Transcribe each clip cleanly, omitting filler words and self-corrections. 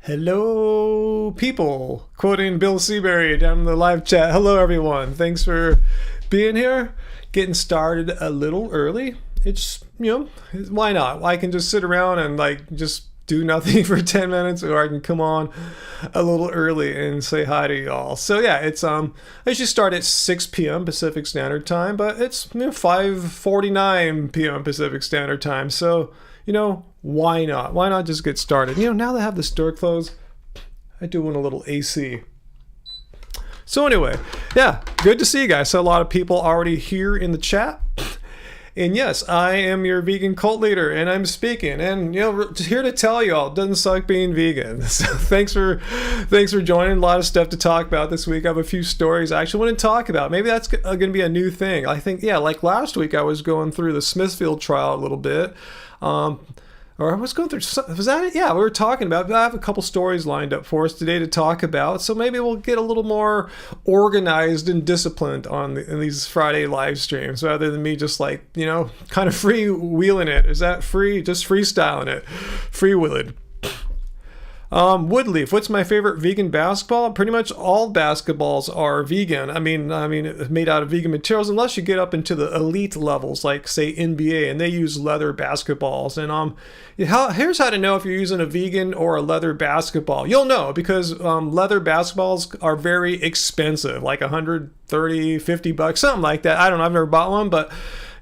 Hello, people. Quoting Bill Seabury down in the live chat. Hello, everyone. Thanks for being here. Getting started a little early. It's, why not? I can just sit around and just do nothing for 10 minutes, or I can come on a little early and say hi to y'all. So yeah, it's I usually start at 6 p.m. Pacific Standard Time, but it's 5:49 p.m. Pacific Standard Time. So why not? Why not just get started? Now that I have the store closed, I do want a little AC. So anyway, yeah, good to see you guys. So a lot of people already here in the chat. And yes, I am your vegan cult leader, and I'm speaking. And here to tell y'all, it doesn't suck being vegan. So thanks for joining. A lot of stuff to talk about this week. I have a few stories I actually want to talk about. Maybe that's going to be a new thing. I think, like last week, I was going through the Smithfield trial a little bit. Or I was going through, was that it? Yeah, we were talking about, I have a couple stories lined up for us today to talk about, so maybe we'll get a little more organized and disciplined in these Friday live streams, rather than me just kind of freewheeling it. Is that free? Just freestyling it. Freewheeling. Woodleaf, what's my favorite vegan basketball? Pretty much all basketballs are vegan. I mean, made out of vegan materials, unless you get up into the elite levels, like say NBA, and they use leather basketballs. And here's how to know if you're using a vegan or a leather basketball. You'll know because leather basketballs are very expensive, like $130, $50, something like that. I don't know. I've never bought one, but.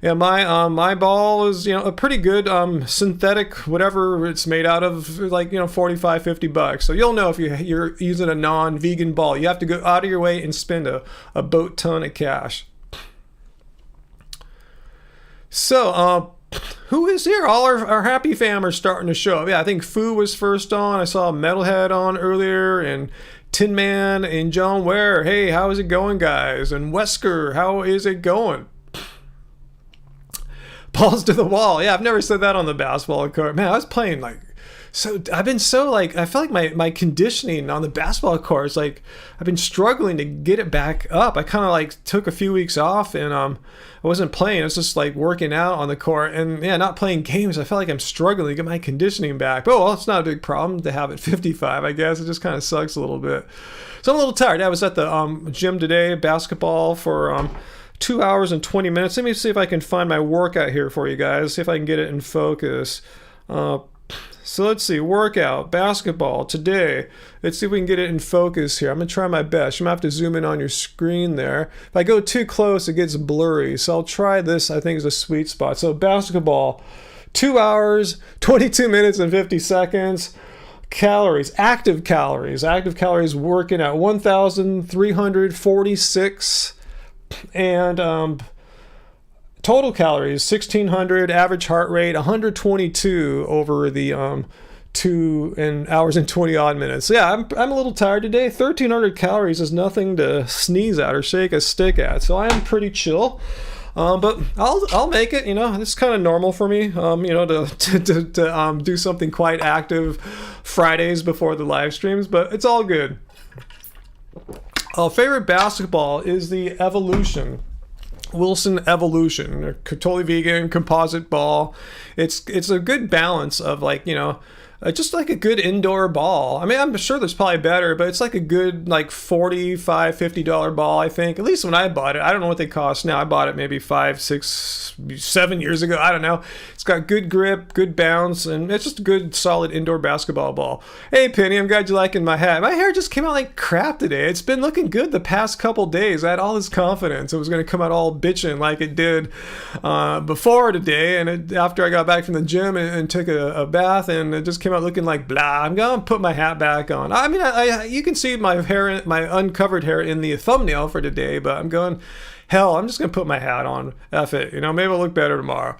Yeah, my ball is a pretty good synthetic whatever it's made out of, like $45, $50. So you'll know if you're using a non-vegan ball. You have to go out of your way and spend a boat ton of cash. So who is here? All our happy fam are starting to show up. Yeah, I think Fu was first on. I saw Metalhead on earlier, and Tin Man and John Ware. Hey, how is it going, guys? And Wesker, how is it going? Balls to the wall. Yeah, I've never said that on the basketball court. Man, I was playing I've been I feel like my conditioning on the basketball court is I've been struggling to get it back up. I kind of took a few weeks off, and I wasn't playing. I was just working out on the court, and yeah, not playing games. I feel like I'm struggling to get my conditioning back. But well, it's not a big problem to have at 55, I guess. It just kind of sucks a little bit. So I'm a little tired. I was at the gym today, basketball for 2 hours and 20 minutes. Let me see if I can find my workout here for you guys. See if I can get it in focus. So let's see. Workout, basketball, today. Let's see if we can get it in focus here. I'm going to try my best. You might have to zoom in on your screen there. If I go too close, it gets blurry. So I'll try this. I think is a sweet spot. So basketball, 2 hours, 22 minutes and 50 seconds. Calories, active calories working at 1,346. And total calories 1,600, average heart rate 122 over the 2 hours and 20 odd minutes. So yeah, I'm a little tired today. 1,300 calories is nothing to sneeze at or shake a stick at. So I am pretty chill. But I'll make it. It's kind of normal for me. To do something quite active Fridays before the live streams. But it's all good. Favorite basketball is the Wilson Evolution. Totally vegan, composite ball. It's a good balance of just a good indoor ball. I mean, I'm sure there's probably better, but it's a good $45, $50 ball, I think. At least when I bought it. I don't know what they cost now. I bought it maybe 5, 6, 7 years ago. I don't know. It's got good grip, good bounce, and it's just a good, solid indoor basketball ball. Hey, Penny, I'm glad you're liking my hat. My hair just came out like crap today. It's been looking good the past couple days. I had all this confidence it was going to come out all bitching like it did before today, and after I got back from the gym and took a bath, and it just came out looking like blah. I'm gonna put my hat back on. I mean, you can see my hair, my uncovered hair in the thumbnail for today, but I'm going, hell, I'm just gonna put my hat on. F it, maybe it'll look better tomorrow.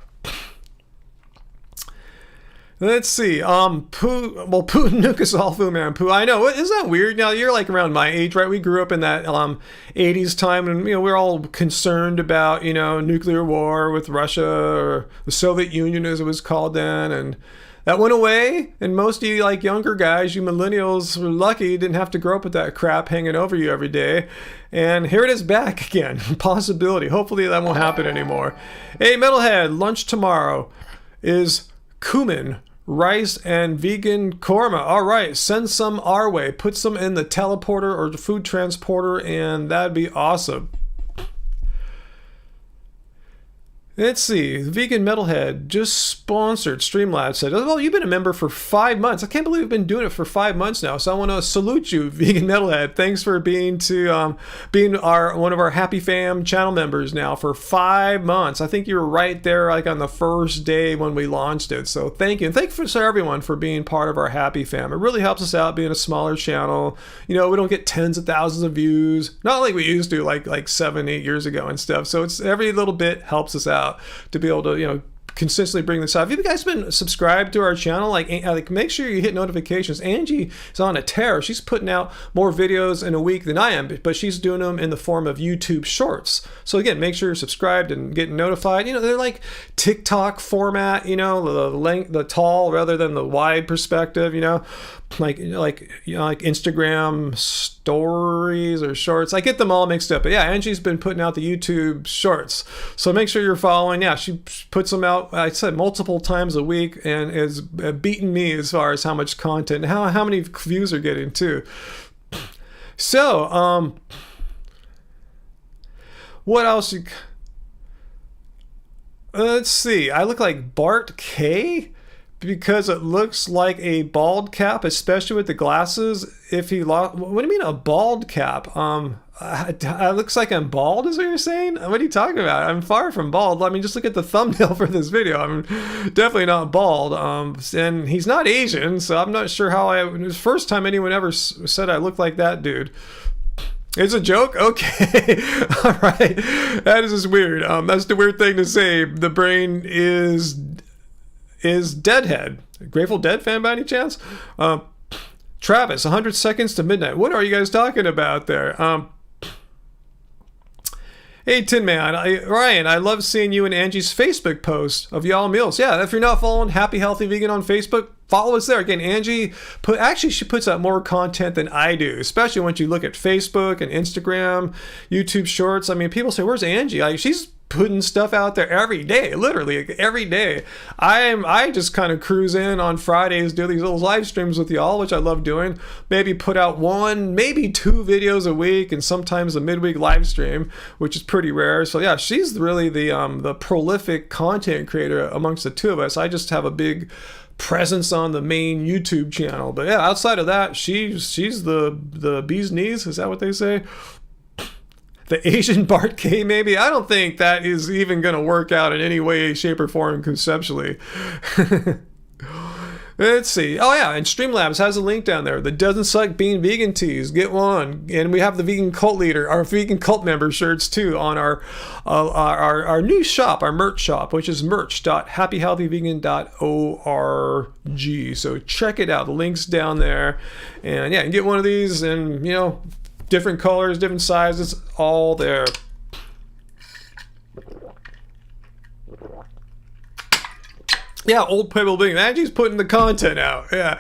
Let's see. Putin nuke us all, Fu Man Poo. I know. Isn't that weird? Now you're around my age, right? We grew up in that 80s time, and we're all concerned about nuclear war with Russia, or the Soviet Union as it was called then, and that went away, and most of you younger guys, you millennials, were lucky you didn't have to grow up with that crap hanging over you every day. And here it is back again. Possibility. Hopefully that won't happen anymore. Hey, Metalhead, lunch tomorrow is cumin rice and vegan korma. All right, send some our way. Put some in the teleporter or the food transporter, and that'd be awesome. Let's see. Vegan Metalhead just sponsored Streamlabs. Said, "Oh, well, you've been a member for 5 months. I can't believe you've been doing it for 5 months now. So I want to salute you, Vegan Metalhead. Thanks for being one of our Happy Fam channel members now for 5 months. I think you were right there, like on the first day when we launched it. So thank you, and thank you for everyone for being part of our Happy Fam. It really helps us out being a smaller channel. You know, we don't get tens of thousands of views, not like we used to, like 7-8 years ago and stuff. So it's every little bit helps us out to be able to, you know, consistently bring this out. If you guys been subscribed to our channel, like make sure you hit notifications. Angie is on a tear. She's putting out more videos in a week than I am, but she's doing them in the form of YouTube shorts. So again, make sure you're subscribed and getting notified. You know, they're like TikTok format, you know, the length, the tall rather than the wide perspective, you know, like Instagram stories or shorts. I get them all mixed up. But yeah, Angie's been putting out the YouTube shorts. So make sure you're following. Yeah, she puts them out, I said, multiple times a week, and is beating me as far as how much content and how many views are getting too. So, what else? Let's see. I look like Bart K because it looks like a bald cap, especially with the glasses. If he lost, what do you mean a bald cap? It looks like I'm bald, is what you're saying? What are you talking about? I'm far from bald. I mean, just look at the thumbnail for this video. I'm definitely not bald. And he's not Asian, so I'm not sure how it was the first time anyone ever said I look like that dude. It's a joke? Okay. All right. That is just weird. That's the weird thing to say. The brain is Deadhead. Grateful Dead fan by any chance? Travis, 100 seconds to midnight. What are you guys talking about there? Hey, Tin Man, Ryan, I love seeing you and Angie's Facebook post of y'all meals. Yeah, if you're not following Happy Healthy Vegan on Facebook, follow us there. Again, Angie, she puts out more content than I do, especially once you look at Facebook and Instagram, YouTube Shorts. I mean, people say, where's Angie? She's putting stuff out there every day, literally every day. I just kind of cruise in on Fridays, do these little live streams with y'all, which I love doing. Maybe put out 1, maybe 2 videos a week, and sometimes a midweek live stream, which is pretty rare. So yeah, she's really the prolific content creator amongst the two of us. I just have a big presence on the main YouTube channel, but yeah, outside of that, she's the bee's knees. Is that what they say? The Asian Bart K, maybe? I don't think that is even going to work out in any way, shape, or form conceptually. Let's see. Oh, yeah, and Streamlabs has a link down there. The Doesn't Suck Being Vegan tees. Get one. And we have the Vegan Cult Leader, our Vegan Cult member shirts, too, on our new shop, our merch shop, which is merch.happyhealthyvegan.org. So check it out. The link's down there. And, yeah, get one of these and, you know, different colors, different sizes, all there. Yeah, old Pueblo Vegan. Angie's putting the content out. Yeah.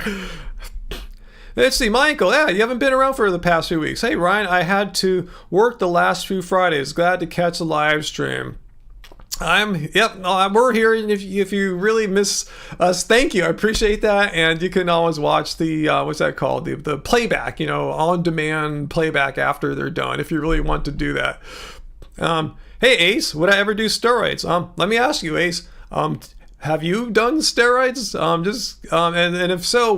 Let's see, Michael. Yeah, you haven't been around for the past few weeks. Hey, Ryan, I had to work the last few Fridays. Glad to catch the live stream. We're here, and if you really miss us, thank you. I appreciate that, and you can always watch the what's that called, the playback, you know, on demand playback after they're done, if you really want to do that. Hey Ace, would I ever do steroids? Let me ask you, Ace, have you done steroids? And if so,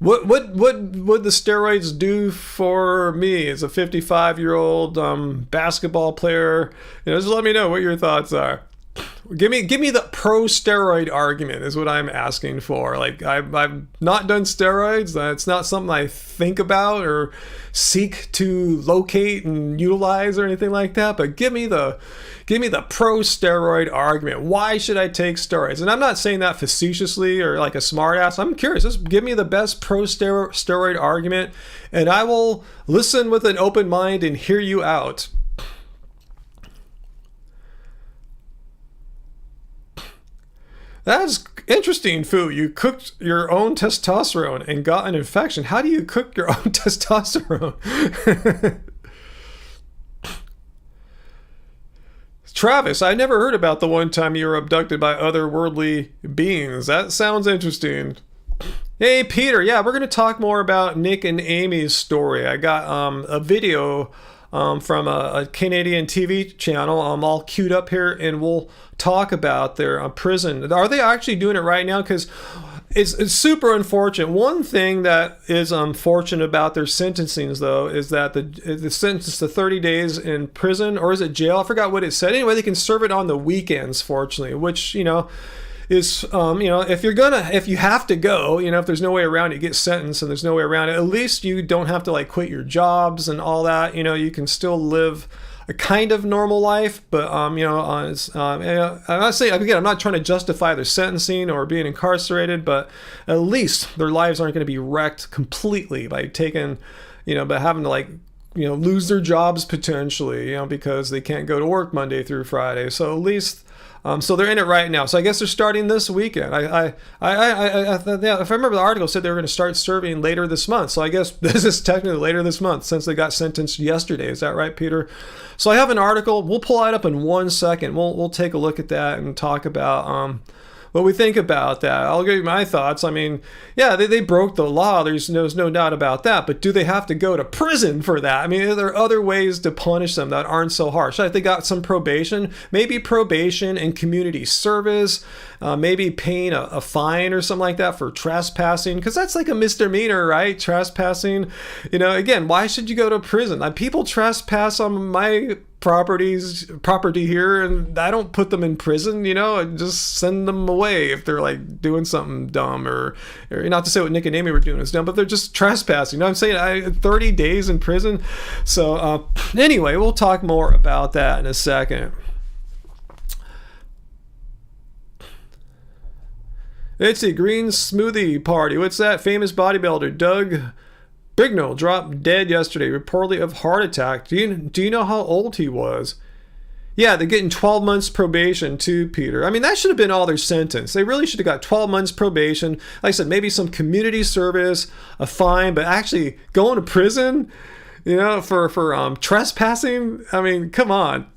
what would the steroids do for me as a 55-year-old basketball player? You know, just let me know what your thoughts are. Give me the pro steroid argument is what I'm asking for. Like, I've not done steroids. It's not something I think about or seek to locate and utilize or anything like that. But give me the pro steroid argument. Why should I take steroids? And I'm not saying that facetiously or like a smart ass. I'm curious. Just give me the best pro steroid argument, and I will listen with an open mind and hear you out. That's interesting, Fu. You cooked your own testosterone and got an infection. How do you cook your own testosterone? Travis, I never heard about the one time you were abducted by otherworldly beings. That sounds interesting. Hey, Peter. Yeah, we're going to talk more about Nick and Amy's story. I got a video from a Canadian TV channel all queued up here, and we'll talk about their prison. Are they actually doing it right now? Because it's super unfortunate. One thing that is unfortunate about their sentencings, though, is that the sentence to 30 days in prison, or is it jail? I forgot what it said. Anyway, they can serve it on the weekends, fortunately, which, is, if you have to go, if there's no way around it, you get sentenced and there's no way around it, at least you don't have to quit your jobs and all that. You can still live a kind of normal life, but I'm not saying, again, I'm not trying to justify their sentencing or being incarcerated, but at least their lives aren't going to be wrecked completely by taking, by having to lose their jobs potentially, because they can't go to work Monday through Friday. So at least, so they're in it right now. So I guess they're starting this weekend. If I remember, the article said they were going to start serving later this month. So I guess this is technically later this month since they got sentenced yesterday. Is that right, Peter? So I have an article. We'll pull it up in 1 second. We'll take a look at that and talk about what we think about that. I'll give you my thoughts. I mean, yeah, they broke the law. There's no doubt about that. But do they have to go to prison for that? I mean, are there other ways to punish them that aren't so harsh? If they got some probation, maybe probation and community service, maybe paying a fine or something like that for trespassing, because that's like a misdemeanor, right? Trespassing. Again, why should you go to prison? People trespass on my property here, and I don't put them in prison, just send them away if they're doing something dumb, or not to say what Nick and Amy were doing is dumb, but they're just trespassing. I'm saying 30 days in prison. So anyway, we'll talk more about that in a second. It's a green smoothie party. What's that? Famous bodybuilder Doug Bignell dropped dead yesterday, reportedly of heart attack. Do you know how old he was? Yeah, they're getting 12 months probation too, Peter. I mean, that should have been all their sentence. They really should have got 12 months probation. Like I said, maybe some community service, a fine, but actually going to prison, for trespassing. I mean, come on.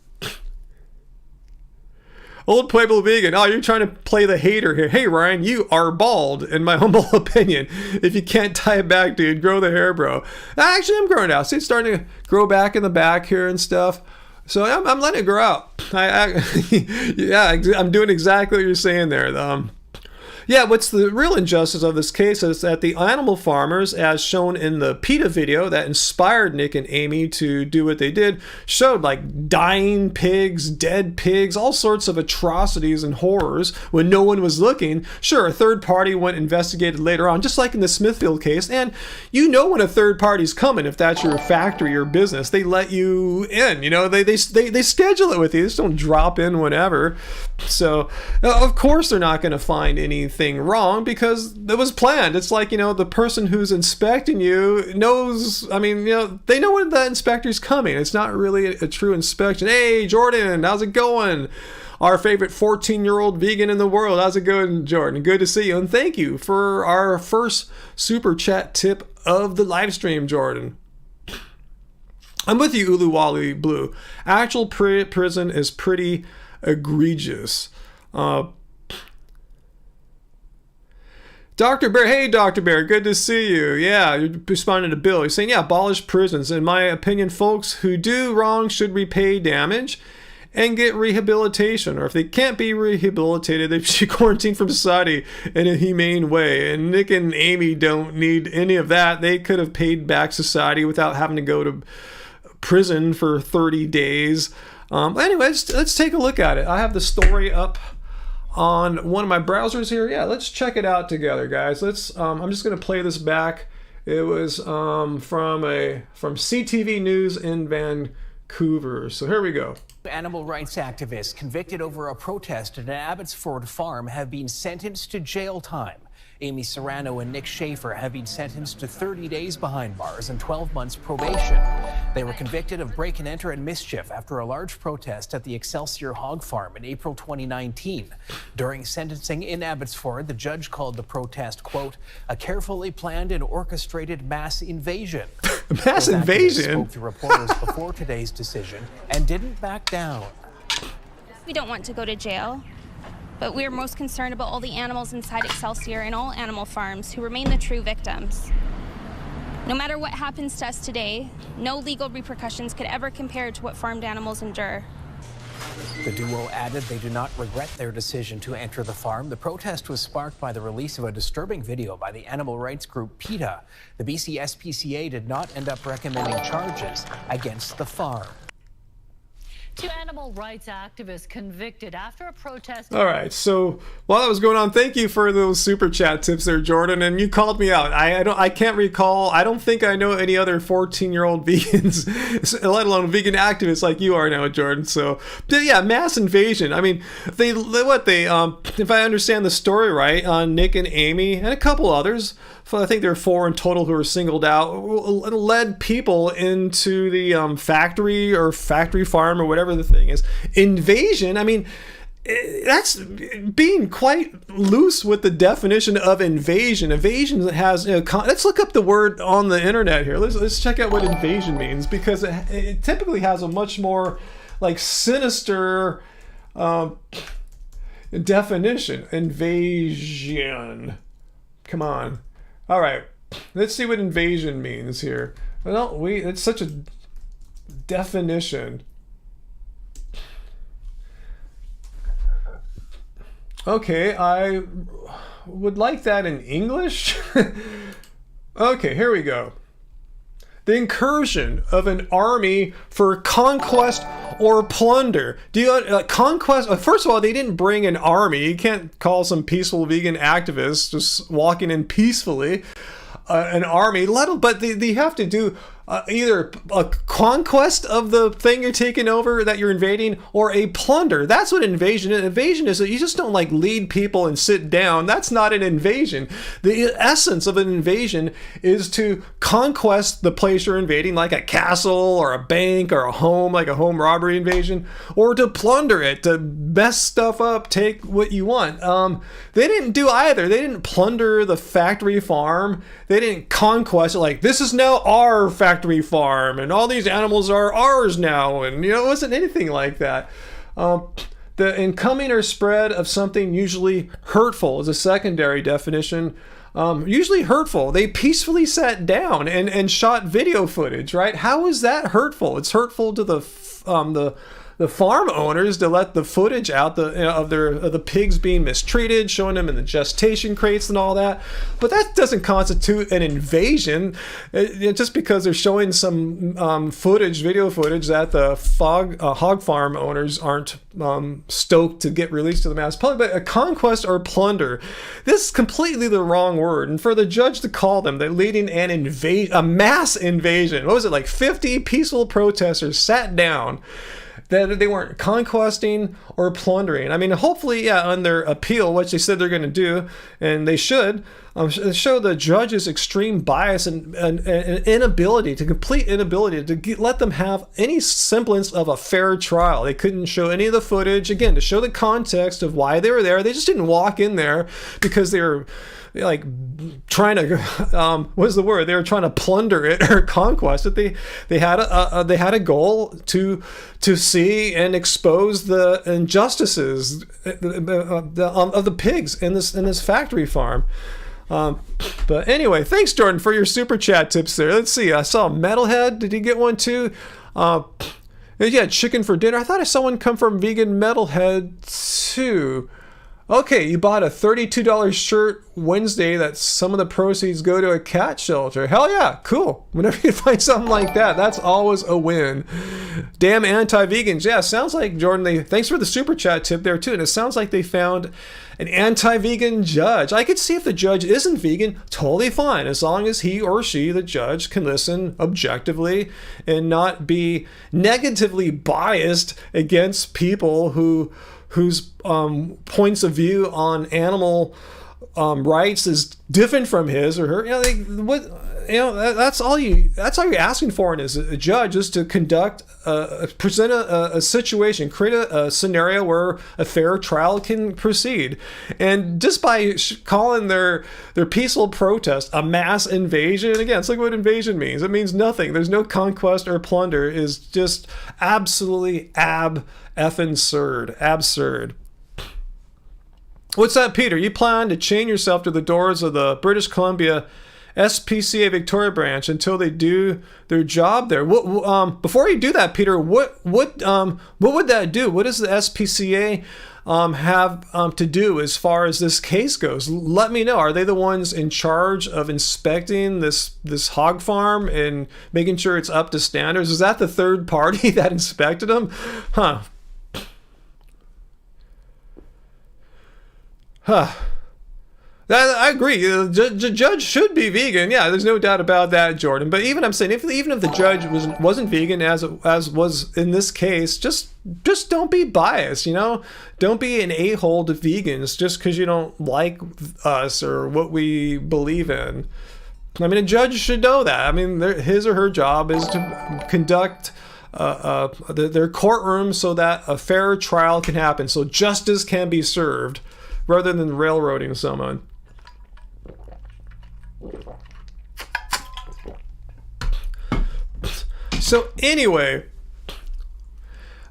Old Pueblo Vegan. Oh, you're trying to play the hater here. Hey, Ryan, you are bald, in my humble opinion. If you can't tie it back, dude, grow the hair, bro. Actually, I'm growing out. See, it's starting to grow back in the back here and stuff. So I'm letting it grow out. Yeah, I'm doing exactly what you're saying there. Yeah, what's the real injustice of this case is that the animal farmers, as shown in the PETA video that inspired Nick and Amy to do what they did, showed dying pigs, dead pigs, all sorts of atrocities and horrors when no one was looking. Sure, a third party went investigated later on, just like in the Smithfield case, and when a third party's coming, if that's your factory or business, they let you in. They schedule it with you. They just don't drop in whenever. So, of course, they're not going to find anything wrong because it was planned. It's like, the person who's inspecting you knows, they know when the inspector's coming. It's not really a true inspection. Hey, Jordan, how's it going? Our favorite 14-year-old vegan in the world. How's it going, Jordan? Good to see you. And thank you for our first super chat tip of the live stream, Jordan. I'm with you, Uluwali Blue. Actual prison is pretty egregious. Dr. Bear, hey Dr. Bear, good to see you. Yeah, you're responding to Bill. You're saying, yeah, abolish prisons. In my opinion, folks who do wrong should repay damage and get rehabilitation. Or if they can't be rehabilitated, they should quarantine from society in a humane way. And Nick and Amy don't need any of that. They could have paid back society without having to go to prison for 30 days. Anyways, let's take a look at it. I have the story up on one of my browsers here. Yeah, let's check it out together, guys. I'm just going to play this back. It was from CTV News in Vancouver. So here we go. Animal rights activists convicted over a protest at an Abbotsford farm have been sentenced to jail time. Amy Serrano and Nick Schaefer have been sentenced to 30 days behind bars and 12 months probation. They were convicted of break and enter and mischief after a large protest at the Excelsior Hog Farm in April 2019. During sentencing in Abbotsford, the judge called the protest, quote, a carefully planned and orchestrated mass invasion. Mass invasion? Spoke to reporters before today's decision and didn't back down. We don't want to go to jail, but we're most concerned about all the animals inside Excelsior and all animal farms who remain the true victims. No matter what happens to us today, no legal repercussions could ever compare to what farmed animals endure. The duo added they do not regret their decision to enter the farm. The protest was sparked by the release of a disturbing video by the animal rights group PETA. The BC SPCA did not end up recommending charges against the farm. Two animal rights activists convicted after a protest. All right, so while that was going on, thank you for those super chat tips there, Jordan. And you called me out. I can't recall. I don't think I know any other 14-year-old vegans, let alone vegan activists like you are now, Jordan. So yeah, mass invasion. I mean, if I understand the story right, Nick and Amy and a couple others, I think there are 4 in total who were singled out, led people into the factory or factory farm or whatever the thing is. Invasion, I mean, that's being quite loose with the definition of invasion. Invasion has, let's look up the word on the internet here. Let's check out what invasion means, because it typically has a much more like sinister definition. Invasion. Come on. All right, let's see what invasion means here. Well, it's such a definition. Okay, I would like that in English. Okay, here we go. The incursion of an army for conquest or plunder. Do you conquest? First of all, they didn't bring an army. You can't call some peaceful vegan activists just walking in peacefully an army. But they have to do either a conquest of the thing you're taking over that you're invading, or a plunder. That's what invasion is. Invasion is that you just don't like lead people and sit down. That's not an invasion. The essence of an invasion is to conquest the place you're invading, like a castle or a bank or a home, like a home robbery invasion, or to plunder it, to mess stuff up, take what you want. They didn't do either. They didn't plunder the factory farm. They didn't conquest it like, this is now our factory farm and all these animals are ours now. And, it wasn't anything like that. The incoming or spread of something usually hurtful is a secondary definition. Usually hurtful. They peacefully sat down and shot video footage, right? How is that hurtful? It's hurtful to the farm owners to let the footage out of the pigs being mistreated, showing them in the gestation crates and all that. But that doesn't constitute an invasion. Just because they're showing some video footage that the hog farm owners aren't stoked to get released to the mass public. But a conquest or plunder, this is completely the wrong word. And for the judge to call them, they're leading a mass invasion. What was it, like 50 peaceful protesters sat down, that they weren't conquesting or plundering. I mean, hopefully, on their appeal, which they said they're going to do, and they should, show the judge's extreme bias and complete inability to let them have any semblance of a fair trial. They couldn't show any of the footage, again, to show the context of why they were there. They just didn't walk in there because they were like trying to what's the word? They were trying to plunder it or conquest it. They had a goal to see and expose the injustices of the pigs in this factory farm. But anyway, thanks, Jordan, for your super chat tips there. Let's see. I saw Metalhead. Did you get one too? Yeah, chicken for dinner. I thought I saw one come from Vegan Metalhead too. Okay, you bought a $32 shirt Wednesday that some of the proceeds go to a cat shelter. Hell yeah, cool. Whenever you find something like that, that's always a win. Damn anti-vegans. Yeah, sounds like, Jordan, thanks for the super chat tip there too. And it sounds like they found an anti-vegan judge. I could see if the judge isn't vegan, totally fine, as long as he or she, the judge, can listen objectively and not be negatively biased against people whose points of view on animal rights is different from his or her. that's all you're asking for as a judge, is to present a situation, create a scenario where a fair trial can proceed. And just by calling their peaceful protest a mass invasion, again, it's like what invasion means. It means nothing. There's no conquest or plunder. Is just absolutely absurd. What's that, Peter? You plan to chain yourself to the doors of the British Columbia SPCA Victoria branch until they do their job there? Before you do that, Peter, what would that do? What does the SPCA have to do as far as this case goes? Let me know. Are they the ones in charge of inspecting this hog farm and making sure it's up to standards? Is that the third party that inspected them? I agree. The judge should be vegan. Yeah, there's no doubt about that, Jordan. But even I'm saying, even if the judge wasn't vegan, as was in this case, just don't be biased. Don't be an a-hole to vegans just because you don't like us or what we believe in. I mean, a judge should know that. I mean, his or her job is to conduct their courtroom so that a fair trial can happen, so justice can be served, rather than railroading someone. So anyway,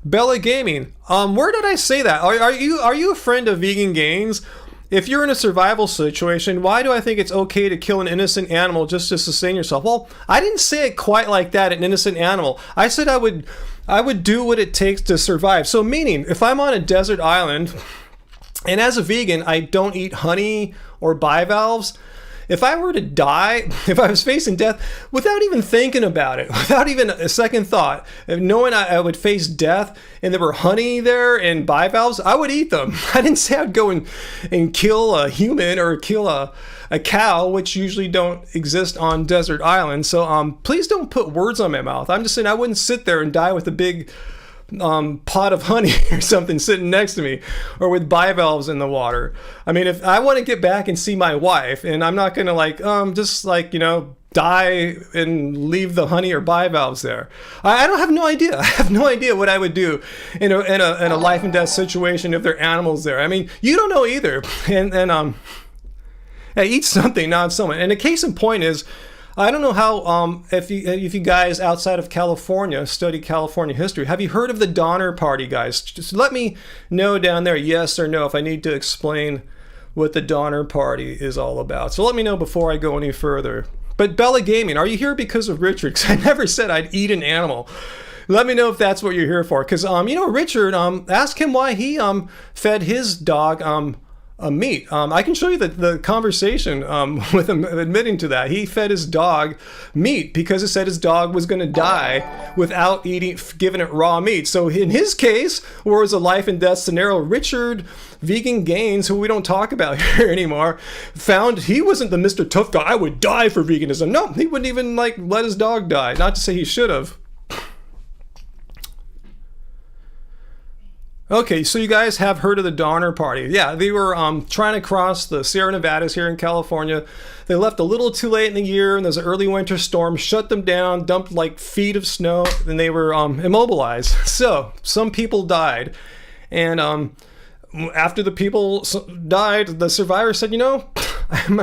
Bella Gaming. Where did I say that? Are you a friend of vegan gains? If you're in a survival situation, why do I think it's okay to kill an innocent animal just to sustain yourself? Well, I didn't say it quite like that, an innocent animal. I said I would do what it takes to survive. So meaning, if I'm on a desert island, and as a vegan, I don't eat honey or bivalves, if I were to die, if I was facing death, without even thinking about it, without even a second thought, knowing I would face death and there were honey there and bivalves, I would eat them. I didn't say I'd go and kill a human or kill a cow, which usually don't exist on desert islands. So please don't put words on my mouth. I'm just saying I wouldn't sit there and die with a big pot of honey or something sitting next to me, or with bivalves in the water. I mean, if I want to get back and see my wife, and I'm not gonna die and leave the honey or bivalves there. I don't have no idea. I have no idea what I would do in a life and death situation if there are animals there. I mean, you don't know either. And eat something, not someone. And a case in point is, I don't know how, if you guys outside of California study California history, have you heard of the Donner Party, guys? Just let me know down there, yes or no, if I need to explain what the Donner Party is all about. So let me know before I go any further. But Bella Gaming, are you here because of Richard? Because I never said I'd eat an animal. Let me know if that's what you're here for. Because, Richard, ask him why he fed his dog meat. I can show you the conversation with him admitting to that. He fed his dog meat because it said his dog was going to die without giving it raw meat. So in his case, where it was a life and death scenario, Richard Vegan Gains, who we don't talk about here anymore, found he wasn't the Mr. Tough guy. I would die for veganism. No, he wouldn't even let his dog die. Not to say he should have. Okay, so you guys have heard of the Donner Party. Yeah, they were trying to cross the Sierra Nevadas here in California. They left a little too late in the year, and there's an early winter storm, shut them down, dumped feet of snow, and they were immobilized. So some people died. And after the people died, the survivors said,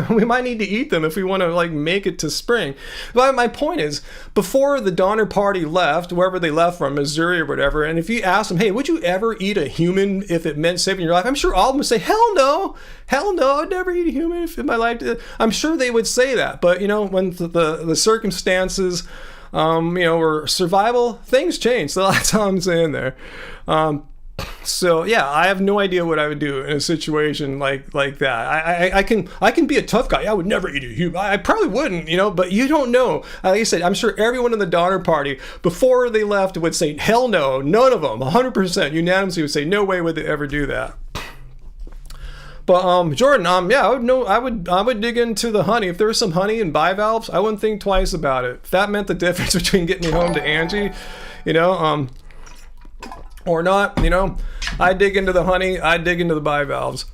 we might need to eat them if we want to make it to spring. But my point is, before the Donner Party left, wherever they left from, Missouri or whatever, and if you ask them, hey, would you ever eat a human if it meant saving your life? I'm sure all of them would say, hell no, I'd never eat a human if my life did. I'm sure they would say that. But when the circumstances, were survival, things change. So that's all I'm saying there. So yeah, I have no idea what I would do in a situation like that. I can be a tough guy. I would never eat a human. I probably wouldn't, but you don't know. Like I said, I'm sure everyone in the Donner Party before they left would say, hell no, none of them, 100% unanimously would say, no way would they ever do that. But Jordan, yeah, I would dig into the honey. If there was some honey and bivalves, I wouldn't think twice about it. If that meant the difference between getting me home to Angie, or not, I dig into the honey, I dig into the bivalves.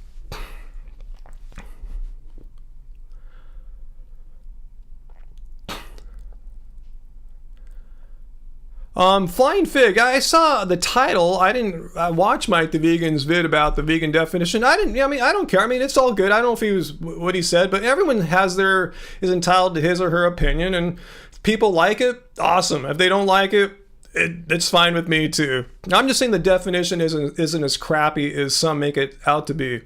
Flying Fig, I saw the title. I watched Mike the Vegan's vid about the vegan definition. I don't care. I mean, it's all good. I don't know if he was what he said, but everyone is entitled to his or her opinion, and if people like it, awesome. If they don't like it, it's fine with me too. I'm just saying the definition isn't as crappy as some make it out to be.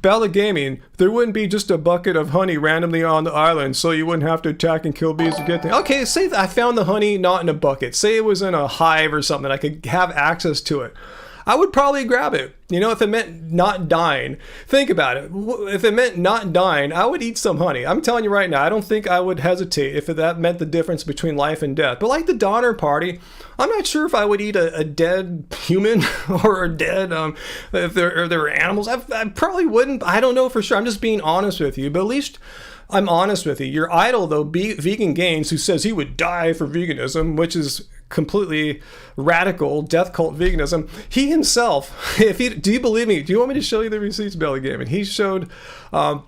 Ballad Gaming, there wouldn't be just a bucket of honey randomly on the island, so you wouldn't have to attack and kill bees to get there. Okay, say that I found the honey not in a bucket. Say it was in a hive or something. I could have access to it. I would probably grab it. You know, if it meant not dying. Think about it. If it meant not dying, I would eat some honey. I'm telling you right now, I don't think I would hesitate if that meant the difference between life and death. But like the Donner Party, I'm not sure if I would eat a dead human or a dead, if there were animals. I probably wouldn't. I don't know for sure. I'm just being honest with you. But at least I'm honest with you. Your idol, though, Vegan Gains, who says he would die for veganism, which is completely radical death cult veganism. He himself, do you believe me? Do you want me to show you the receipts, Belly Gaming? He said I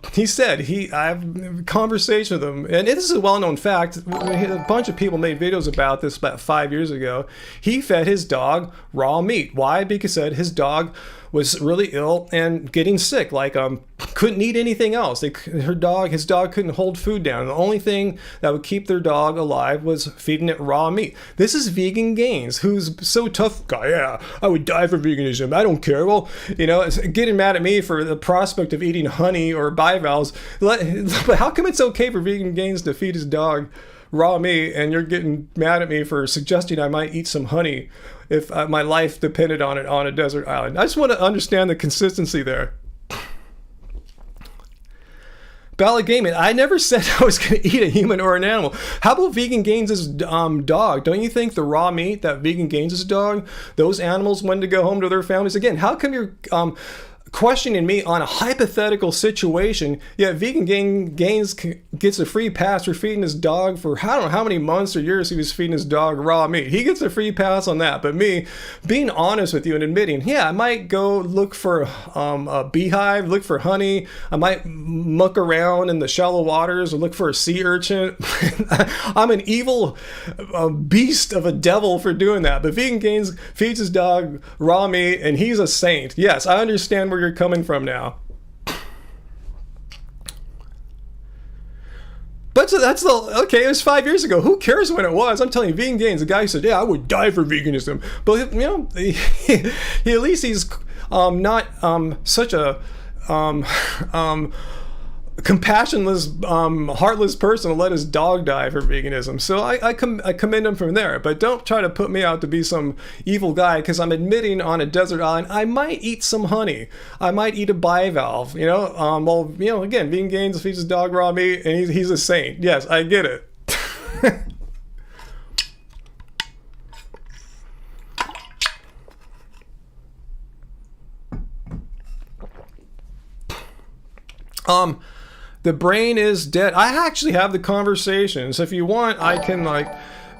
have a conversation with him, and this is a well-known fact. A bunch of people made videos about this about 5 years ago. He fed his dog raw meat. Why? Because he said his dog was really ill and getting sick, like couldn't eat anything else. His dog couldn't hold food down. The only thing that would keep their dog alive was feeding it raw meat. This is Vegan Gains, who's so tough guy. Yeah, I would die for veganism. I don't care. Well, you know, getting mad at me for the prospect of eating honey or bivalves. But how come it's okay for Vegan Gains to feed his dog raw meat, and you're getting mad at me for suggesting I might eat some honey if my life depended on it on a desert island? I just want to understand the consistency there. Ballad Gaming, I never said I was going to eat a human or an animal. How about Vegan Gains' dog? Don't you think the raw meat that Vegan Gains' dog, those animals wanted to go home to their families? Again, how come you're questioning me on a hypothetical situation, yet Vegan Gains gets a free pass for feeding his dog for I don't know how many months or years he was feeding his dog raw meat. He gets a free pass on that. But me, being honest with you and admitting, yeah, I might go look for a beehive, look for honey. I might muck around in the shallow waters or look for a sea urchin. I'm an evil beast of a devil for doing that. But Vegan Gains feeds his dog raw meat, and he's a saint. Yes, I understand where you're coming from now. But so that's okay, it was 5 years ago. Who cares when it was? I'm telling you, Vegan Gains, the guy who said, yeah, I would die for veganism. But, you know, at least he's not such a compassionless, heartless person to let his dog die for veganism. So I commend him from there. But don't try to put me out to be some evil guy, because I'm admitting on a desert island I might eat some honey. I might eat a bivalve. You know, well, you know, again, Vegan Gains feeds his dog raw meat, and he's a saint. Yes, I get it. The brain is dead. I actually have the conversation. So if you want, I can like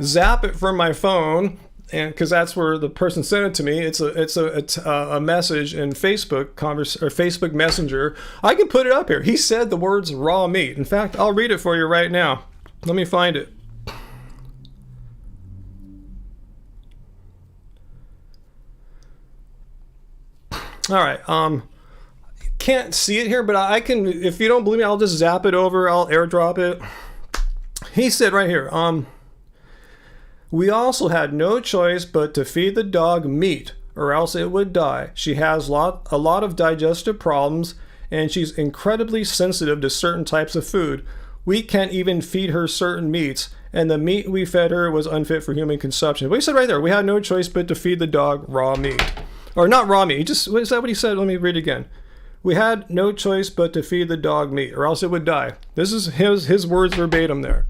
zap it from my phone, and because that's where the person sent it to me. It's a message in Facebook Facebook Messenger. I can put it up here. He said the words raw meat. In fact, I'll read it for you right now. Let me find it. All right. Can't see it here, but I can. If you don't believe me, I'll just zap it over. I'll airdrop it. He said right here, we also had no choice but to feed the dog meat, or else it would die. She has a lot of digestive problems, and she's incredibly sensitive to certain types of food. We can't even feed her certain meats, and the meat we fed her was unfit for human consumption. But he said right there, we had no choice but to feed the dog raw meat. Or not raw meat. Is that what he said? Let me read it again. We had no choice but to feed the dog meat, or else it would die. This is his words verbatim there.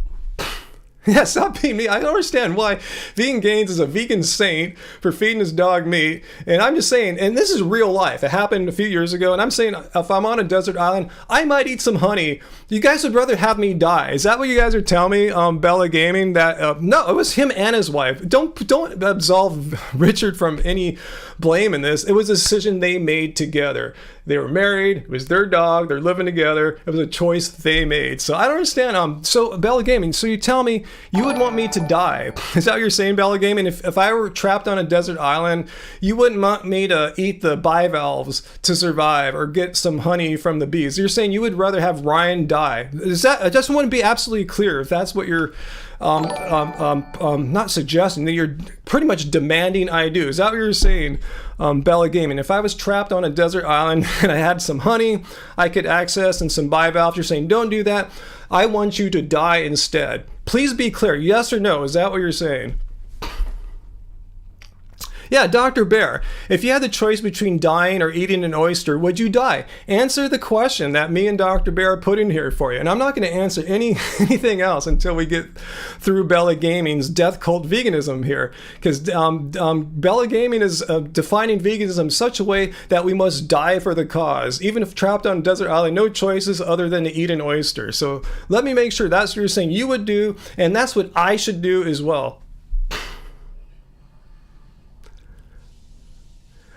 Yeah, stop being me. I don't understand why Vegan Gains is a vegan saint for feeding his dog meat. And I'm just saying, and this is real life. It happened a few years ago. And I'm saying, if I'm on a desert island, I might eat some honey. You guys would rather have me die. Is that what you guys are telling me, Bella Gaming? That no, it was him and his wife. Don't absolve Richard from any blame in this. It was a decision they made together. They were married. It was their dog. They're living together. It was a choice they made. So I don't understand. So Bella Gaming, so you tell me you would want me to die. Is that what you're saying, Bella Gaming? If I were trapped on a desert island, you wouldn't want me to eat the bivalves to survive or get some honey from the bees. You're saying you would rather have Ryan die. Is that? I just want to be absolutely clear if that's what you're not suggesting, that you're pretty much demanding I do. Is that what you're saying, Bella Gaming? If I was trapped on a desert island and I had some honey I could access and some bivalves, you're saying don't do that. I want you to die instead. Please be clear, yes or no. Is that what you're saying? Yeah, Dr. Bear, if you had the choice between dying or eating an oyster, would you die? Answer the question that me and Dr. Bear put in here for you. And I'm not going to answer anything else until we get through Bella Gaming's death cult veganism here. Because Bella Gaming is defining veganism in such a way that we must die for the cause. Even if trapped on a desert island, no choices other than to eat an oyster. So let me make sure that's what you're saying you would do, and that's what I should do as well.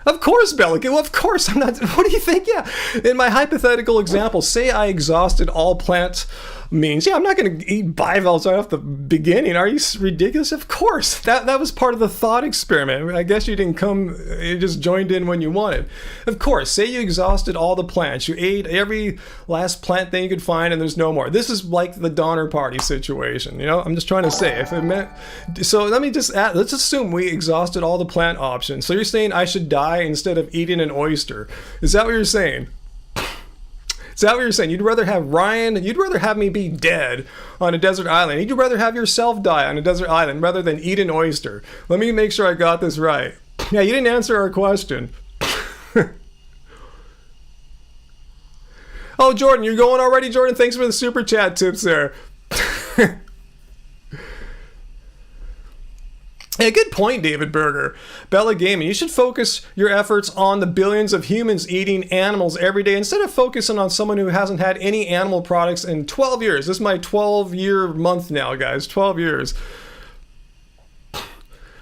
Of course, Bella. Well, of course, I'm not. What do you think? Yeah. In my hypothetical example, say I exhausted all plant means. Yeah, I'm not going to eat bivalves right off the beginning. Are you ridiculous? Of course. That was part of the thought experiment. I guess you didn't come, you just joined in when you wanted. Of course, say you exhausted all the plants. You ate every last plant thing you could find and there's no more. This is like the Donner Party situation. You know, I'm just trying to say, if it meant, so let me just add, let's assume we exhausted all the plant options. So you're saying I should die instead of eating an oyster. Is that what you're saying? Is that what you're saying? You'd rather have Ryan, you'd rather have me be dead on a desert island. You'd rather have yourself die on a desert island rather than eat an oyster. Let me make sure I got this right. Yeah, you didn't answer our question. Oh, Jordan, you're going already, Jordan? Thanks for the super chat tips there. Yeah, good point, David Berger. Bella Gaming, you should focus your efforts on the billions of humans eating animals every day instead of focusing on someone who hasn't had any animal products in 12 years. This is my 12-year month now, guys. 12 years.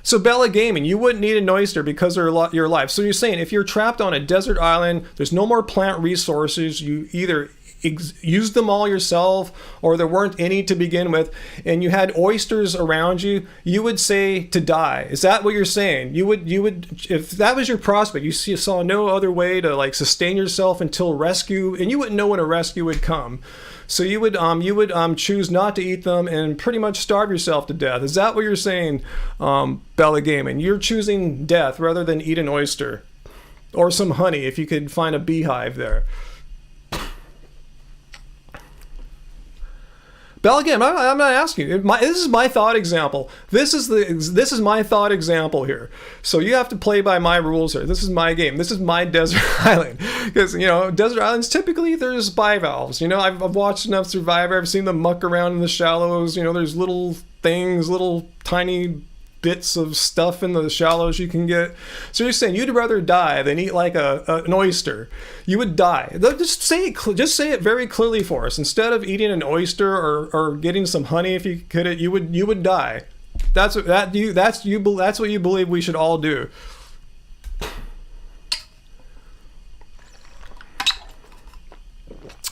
So Bella Gaming, you wouldn't need an oyster because of your life. So you're saying if you're trapped on a desert island, there's no more plant resources, you either use them all yourself or there weren't any to begin with, and you had oysters around you, you would say to die. Is that what you're saying? You would if that was your prospect, you saw no other way to like sustain yourself until rescue, and you wouldn't know when a rescue would come. So you would choose not to eat them and pretty much starve yourself to death. Is that what you're saying, Bella Gaming? You're choosing death rather than eat an oyster or some honey if you could find a beehive there. Bella, again, I'm not asking you. This is my thought example. This is my thought example here. So you have to play by my rules here. This is my game. This is my desert island. Because, you know, desert islands, typically there's bivalves. You know, I've watched enough Survivor. I've seen them muck around in the shallows. You know, there's little things, little tiny bits of stuff in the shallows you can get. So you're saying you'd rather die than eat like an oyster. You would die. Just say it very clearly for us. Instead of eating an oyster or getting some honey, if you could, you would die. That's what you believe we should all do.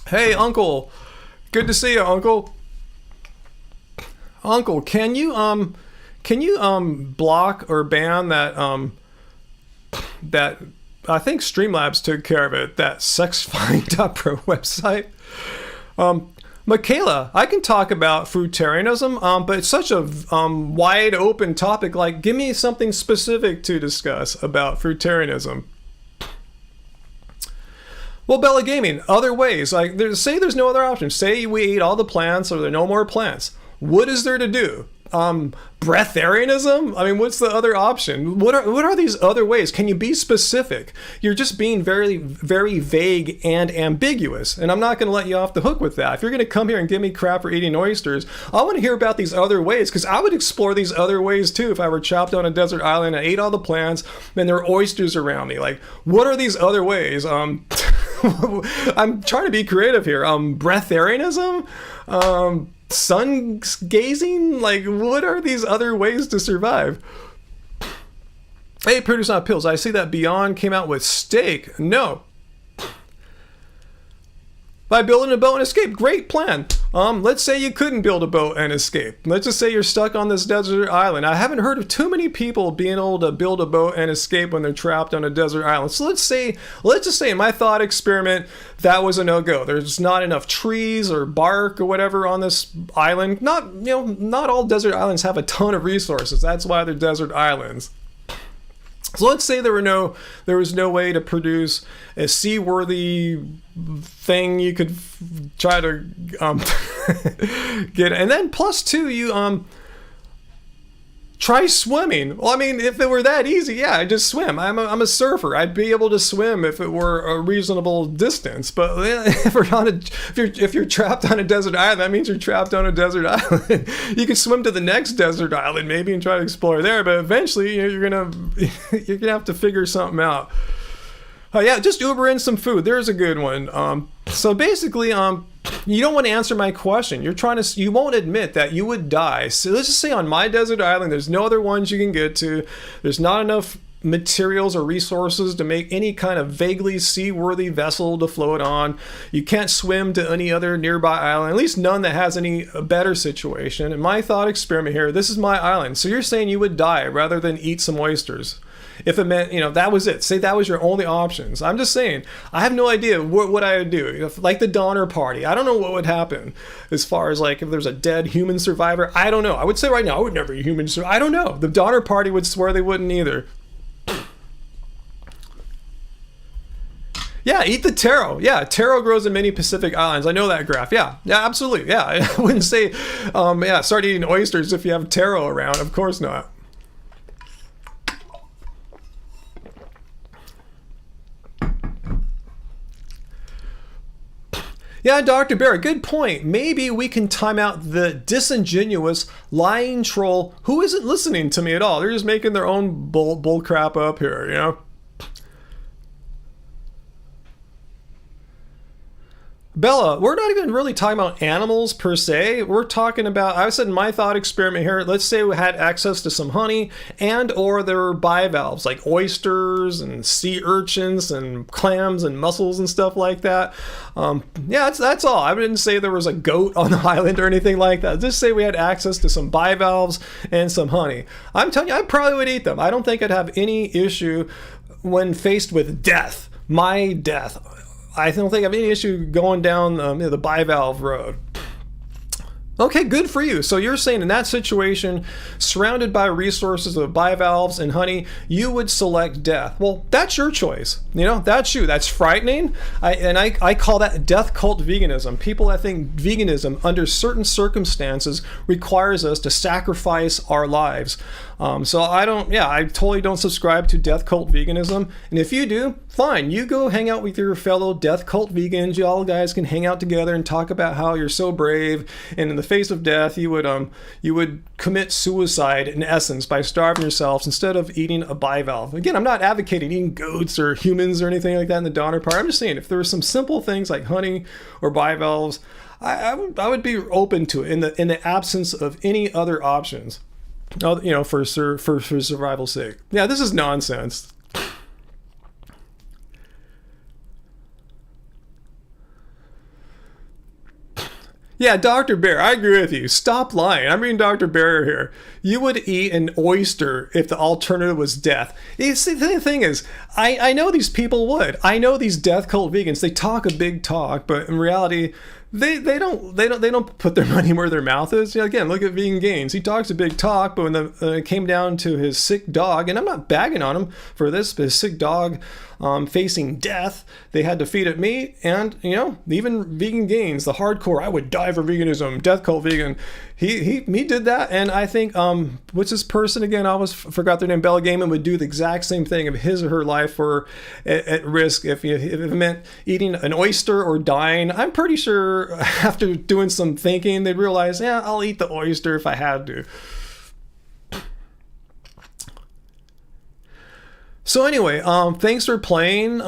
Hey, Uncle. Good to see you, Uncle. Uncle, can you block or ban that I think Streamlabs took care of it, that sexfind.pro website? Michaela, I can talk about fruitarianism, but it's such a wide open topic. Like, give me something specific to discuss about fruitarianism. Well, Bella Gaming, other ways. Like, say there's no other option. Say we eat all the plants or there are no more plants. What is there to do? Breatharianism? I mean, what's the other option? What are these other ways? Can you be specific? You're just being very, very vague and ambiguous, and I'm not going to let you off the hook with that. If you're going to come here and give me crap for eating oysters, I want to hear about these other ways, because I would explore these other ways too if I were trapped on a desert island and ate all the plants and there were oysters around me. Like, what are these other ways? I'm trying to be creative here. Breatharianism? Sun gazing? Like, what are these other ways to survive? Hey, Produce Not Pills, I see that Beyond came out with steak. No. By building a boat and escape. Great plan. Let's say you couldn't build a boat and escape. Let's just say you're stuck on this desert island. I haven't heard of too many people being able to build a boat and escape when they're trapped on a desert island. So let's just say in my thought experiment, that was a no-go. There's not enough trees or bark or whatever on this island. Not all desert islands have a ton of resources. That's why they're desert islands. So let's say there was no way to produce a seaworthy thing you could try to get, and then plus two, you try swimming. Well, I mean, if it were that easy, yeah, I'd just swim. I'm a surfer. I'd be able to swim if it were a reasonable distance. But if you're trapped on a desert island, that means you're trapped on a desert island. You can swim to the next desert island maybe and try to explore there, but eventually you're gonna have to figure something out. Yeah, just Uber in some food. There's a good one. So basically, you don't want to answer my question. You won't admit that you would die. So let's just say on my desert island, there's no other ones you can get to. There's not enough materials or resources to make any kind of vaguely seaworthy vessel to float on. You can't swim to any other nearby island, at least none that has any better situation. In my thought experiment here, this is my island. So you're saying you would die rather than eat some oysters. If it meant, that was it. Say that was your only options. I'm just saying, I have no idea what I would do. Like the Donner Party, I don't know what would happen as far as like if there's a dead human survivor. I don't know. I would say right now, I would never eat human survivor. I don't know. The Donner Party would swear they wouldn't either. Yeah, eat the taro. Yeah, taro grows in many Pacific islands. I know that graph. Yeah, absolutely. Yeah, I wouldn't say, start eating oysters if you have taro around. Of course not. Yeah, Dr. Bear, good point. Maybe we can time out the disingenuous, lying troll who isn't listening to me at all. They're just making their own bull crap up here, Bella, we're not even really talking about animals per se. We're talking about, I said in my thought experiment here, let's say we had access to some honey and or there were bivalves like oysters and sea urchins and clams and mussels and stuff like that. That's all. I didn't say there was a goat on the island or anything like that. Just say we had access to some bivalves and some honey. I'm telling you, I probably would eat them. I don't think I'd have any issue when faced with death. My death. I don't think I have any issue going down the bivalve road. Okay, good for you. So you're saying in that situation, surrounded by resources of bivalves and honey, you would select death. Well, that's your choice. That's you. That's frightening. I call that death cult veganism. People that think veganism under certain circumstances requires us to sacrifice our lives. I totally don't subscribe to death cult veganism. And if you do, fine. You go hang out with your fellow death cult vegans. You all guys can hang out together and talk about how you're so brave. And in the face of death, you would commit suicide in essence by starving yourselves instead of eating a bivalve. Again, I'm not advocating eating goats or humans or anything like that in the Donner Party. I'm just saying if there were some simple things like honey or bivalves, I would be open to it in the absence of any other options. For survival's sake. Yeah, this is nonsense. Yeah, Dr. Bear, I agree with you. Stop lying. I'm reading Dr. Bear here. You would eat an oyster if the alternative was death. The thing is, I know these people would. I know these death cult vegans. They talk a big talk, but in reality, they don't put their money where their mouth is. Again, look at Vegan Gains. He talks a big talk, but when it came down to his sick dog, and I'm not bagging on him for this, but his sick dog facing death, they had to feed it meat. And even Vegan Gains, the hardcore, I would die for veganism, death cult vegan, he did that. And I think what's this person again? I always forgot their name. Bella Gaiman would do the exact same thing if his or her life were at risk. If it meant eating an oyster or dying, I'm pretty sure after doing some thinking, they'd realize, yeah, I'll eat the oyster if I had to. So anyway, thanks for playing.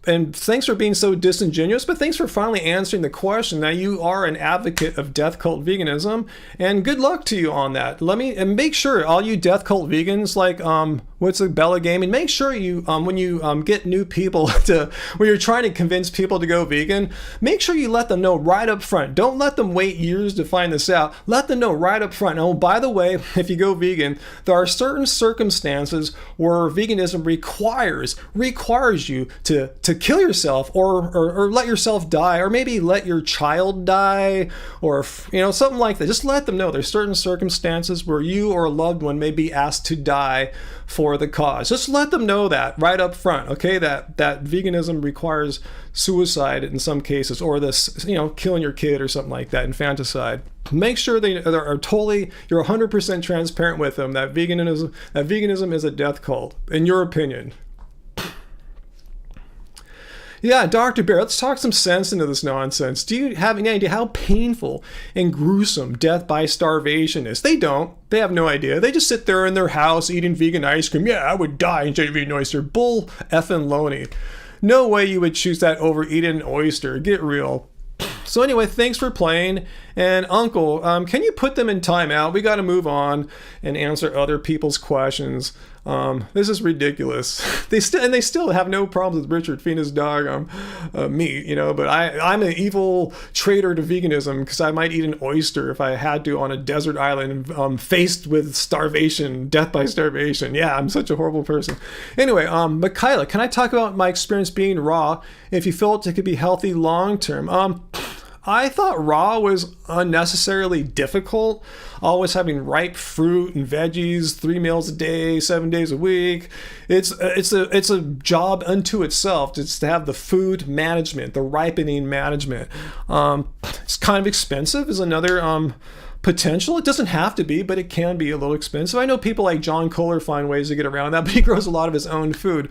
and thanks for being so disingenuous, but thanks for finally answering the question that you are an advocate of death cult veganism, and good luck to you on that. And make sure all you death cult vegans, like what's the Bella Gaming, make sure you when you get new people when you're trying to convince people to go vegan, make sure you let them know right up front. Don't let them wait years to find this out. Let them know right up front. Oh, by the way, if you go vegan, there are certain circumstances where veganism requires you to kill yourself or let yourself die, or maybe let your child die, or something like that. Just let them know there's certain circumstances where you or a loved one may be asked to die for the cause. Just let them know that right up front, okay? That veganism requires suicide in some cases, or this, killing your kid or something like that, infanticide. Make sure they are totally, you're 100% transparent with them that veganism is a death cult, in your opinion. Yeah, Dr. Bear, let's talk some sense into this nonsense. Do you have any idea how painful and gruesome death by starvation is? They don't. They have no idea. They just sit there in their house eating vegan ice cream. Yeah, I would die instead of eating an oyster. Bull effing loney. No way you would choose that over eating an oyster. Get real. So anyway, thanks for playing. And Uncle, can you put them in timeout? We got to move on and answer other people's questions. This is ridiculous. They still have no problems with Richard feeding his dog meat, but I'm an evil traitor to veganism because I might eat an oyster if I had to on a desert island faced with starvation, death by starvation. Yeah, I'm such a horrible person. Anyway, Michaela, can I talk about my experience being raw if you felt it could be healthy long term? I thought raw was unnecessarily difficult, always having ripe fruit and veggies 3 meals a day, 7 days a week. It's a job unto itself. It's to have the food management, the ripening management. It's kind of expensive is another potential. It doesn't have to be, but it can be a little expensive. I know people like John Kohler find ways to get around that, but he grows a lot of his own food.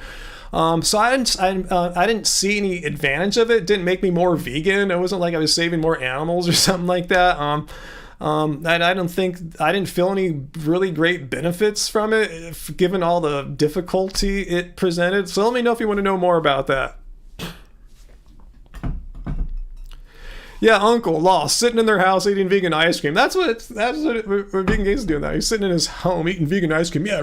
So I didn't see any advantage of it. It didn't make me more vegan. It wasn't like I was saving more animals or something like that. I didn't feel any really great benefits from it, given all the difficulty it presented. So let me know if you want to know more about that. Yeah, Uncle Lost, sitting in their house eating vegan ice cream. That's what Vegan Game's doing now. He's sitting in his home eating vegan ice cream. Yeah,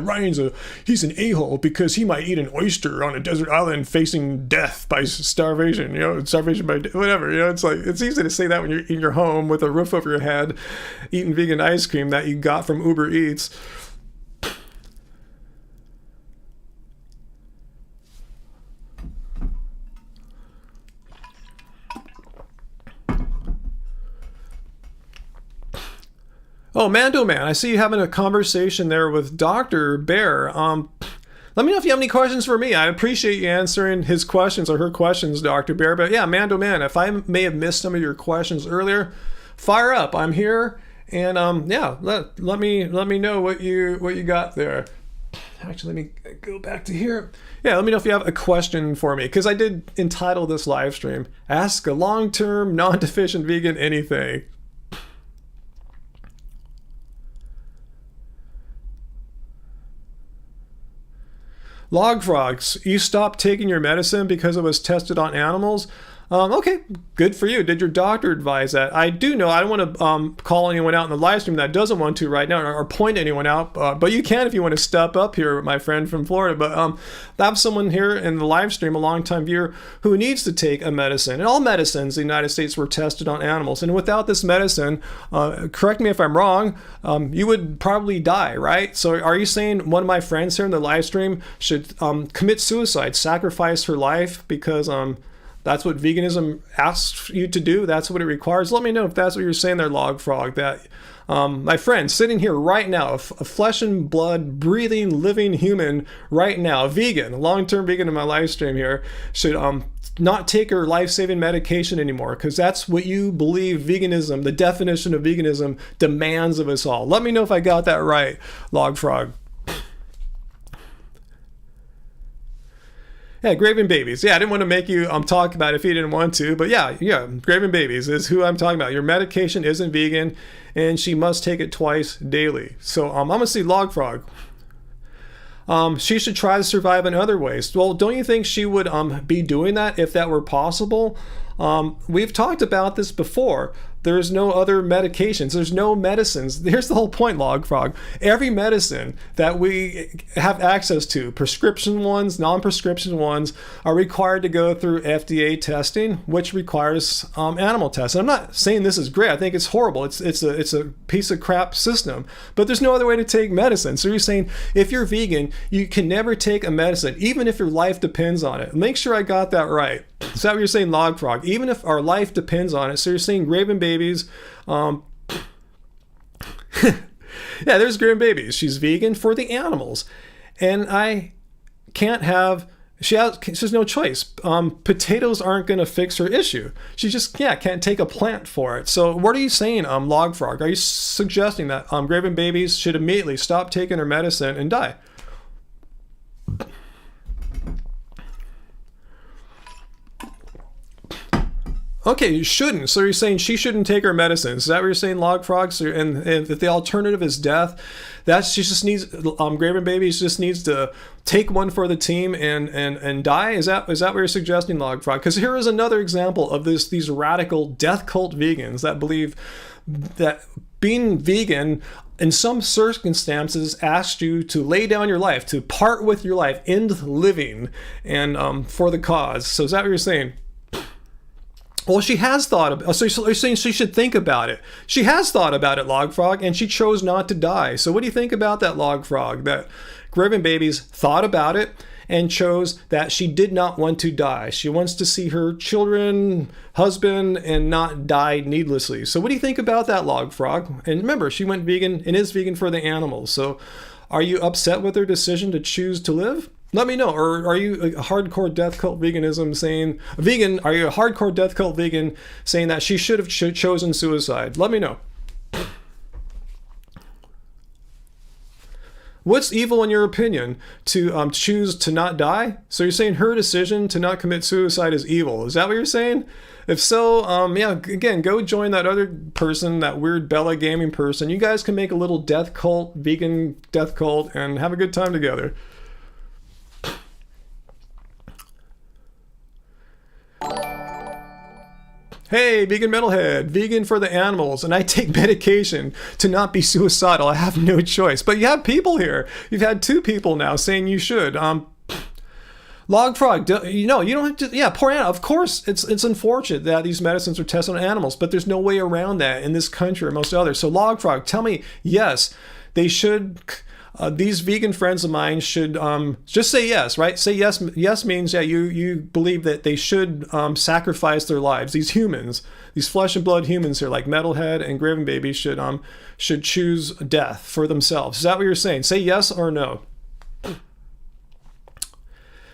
he's an a-hole because he might eat an oyster on a desert island facing death by starvation. Starvation by whatever. It's like it's easy to say that when you're in your home with a roof over your head, eating vegan ice cream that you got from Uber Eats. Oh, Mando Man, I see you having a conversation there with Dr. Bear. Let me know if you have any questions for me. I appreciate you answering his questions or her questions, Dr. Bear. But yeah, Mando Man, if I may have missed some of your questions earlier, fire up. I'm here, and let me know what you got there. Actually, let me go back to here. Yeah, let me know if you have a question for me, because I did entitle this live stream, Ask a Long-Term Non-Deficient Vegan Anything. Log frogs, you stopped taking your medicine because it was tested on animals? Okay, good for you. Did your doctor advise that? I do know, I don't want to call anyone out in the live stream that doesn't want to right now, or point anyone out, but you can if you want to step up here, my friend from Florida. But I have someone here in the live stream, a longtime viewer, who needs to take a medicine. And all medicines in the United States were tested on animals. And without this medicine, correct me if I'm wrong, you would probably die, right? So are you saying one of my friends here in the live stream should commit suicide, sacrifice her life because that's what veganism asks you to do? That's what it requires? Let me know if that's what you're saying there, Log Frog. That my friend sitting here right now, a flesh and blood, breathing, living human right now, a vegan, a long-term vegan in my live stream here, should not take her life-saving medication anymore, because that's what you believe veganism, the definition of veganism, demands of us all. Let me know if I got that right, Log Frog. Yeah, Graven Babies. Yeah, I didn't want to make you talk about it if you didn't want to, but yeah, Graven Babies is who I'm talking about. Your medication isn't vegan, and she must take it twice daily. So I'm gonna see Log Frog. she should try to survive in other ways. Well, don't you think she would be doing that if that were possible? We've talked about this before. There's no other medications. There's no medicines. Here's the whole point, Log Frog. Every medicine that we have access to, prescription ones, non-prescription ones, are required to go through FDA testing, which requires animal tests. And I'm not saying this is great. I think it's horrible. It's a piece of crap system. But there's no other way to take medicine. So you're saying if you're vegan, you can never take a medicine, even if your life depends on it. Make sure I got that right. Is that what you're saying, Log Frog? Even if our life depends on it. So you're saying Graven Babies. Yeah, there's Graven Babies. She's vegan for the animals. And I can't have... She has no choice. Potatoes aren't going to fix her issue. She just can't take a plant for it. So what are you saying, Log Frog? Are you suggesting that Graven Babies should immediately stop taking her medicine and die? Okay, you shouldn't. So you're saying she shouldn't take her medicine. Is that what you're saying, Log Frog? So, and if the alternative is death, she just needs, Graven Babies just needs to take one for the team and die? Is that what you're suggesting, Log Frog? Because here is another example of these radical death cult vegans that believe that being vegan in some circumstances asks you to lay down your life, to part with your life, end living, and for the cause. So is that what you're saying? Well, she has thought about it. So you're saying she should think about it. She has thought about it, Log Frog, and she chose not to die. So what do you think about that, Log Frog? That Graven Babies thought about it and chose that she did not want to die. She wants to see her children, husband, and not die needlessly. So what do you think about that, Log Frog? And remember, she went vegan and is vegan for the animals. So are you upset with her decision to choose to live? Let me know. Or are you a hardcore death cult veganism saying vegan? Are you a hardcore death cult vegan saying that she should have chosen suicide? Let me know. What's evil in your opinion? To choose to not die? So you're saying her decision to not commit suicide is evil. Is that what you're saying? If so, yeah, again, go join that other person, that weird Bella Gaming person. You guys can make a little death cult, vegan death cult, and have a good time together. Hey, vegan metalhead, vegan for the animals, and I take medication to not be suicidal. I have no choice. But you have people here. You've had 2 people now saying you should. Log Frog, you don't have to, yeah, poor animal. Of course, it's unfortunate that these medicines are tested on animals, but there's no way around that in this country or most others. So Log Frog, tell me, yes, they should... these vegan friends of mine should just say yes, right? Say yes. Yes means, yeah, you believe that they should sacrifice their lives. These humans, these flesh and blood humans here, like Metalhead and Graven Baby, should choose death for themselves. Is that what you're saying? Say yes or no.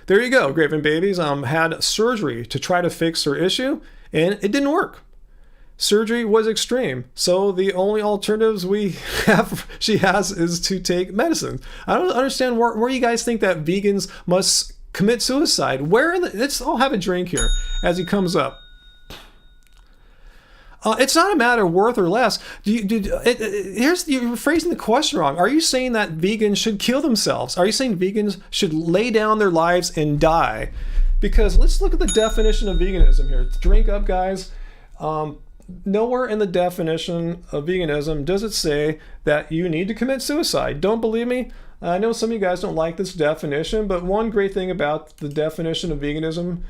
There you go. Graven Babies had surgery to try to fix her issue, and it didn't work. Surgery was extreme, so the only alternatives she has is to take medicine. I don't understand where you guys think that vegans must commit suicide. Let's all have a drink here as he comes up. It's not a matter of worth or less. You're phrasing the question wrong. Are you saying that vegans should kill themselves? Are you saying vegans should lay down their lives and die? Because let's look at the definition of veganism here. Drink up, guys. Nowhere in the definition of veganism does it say that you need to commit suicide. Don't believe me? I know some of you guys don't like this definition, but one great thing about the definition of veganism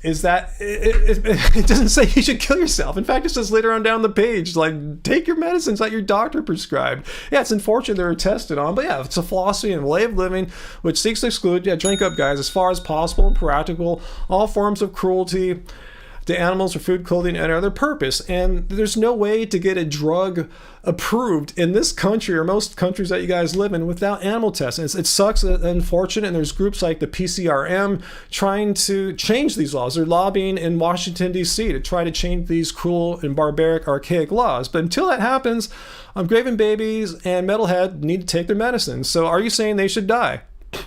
is that it doesn't say you should kill yourself. In fact, it says later on down the page, like, take your medicines that your doctor prescribed. Yeah, it's unfortunate they're tested on, but yeah, it's a philosophy and way of living which seeks to exclude, drink up, guys, as far as possible and practical, all forms of cruelty to animals for food, clothing, and other purpose. And there's no way to get a drug approved in this country or most countries that you guys live in without animal testing. It sucks and unfortunate, and there's groups like the PCRM trying to change these laws. They're lobbying in Washington, D.C. to try to change these cruel and barbaric, archaic laws. But until that happens, Graven Babies and Metalhead need to take their medicine. So are you saying they should die?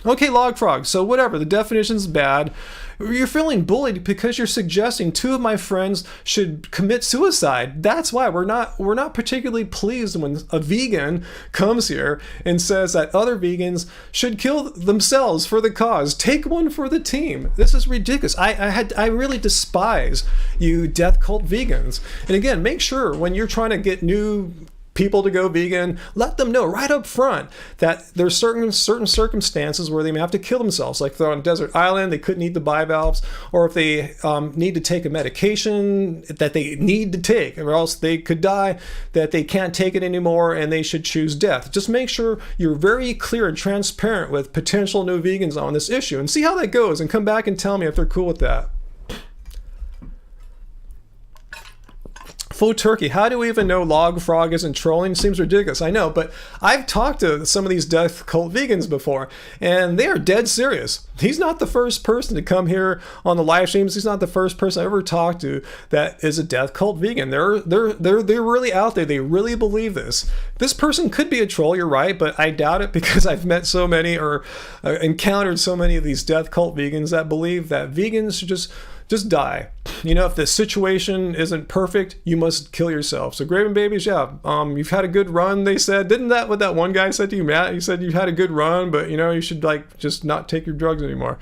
Okay, Log Frog, so whatever, the definition's bad. You're feeling bullied because you're suggesting 2 of my friends should commit suicide. That's why we're not particularly pleased when a vegan comes here and says that other vegans should kill themselves for the cause. Take one for the team. This is ridiculous. I really despise you death cult vegans. And again, make sure when you're trying to get new people to go vegan, let them know right up front that there's certain circumstances where they may have to kill themselves, like if they're on a desert island, they couldn't eat the bivalves, or if they need to take a medication that they need to take, or else they could die, that they can't take it anymore and they should choose death. Just make sure you're very clear and transparent with potential new vegans on this issue and see how that goes, and come back and tell me if they're cool with that. Full turkey, how do we even know Log Frog isn't trolling? Seems ridiculous, I know, but I've talked to some of these death cult vegans before, and they are dead serious. He's not the first person to come here on the live streams. He's not the first person I ever talked to that is a death cult vegan. They're really out there. They really believe this. This person could be a troll, you're right, but I doubt it, because I've met so many, or encountered so many of these death cult vegans that believe that vegans should just die. You know, if the situation isn't perfect, you must kill yourself. So Graven Babies, yeah, you've had a good run, they said. Didn't that what that one guy said to you, Matt? He said you had a good run, but you know, you should like just not take your drugs anymore.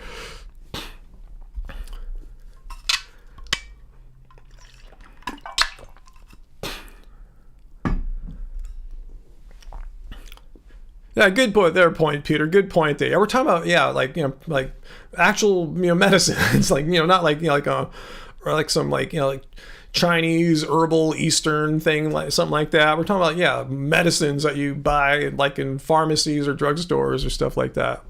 Yeah, good point there, Peter. Good point there. Yeah, we're talking about, yeah, like, you know, like actual, you know, medicine. It's like, you know, not like, you know, like or like some like, you know, like Chinese herbal Eastern thing, like something like that. We're talking about, yeah, medicines that you buy like in pharmacies or drugstores or stuff like that.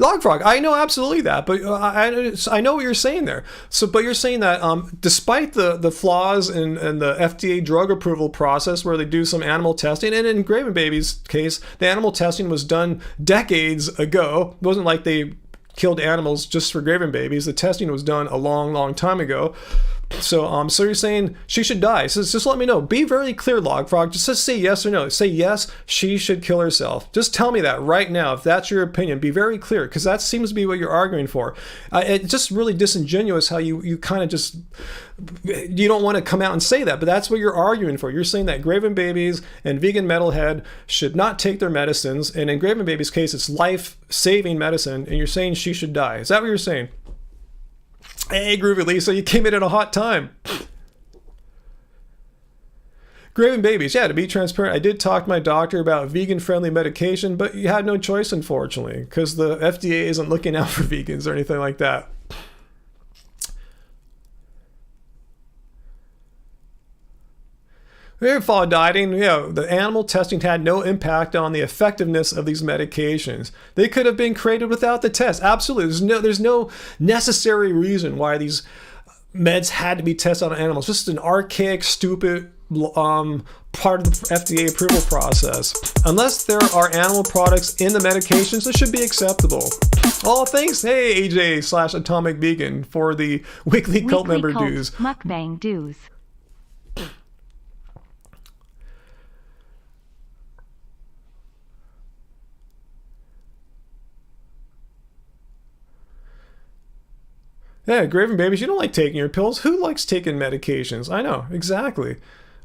Log Frog, I know absolutely that, but I know what you're saying there. So, but you're saying that despite the flaws in the FDA drug approval process, where they do some animal testing, and in Graven Baby's case, the animal testing was done decades ago. It wasn't like they killed animals just for Graven Babies. The testing was done a long time ago. So, so you're saying she should die. So just let me know. Be very clear, Log Frog. Just say yes or no. Say yes, she should kill herself. Just tell me that right now. If that's your opinion, be very clear, because that seems to be what you're arguing for. It's just really disingenuous how you kind of just, you don't want to come out and say that, but that's what you're arguing for. You're saying that Graven Babies and Vegan Metalhead should not take their medicines, and in Graven Baby's case, it's life-saving medicine, and you're saying she should die. Is that what you're saying? Hey, Groovy Lisa, you came in at a hot time. Graven Babies, yeah, to be transparent, I did talk to my doctor about vegan-friendly medication, but you had no choice, unfortunately, because the FDA isn't looking out for vegans or anything like that. Fall dieting, you know, the animal testing had no impact on the effectiveness of these medications. They could have been created without the test. Absolutely. There's no necessary reason why these meds had to be tested on animals. Just an archaic, stupid part of the FDA approval process. Unless there are animal products in the medications, it should be acceptable. Oh, thanks. Hey, AJ/Atomic Vegan for the weekly cult member dues. Mukbang dues. Yeah, Graven Babies, you don't like taking your pills. Who likes taking medications? I know, exactly.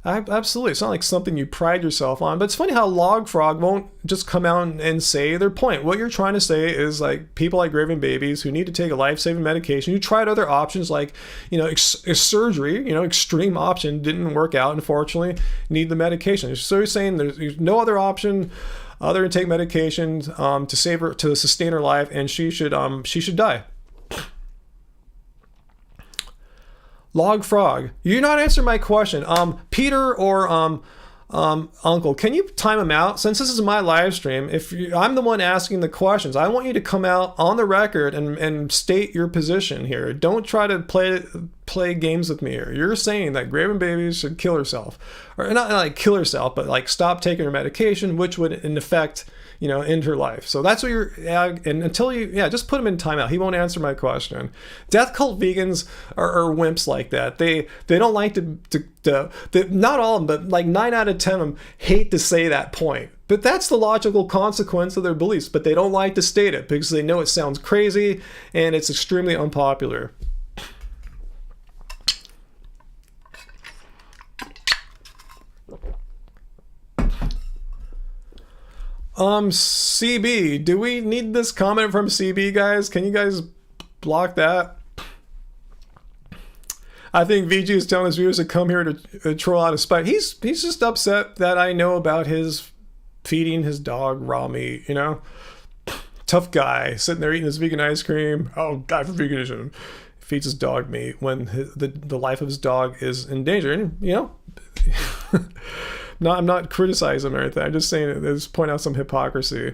Absolutely. It's not like something you pride yourself on. But it's funny how Log Frog won't just come out and say their point. What you're trying to say is like people like Graven Babies who need to take a life-saving medication. You tried other options like, you know, surgery, you know, extreme option, didn't work out, unfortunately, need the medication. So you're saying there's no other option other than take medications to save her, to sustain her life, and she should die. Log Frog, you're not answering my question. Peter or Uncle, can you time him out? Since this is my live stream, I'm the one asking the questions, I want you to come out on the record and state your position here. Don't try to play games with me here. You're saying that Graven Babies should kill herself, or not like kill herself, but like stop taking her medication, which would in effect, you know, end her life. So that's what you're, and until you, just put him in timeout. He won't answer my question. Death cult vegans are wimps like that. They don't like to not all of them, but like 9 out of 10 of them hate to say that point. But that's the logical consequence of their beliefs, but they don't like to state it because they know it sounds crazy and it's extremely unpopular. CB, do we need this comment from CB, guys? Can you guys block that? I think VG is telling his viewers to come here to troll out of spite. He's just upset that I know about his feeding his dog raw meat, you know? Tough guy, sitting there eating his vegan ice cream. Oh, die for veganism. Feeds his dog meat when the life of his dog is in danger. And, you know, no, I'm not criticizing him or anything. I'm just saying, just point out some hypocrisy.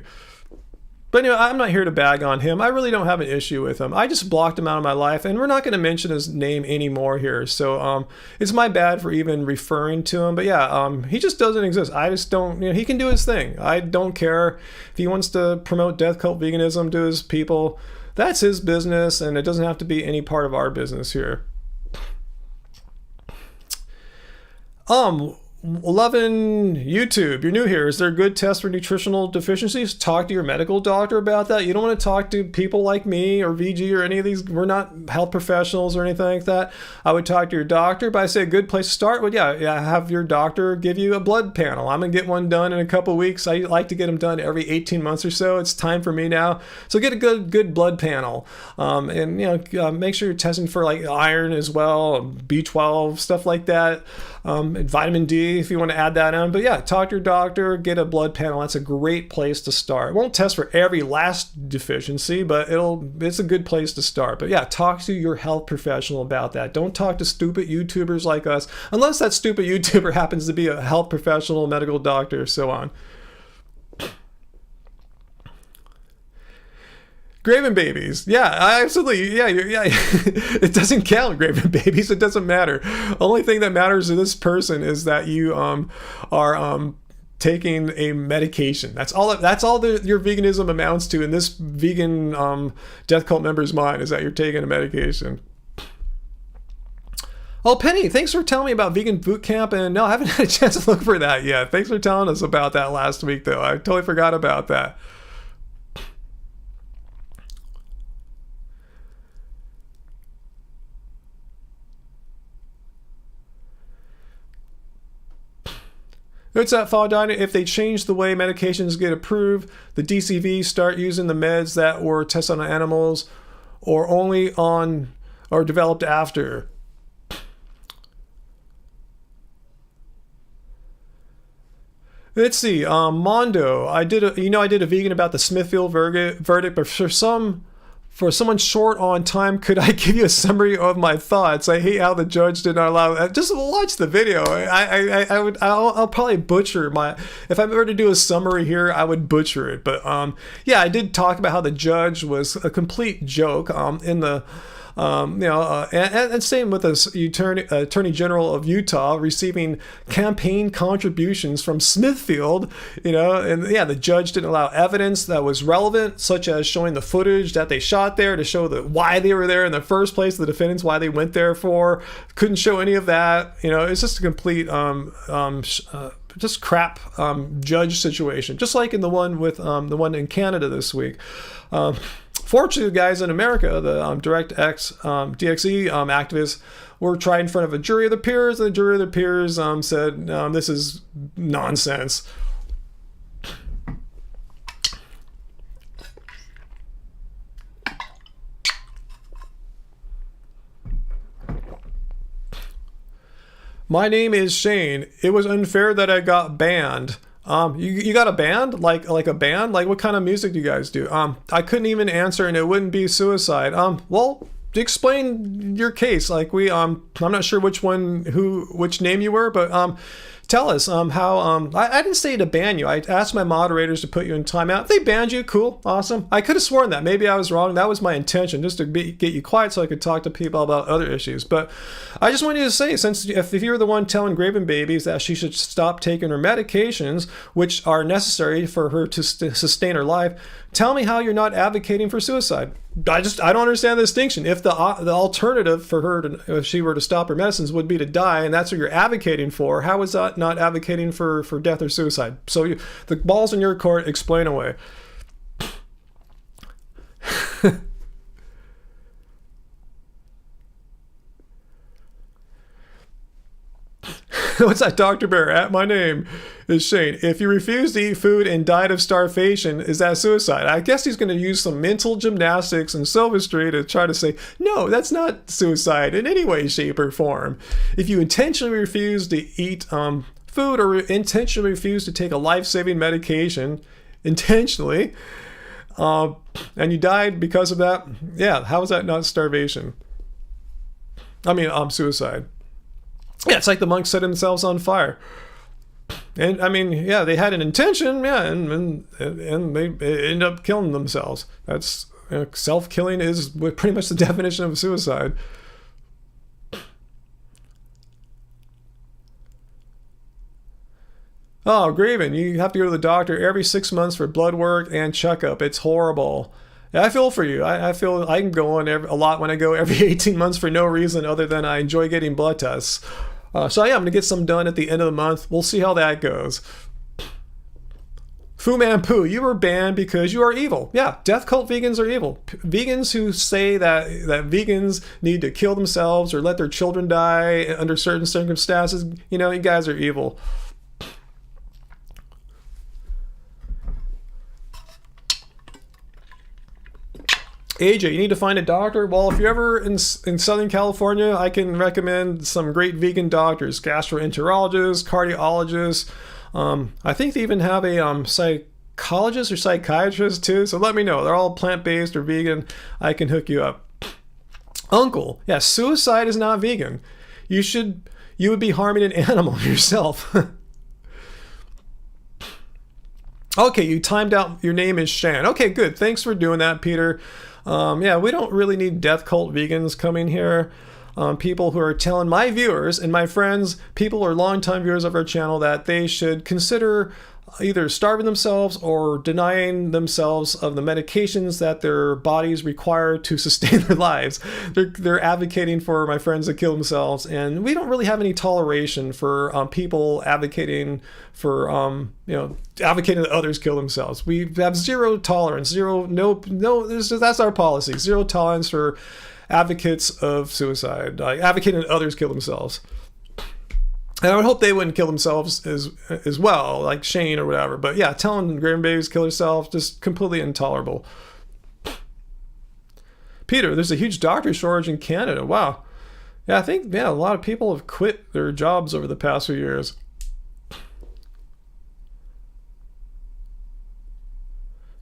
But anyway, I'm not here to bag on him. I really don't have an issue with him. I just blocked him out of my life, and we're not going to mention his name anymore here. So it's my bad for even referring to him. But yeah, he just doesn't exist. I just don't, he can do his thing. I don't care if he wants to promote death cult veganism to his people. That's his business, and it doesn't have to be any part of our business here. 11 YouTube, you're new here. Is there a good test for nutritional deficiencies? Talk to your medical doctor about that. You don't want to talk to people like me or VG or any of these. We're not health professionals or anything like that. I would talk to your doctor, but I say a good place to start would, have your doctor give you a blood panel. I'm going to get one done in a couple weeks. I like to get them done every 18 months or so. It's time for me now. So get a good blood panel. And make sure you're testing for like iron as well, B12, stuff like that. And vitamin D if you want to add that on. But yeah, talk to your doctor, get a blood panel. That's a great place to start. It won't test for every last deficiency, but it's a good place to start. But yeah, talk to your health professional about that. Don't talk to stupid YouTubers like us, unless that stupid YouTuber happens to be a health professional, medical doctor, so on. Graven babies. Yeah, absolutely. Yeah. It doesn't count, Graven babies. It doesn't matter. Only thing that matters to this person is that you are taking a medication. That's all your veganism amounts to in this vegan death cult member's mind, is that you're taking a medication. Oh, Penny, thanks for telling me about vegan boot camp. And no, I haven't had a chance to look for that yet. Thanks for telling us about that last week, though. I totally forgot about that. It's that fall down. If they change the way medications get approved, the DCV start using the meds that were tested on animals or only on or developed after. Let's see, Mondo. I did a vegan about the Smithfield verdict, but for someone short on time, could I give you a summary of my thoughts? I hate how the judge did not allow. Just watch the video. I'll probably butcher if I'm ever to do a summary here, I would butcher it. But yeah, I did talk about how the judge was a complete joke. In the and same with the Attorney General of Utah receiving campaign contributions from Smithfield, and yeah, the judge didn't allow evidence that was relevant, such as showing the footage that they shot there to show why they were there in the first place, the defendants, why they went there for. Couldn't show any of that. It's just a complete just crap judge situation, just like in the one with the one in Canada this week. Fortunately, the guys in America, the DirectX DXE activists, were tried in front of a jury of their peers, and the jury of their peers said this is nonsense. My name is Shane. It was unfair that I got banned. You got a band? Like a band? Like what kind of music do you guys do? I couldn't even answer, and it wouldn't be suicide. Well, explain your case. Like I'm not sure which name you were, but tell us how. I didn't say to ban you. I asked my moderators to put you in timeout. If they banned you, cool, awesome. I could have sworn that. Maybe I was wrong. That was my intention, just to get you quiet so I could talk to people about other issues. But I just wanted to say, since if you're the one telling Graven Babies that she should stop taking her medications, which are necessary for her to sustain her life, tell me how you're not advocating for suicide. I don't understand the distinction. If the alternative for her to, if she were to stop her medicines, would be to die, and that's what you're advocating for, how is that not advocating for death or suicide? So the ball's in your court. Explain away. What's that, Dr. Bear? My name is Shane. If you refuse to eat food and died of starvation, is that suicide? I guess he's going to use some mental gymnastics and sophistry to try to say, no, that's not suicide in any way, shape, or form. If you intentionally refuse to eat food or intentionally refuse to take a life-saving medication, intentionally, and you died because of that, yeah, how is that not starvation? Suicide. Yeah, it's like the monks set themselves on fire. And I mean, yeah, they had an intention, yeah, and they end up killing themselves. That's self-killing is pretty much the definition of suicide. Oh, Graven, you have to go to the doctor every 6 months for blood work and checkup. It's horrible. Yeah, I feel for you. I feel I can go on a lot when I go every 18 months for no reason other than I enjoy getting blood tests. So yeah, I'm going to get some done at the end of the month. We'll see how that goes. Fu Manpu, you were banned because you are evil. Yeah, death cult vegans are evil. Vegans who say that vegans need to kill themselves or let their children die under certain circumstances, you guys are evil. AJ, you need to find a doctor. Well, if you're ever in Southern California, I can recommend some great vegan doctors, gastroenterologists, cardiologists. I think they even have a psychologist or psychiatrist too. So let me know. They're all plant-based or vegan. I can hook you up. Uncle, yeah, suicide is not vegan. You would be harming an animal yourself. Okay, you timed out. Your name is Shan. Okay, good. Thanks for doing that, Peter. Yeah, we don't really need death cult vegans coming here. People who are telling my viewers and my friends, people who are longtime viewers of our channel, that they should consider either starving themselves or denying themselves of the medications that their bodies require to sustain their lives. They're advocating for my friends to kill themselves, and we don't really have any toleration for people advocating for advocating that others kill themselves. We have zero tolerance, that's our policy. Zero tolerance for advocates of suicide, advocating that others kill themselves. And I would hope they wouldn't kill themselves as well, like Shane or whatever. But yeah, telling grandbabies to kill herself, just completely intolerable. Peter, there's a huge doctor shortage in Canada. Wow. Yeah, I think a lot of people have quit their jobs over the past few years.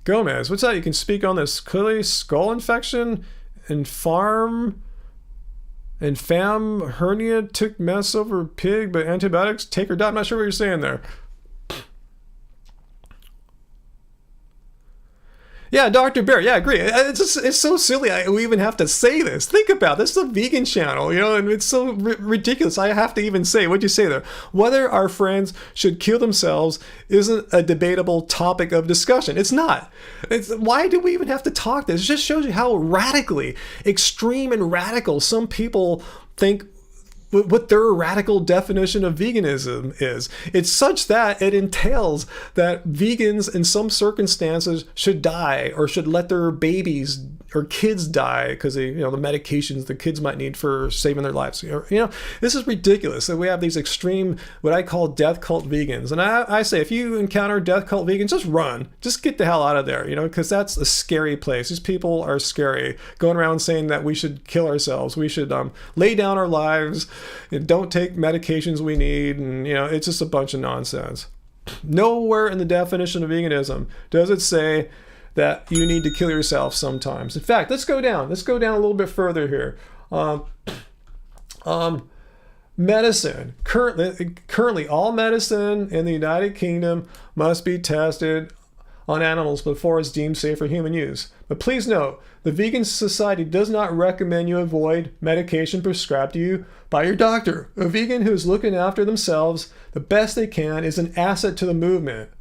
Gomez, what's that? You can speak on this. Clearly, skull infection and fam hernia took mess over pig, but antibiotics take or die. I'm not sure what you're saying there. Yeah, Dr. Bear. Yeah, I agree. It's so silly. We even have to say this. Think about this. This is a vegan channel, and it's so ridiculous. I have to even say, what'd you say there? Whether our friends should kill themselves isn't a debatable topic of discussion. It's not. Why do we even have to talk this? It just shows you how radically extreme and radical some people think what their radical definition of veganism is. It's such that it entails that vegans in some circumstances should die or should let their babies or kids die because the medications the kids might need for saving their lives. This is ridiculous that we have these extreme, what I call death cult vegans. And I say, if you encounter death cult vegans, just run. Just get the hell out of there, because that's a scary place. These people are scary, going around saying that we should kill ourselves. We should lay down our lives and don't take medications we need. And, it's just a bunch of nonsense. Nowhere in the definition of veganism does it say that you need to kill yourself sometimes. In fact, let's go down a little bit further here. Medicine. Currently, all medicine in the United Kingdom must be tested on animals before it's deemed safe for human use. But please note, the Vegan Society does not recommend you avoid medication prescribed to you by your doctor. A vegan who is looking after themselves the best they can is an asset to the movement.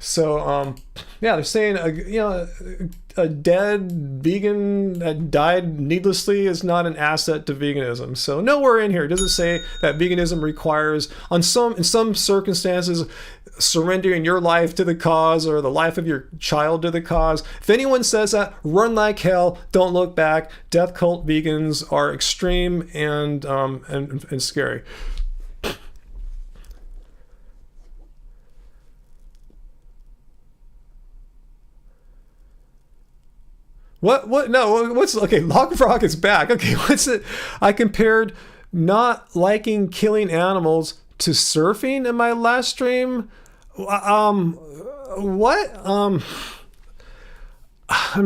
So, they're saying, a dead vegan that died needlessly is not an asset to veganism. So nowhere in here does it say that veganism requires, in some circumstances, surrendering your life to the cause or the life of your child to the cause. If anyone says that, run like hell, don't look back. Death cult vegans are extreme and scary. What? No, what's, okay, Log Frog is back. Okay, what's it? I compared not liking killing animals to surfing in my last stream. What? I'm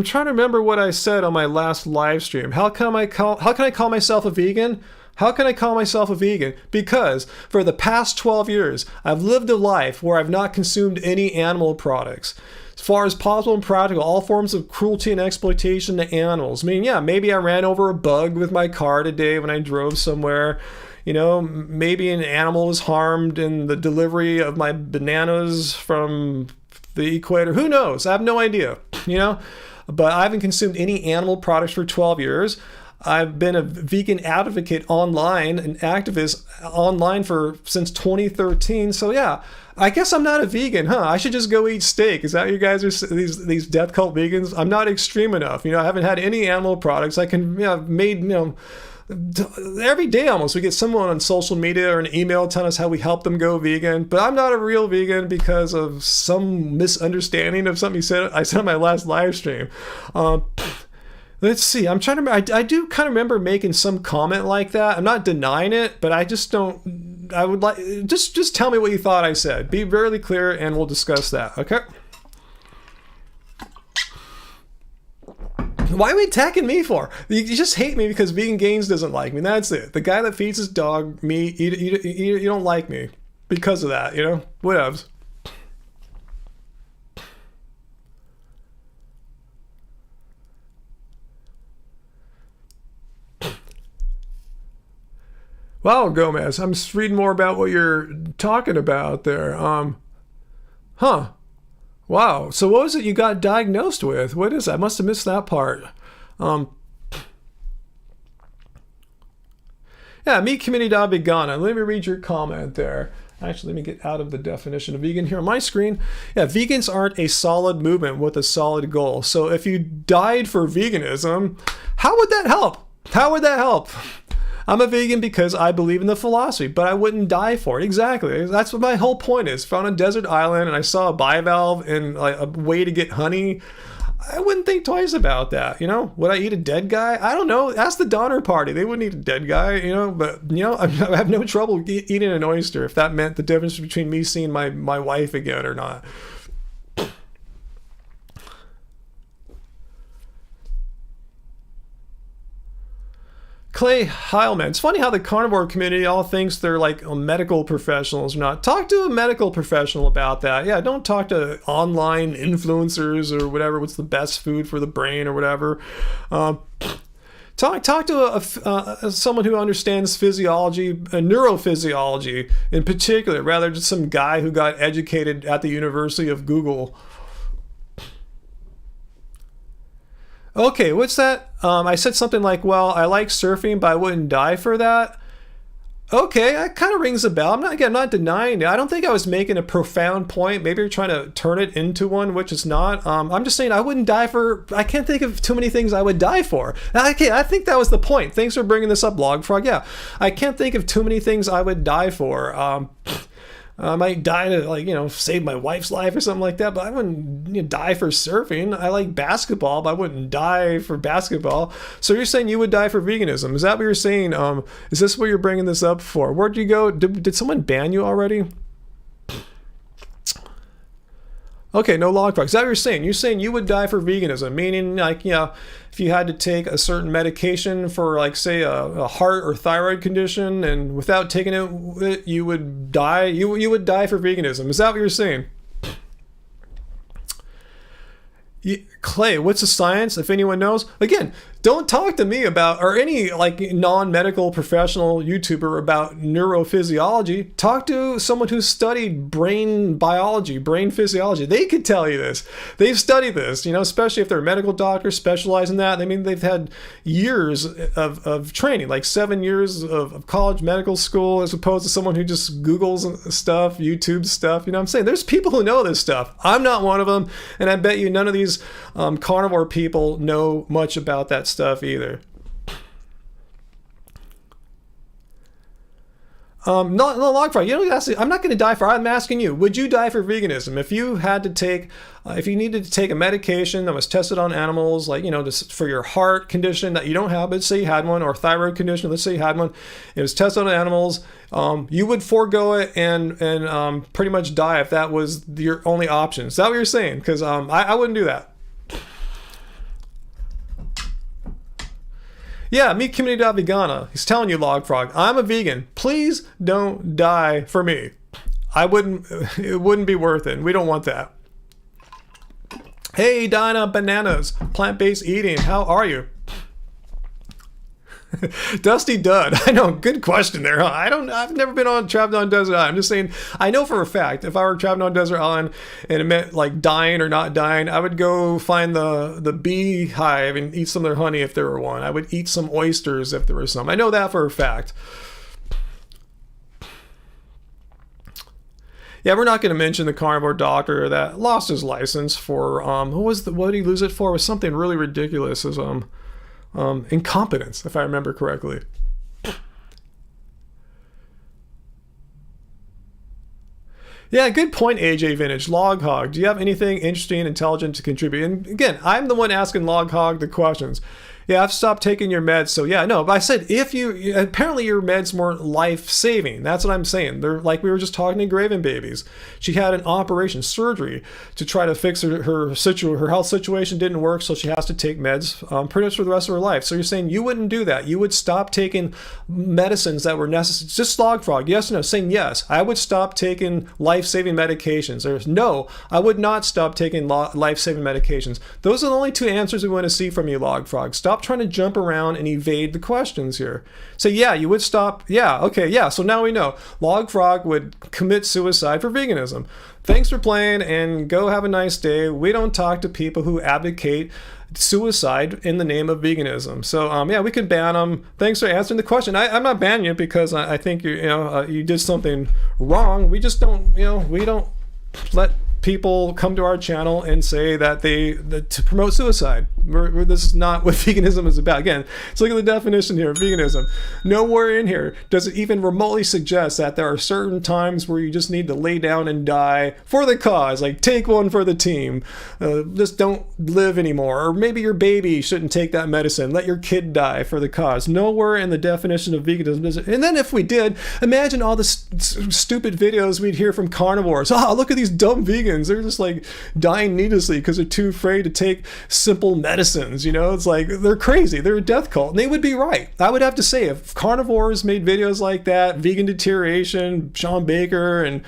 trying to remember what I said on my last live stream. How can I call myself a vegan? How can I call myself a vegan? Because for the past 12 years, I've lived a life where I've not consumed any animal products. As far as possible and practical, all forms of cruelty and exploitation to animals. I mean, yeah, maybe I ran over a bug with my car today when I drove somewhere. You know, maybe an animal was harmed in the delivery of my bananas from the equator. Who knows? I have no idea, you know? But I haven't consumed any animal products for 12 years. I've been a vegan advocate online, an activist online since 2013. So yeah, I guess I'm not a vegan, huh? I should just go eat steak. Is that what you guys are, these death cult vegans? I'm not extreme enough. You know, I haven't had any animal products. I can, you know, I've made, you know, every day almost we get someone on social media or an email telling us how we help them go vegan, but I'm not a real vegan because of some misunderstanding of something I said on my last live stream. Let's see. I'm trying to remember. I do kind of remember making some comment like that. I'm not denying it, but I just don't. I would like just tell me what you thought I said. Be very clear, and we'll discuss that. Okay. Why are we attacking me for? You just hate me because Vegan Gains doesn't like me. That's it. The guy that feeds his dog meat, you don't like me because of that. You know, whatevs. Wow, Gomez, I'm just reading more about what you're talking about there. Huh. Wow. So what was it you got diagnosed with? What is that? I must have missed that part. Yeah, meat community.vegana. Let me read your comment there. Actually, let me get out of the definition of vegan here on my screen. Yeah, vegans aren't a solid movement with a solid goal. So if you died for veganism, how would that help? How would that help? I'm a vegan because I believe in the philosophy, but I wouldn't die for it. Exactly. That's what my whole point is. If I'm on a desert island and I saw a bivalve and like a way to get honey, I wouldn't think twice about that. You know, would I eat a dead guy? I don't know. Ask the Donner Party. They wouldn't eat a dead guy, you know, but, you know, I have no trouble eating an oyster if that meant the difference between me seeing my wife again or not. Clay Heilman. It's funny how the carnivore community all thinks they're like medical professionals or not. Talk to a medical professional about that. Yeah, don't talk to online influencers or whatever. What's the best food for the brain or whatever. Talk to someone who understands physiology, neurophysiology in particular, rather than just some guy who got educated at the University of Google. Okay, what's that? I said something like, well, I like surfing, but I wouldn't die for that. Okay, that kind of rings a bell. I'm not denying it. I don't think I was making a profound point. Maybe you're trying to turn it into one, which it's not. I'm just saying I wouldn't die for, I can't think of too many things I would die for. Okay, I think that was the point. Thanks for bringing this up, Log Frog. Yeah, I can't think of too many things I would die for. I might die to, like, you know, save my wife's life or something like that, but I wouldn't die for surfing. I like basketball, but I wouldn't die for basketball. So you're saying you would die for veganism. Is that what you're saying? Is this what you're bringing this up for? Where'd you go? Did someone ban you already? Okay, no log frog. Is that what you're saying? You're saying you would die for veganism, meaning, like, you know, if you had to take a certain medication for, like, say, a heart or thyroid condition, and without taking it, you would die. You would die for veganism. Is that what you're saying? Clay, what's the science? If anyone knows, again, Don't talk to me about, or any like non-medical professional YouTuber about neurophysiology. Talk to someone who's studied brain biology, brain physiology. They could tell you this. They've studied this, you know, especially if they're a medical doctor, specialize in that. I mean, they've had years of training, like 7 years of college medical school, as opposed to someone who just Googles stuff, YouTube stuff. You know what I'm saying? There's people who know this stuff. I'm not one of them. And I bet you none of these carnivore people know much about that stuff either. Not log frog. You know, I'm not going to die for. I'm asking you, would you die for veganism if you had to take, if you needed to take a medication that was tested on animals, like, you know, just for your heart condition that you don't have, let's say you had one, or thyroid condition, let's say you had one, it was tested on animals, you would forego it and pretty much die if that was your only option. Is that what you're saying? Because I wouldn't do that. Yeah, me community.vegana. He's telling you, Log Frog, I'm a vegan. Please don't die for me. It wouldn't be worth it. We don't want that. Hey, Dinah Bananas, plant-based eating. How are you? Dusty Dud. I know, good question there. Huh? I've never been trapped on a desert island. I'm just saying, I know for a fact, if I were trapped on a desert island and it meant like dying or not dying, I would go find the beehive and eat some of their honey if there were one. I would eat some oysters if there was some. I know that for a fact. Yeah, we're not going to mention the carnivore doctor that lost his license for what did he lose it for? It was something really ridiculous. As incompetence, if I remember correctly. Yeah, good point, AJ Vintage. Log Hog, do you have anything interesting, intelligent to contribute? And again, I'm the one asking Log Hog the questions. Yeah, I've stopped taking your meds, so yeah, no, but I said apparently your meds weren't life-saving. That's what I'm saying. They're like we were just talking to Graven Babies. She had an operation, surgery, to try to fix her health situation didn't work, so she has to take meds pretty much for the rest of her life. So you're saying you wouldn't do that. You would stop taking medicines that were necessary. Just Log Frog, yes or no? Saying yes, I would stop taking life-saving medications. There's no, I would not stop taking life-saving medications. Those are the only two answers we want to see from you, Log Frog. Stop trying to jump around and evade the questions here. So yeah, you would stop. Yeah, okay, yeah. So now we know Log Frog would commit suicide for veganism. Thanks for playing and go have a nice day. We don't talk to people who advocate suicide in the name of veganism. So yeah, we can ban them. Thanks for answering the question. I'm not banning you because I think you did something wrong. We just don't, we don't let people come to our channel and say that to promote suicide. This is not what veganism is about. Again, let's look at the definition here of veganism. Nowhere in here does it even remotely suggest that there are certain times where you just need to lay down and die for the cause, like take one for the team. Just don't live anymore. Or maybe your baby shouldn't take that medicine. Let your kid die for the cause. Nowhere in the definition of veganism is it. And then if we did, imagine all the stupid videos we'd hear from carnivores. Oh, look at these dumb vegans. They're just like dying needlessly because they're too afraid to take simple medicines. It's like they're crazy. They're a death cult. And they would be right. I would have to say, if carnivores made videos like that, Vegan Deterioration, Sean Baker and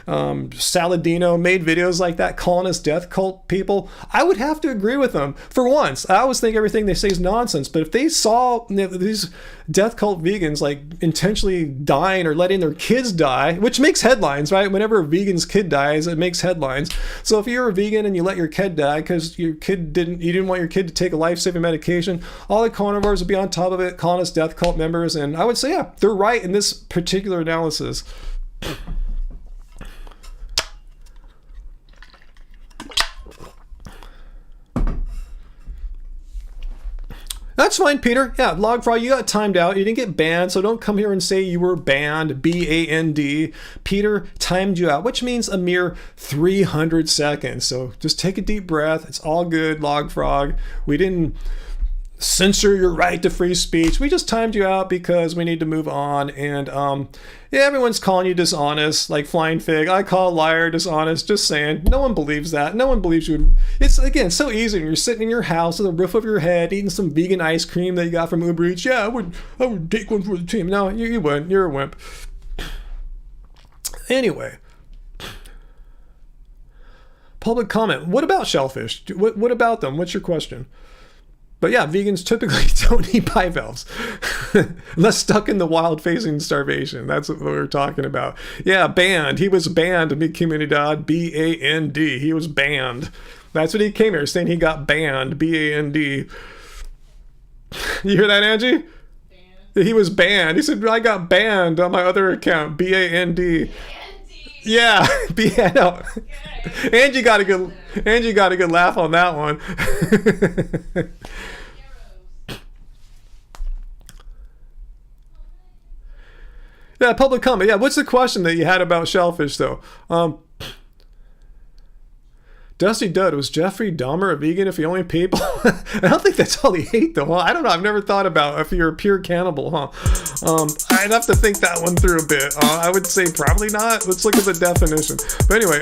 Saladino made videos like that calling us death cult people, I would have to agree with them. For once, I always think everything they say is nonsense, but if they saw these death cult vegans like intentionally dying or letting their kids die, which makes headlines, right? Whenever a vegan's kid dies, it makes headlines. So if you're a vegan and you let your kid die because you didn't want your kid to take a life-saving medication, all the carnivores would be on top of it, calling us death cult members, and I would say, yeah, they're right in this particular analysis. That's fine, Peter. Yeah, Log Frog, you got timed out. You didn't get banned, so don't come here and say you were banned, B-A-N-D. Peter timed you out, which means a mere 300 seconds. So just take a deep breath. It's all good, Log Frog. We didn't censor your right to free speech. We just timed you out because we need to move on. And yeah, everyone's calling you dishonest, like Flying Fig. I call liar dishonest, just saying. No one believes that. No one believes you. It's, again, so easy when you're sitting in your house with a roof over your head, eating some vegan ice cream that you got from Uber Eats. Yeah, I would take one for the team. No, you wouldn't. You're a wimp. Anyway. Public comment. What about shellfish? What about them? What's your question? But yeah, vegans typically don't eat bivalves unless stuck in the wild facing starvation. That's what we're talking about. Yeah, banned. He was banned, mi comunidad, B-A-N-D. He was banned. That's what he came here saying. He got banned, B-A-N-D. You hear that, Angie? Banned. He was banned. He said, I got banned on my other account, B-A-N-D. Yeah, I know. Angie got a good laugh on that one. Yeah, public comment. Yeah, what's the question that you had about shellfish, though? Dusty Dud, was Jeffrey Dahmer a vegan if he only paid people? I don't think that's all he ate, though. Huh? I don't know. I've never thought about if you're a pure cannibal, huh? I'd have to think that one through a bit. I would say probably not. Let's look at the definition. But anyway,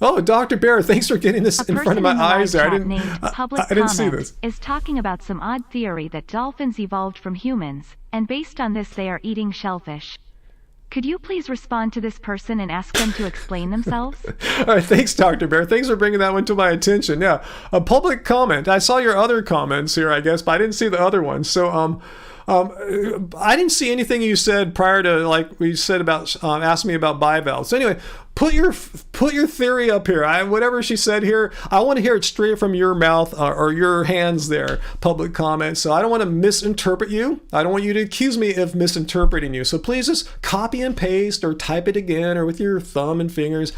oh, Dr. Bear, thanks for getting this in front of my eyes there. I didn't see this. Is talking about some odd theory that dolphins evolved from humans, and based on this they are eating shellfish. Could you please respond to this person and ask them to explain themselves? All right, thanks, Dr. Bear. Thanks for bringing that one to my attention. Yeah, a public comment. I saw your other comments here, I guess, but I didn't see the other ones. So, I didn't see anything you said prior to, like we said about asking me about bivalves. So anyway, put your theory up here. Whatever she said here, I want to hear it straight from your mouth or your hands there. Public comment. So I don't want to misinterpret you. I don't want you to accuse me of misinterpreting you. So please just copy and paste or type it again or with your thumb and fingers.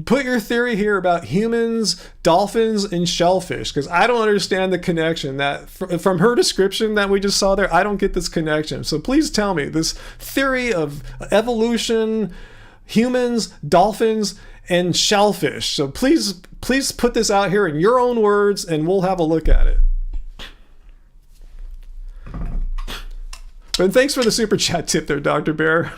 Put your theory here about humans, dolphins, and shellfish, because I don't understand the connection that from her description that we just saw there. I don't get this connection. So please tell me this theory of evolution, humans, dolphins, and shellfish. So please put this out here in your own words, and we'll have a look at it. And thanks for the super chat tip there, Dr. Bear.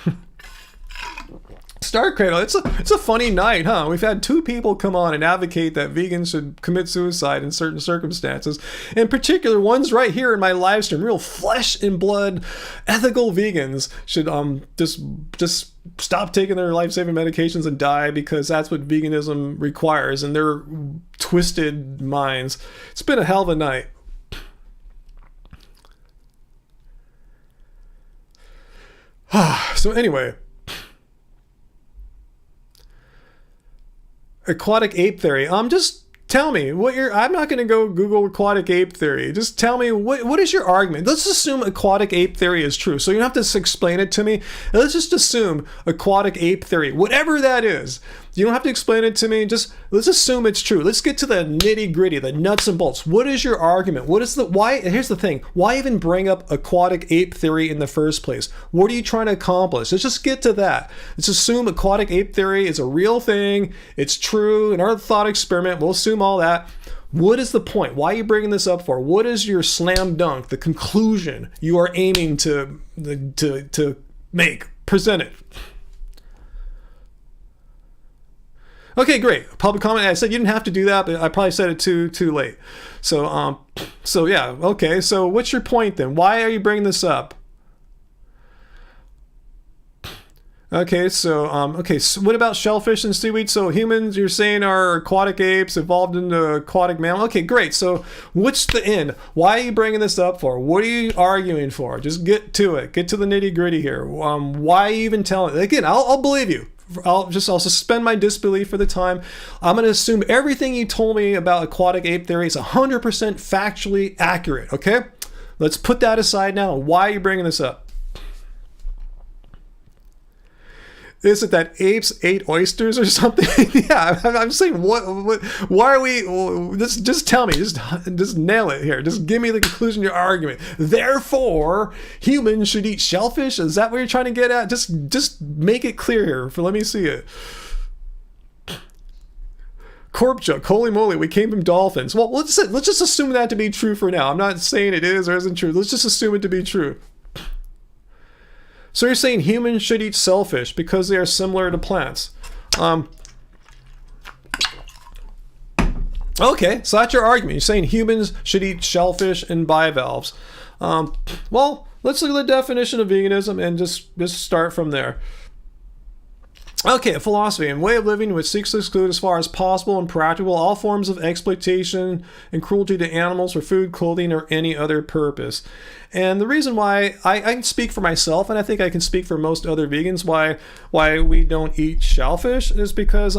Star Cradle, it's a funny night, huh? We've had 2 people come on and advocate that vegans should commit suicide in certain circumstances. In particular, one's right here in my live stream. Real flesh and blood, ethical vegans should just stop taking their life-saving medications and die because that's what veganism requires in their twisted minds. It's been a hell of a night. So anyway. Aquatic ape theory. Just tell me what I'm not going to go Google aquatic ape theory. Just tell me what is your argument. Let's assume aquatic ape theory is true. So you don't have to explain it to me. Let's just assume aquatic ape theory, whatever that is. You don't have to explain it to me. Just let's assume it's true. Let's get to the nitty gritty, the nuts and bolts. What is your argument? What is why? Here's the thing. Why even bring up aquatic ape theory in the first place? What are you trying to accomplish? Let's just get to that. Let's assume aquatic ape theory is a real thing. It's true. In our thought experiment, we'll assume all that. What is the point? Why are you bringing this up for? What is your slam dunk, the conclusion you are aiming to make? Present it. Okay, great. Public comment. I said you didn't have to do that, but I probably said it too late. So yeah. Okay. So what's your point then? Why are you bringing this up? Okay. So what about shellfish and seaweed? So humans, you're saying, are aquatic apes evolved into aquatic mammal? Okay, great. So what's the end? Why are you bringing this up for? What are you arguing for? Just get to it. Get to the nitty gritty here. Why are you even telling? Again, I'll believe you. I'll suspend my disbelief for the time. I'm going to assume everything you told me about aquatic ape theory is 100% factually accurate, okay? Let's put that aside now. Why are you bringing this up? Is it that apes ate oysters or something? Yeah, I'm saying what? Why are we? Just tell me. Just nail it here. Just give me the conclusion of your argument. Therefore, humans should eat shellfish. Is that what you're trying to get at? Just make it clear here. Let me see it. Corp joke. Holy moly, we came from dolphins. Well, let's just assume that to be true for now. I'm not saying it is or isn't true. Let's just assume it to be true. So you're saying humans should eat shellfish because they are similar to plants. Okay, so that's your argument. You're saying humans should eat shellfish and bivalves. Well, let's look at the definition of veganism and just start from there. Okay, a philosophy and way of living which seeks to exclude as far as possible and practical all forms of exploitation and cruelty to animals for food, clothing, or any other purpose. And the reason why I can speak for myself, and I think I can speak for most other vegans, why we don't eat shellfish is because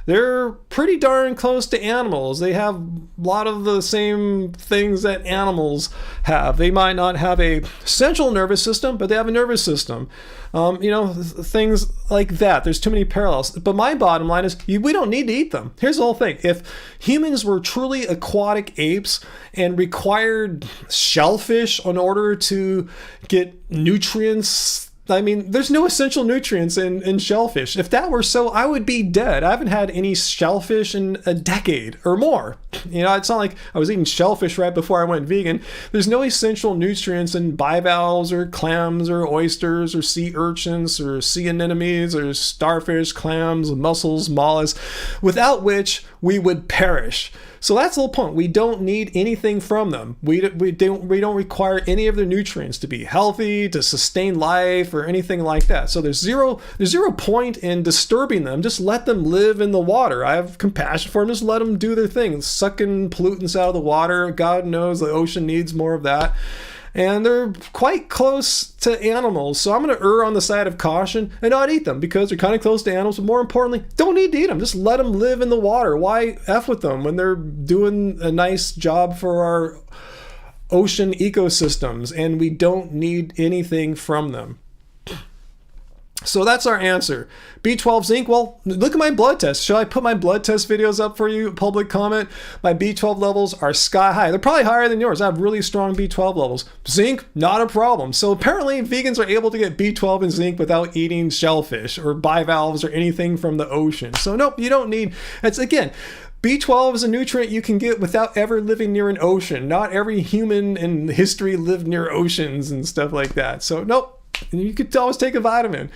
they're pretty darn close to animals. They have a lot of the same things that animals have. They might not have a central nervous system, but they have a nervous system. Things like that. There's too many parallels. But my bottom line is we don't need to eat them. Here's the whole thing. If humans were truly aquatic apes and required shellfish in order to get nutrients, I mean, there's no essential nutrients in shellfish. If that were so, I would be dead. I haven't had any shellfish in a decade or more. It's not like I was eating shellfish right before I went vegan. There's no essential nutrients in bivalves or clams or oysters or sea urchins or sea anemones or starfish, clams, mussels, mollusks, without which we would perish. So that's the whole point. We don't need anything from them. We don't require any of their nutrients to be healthy, to sustain life, or anything like that. So there's zero point in disturbing them. Just let them live in the water. I have compassion for them. Just let them do their thing, sucking pollutants out of the water. God knows the ocean needs more of that. And they're quite close to animals. So I'm going to err on the side of caution and not eat them because they're kind of close to animals. But more importantly, don't need to eat them. Just let them live in the water. Why F with them when they're doing a nice job for our ocean ecosystems and we don't need anything from them? So that's our answer. B12 zinc, well, look at my blood test. Shall I put my blood test videos up for you? Public comment. My B12 levels are sky high. They're probably higher than yours. I have really strong B12 levels. Zinc, not a problem. So apparently vegans are able to get B12 and zinc without eating shellfish or bivalves or anything from the ocean. So nope, you don't need, it's again, B12 is a nutrient you can get without ever living near an ocean. Not every human in history lived near oceans and stuff like that. So nope. And you could always take a vitamin.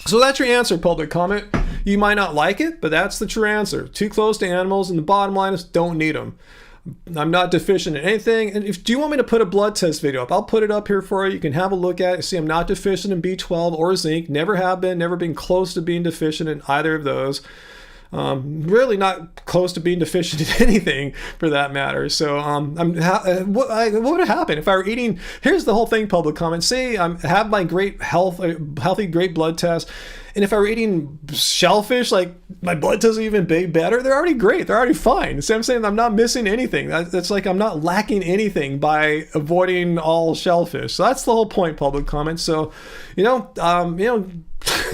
So that's your answer, public comment. You might not like it, but that's the true answer. Too close to animals, and the bottom line is don't need them. I'm not deficient in anything. And do you want me to put a blood test video up? I'll put it up here for you. You can have a look at it. See, I'm not deficient in B12 or zinc. Never have been. Never been close to being deficient in either of those. Really not close to being deficient in anything for that matter. So what would happen if I were eating? Here's the whole thing, public comment. Say I have my great healthy great blood test, and if I were eating shellfish, like my blood test would even be better. They're already great. They're already fine. So I'm saying I'm not missing anything. That's like I'm not lacking anything by avoiding all shellfish. So that's the whole point, public comment. So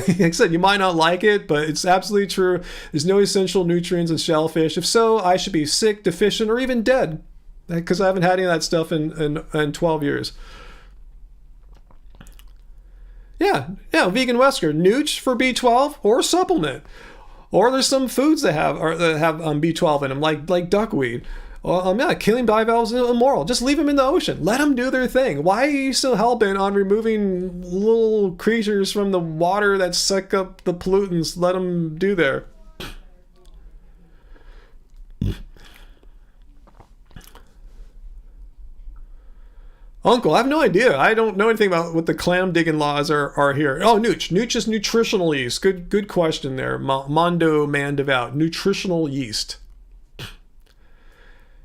like I said, you might not like it, but it's absolutely true. There's no essential nutrients in shellfish. If so, I should be sick, deficient, or even dead because I haven't had any of that stuff in 12 years. Yeah, vegan Wesker, nooch for B12 or supplement. Or there's some foods that have B12 in them, like duckweed. Killing bivalves is immoral. Just leave them in the ocean. Let them do their thing. Why are you so hell-bent on removing little creatures from the water that suck up the pollutants? Let them do their. Uncle, I have no idea. I don't know anything about what the clam digging laws are here. Oh, nooch. Nooch is nutritional yeast. Good question there. Mondo Man Devout. Nutritional yeast.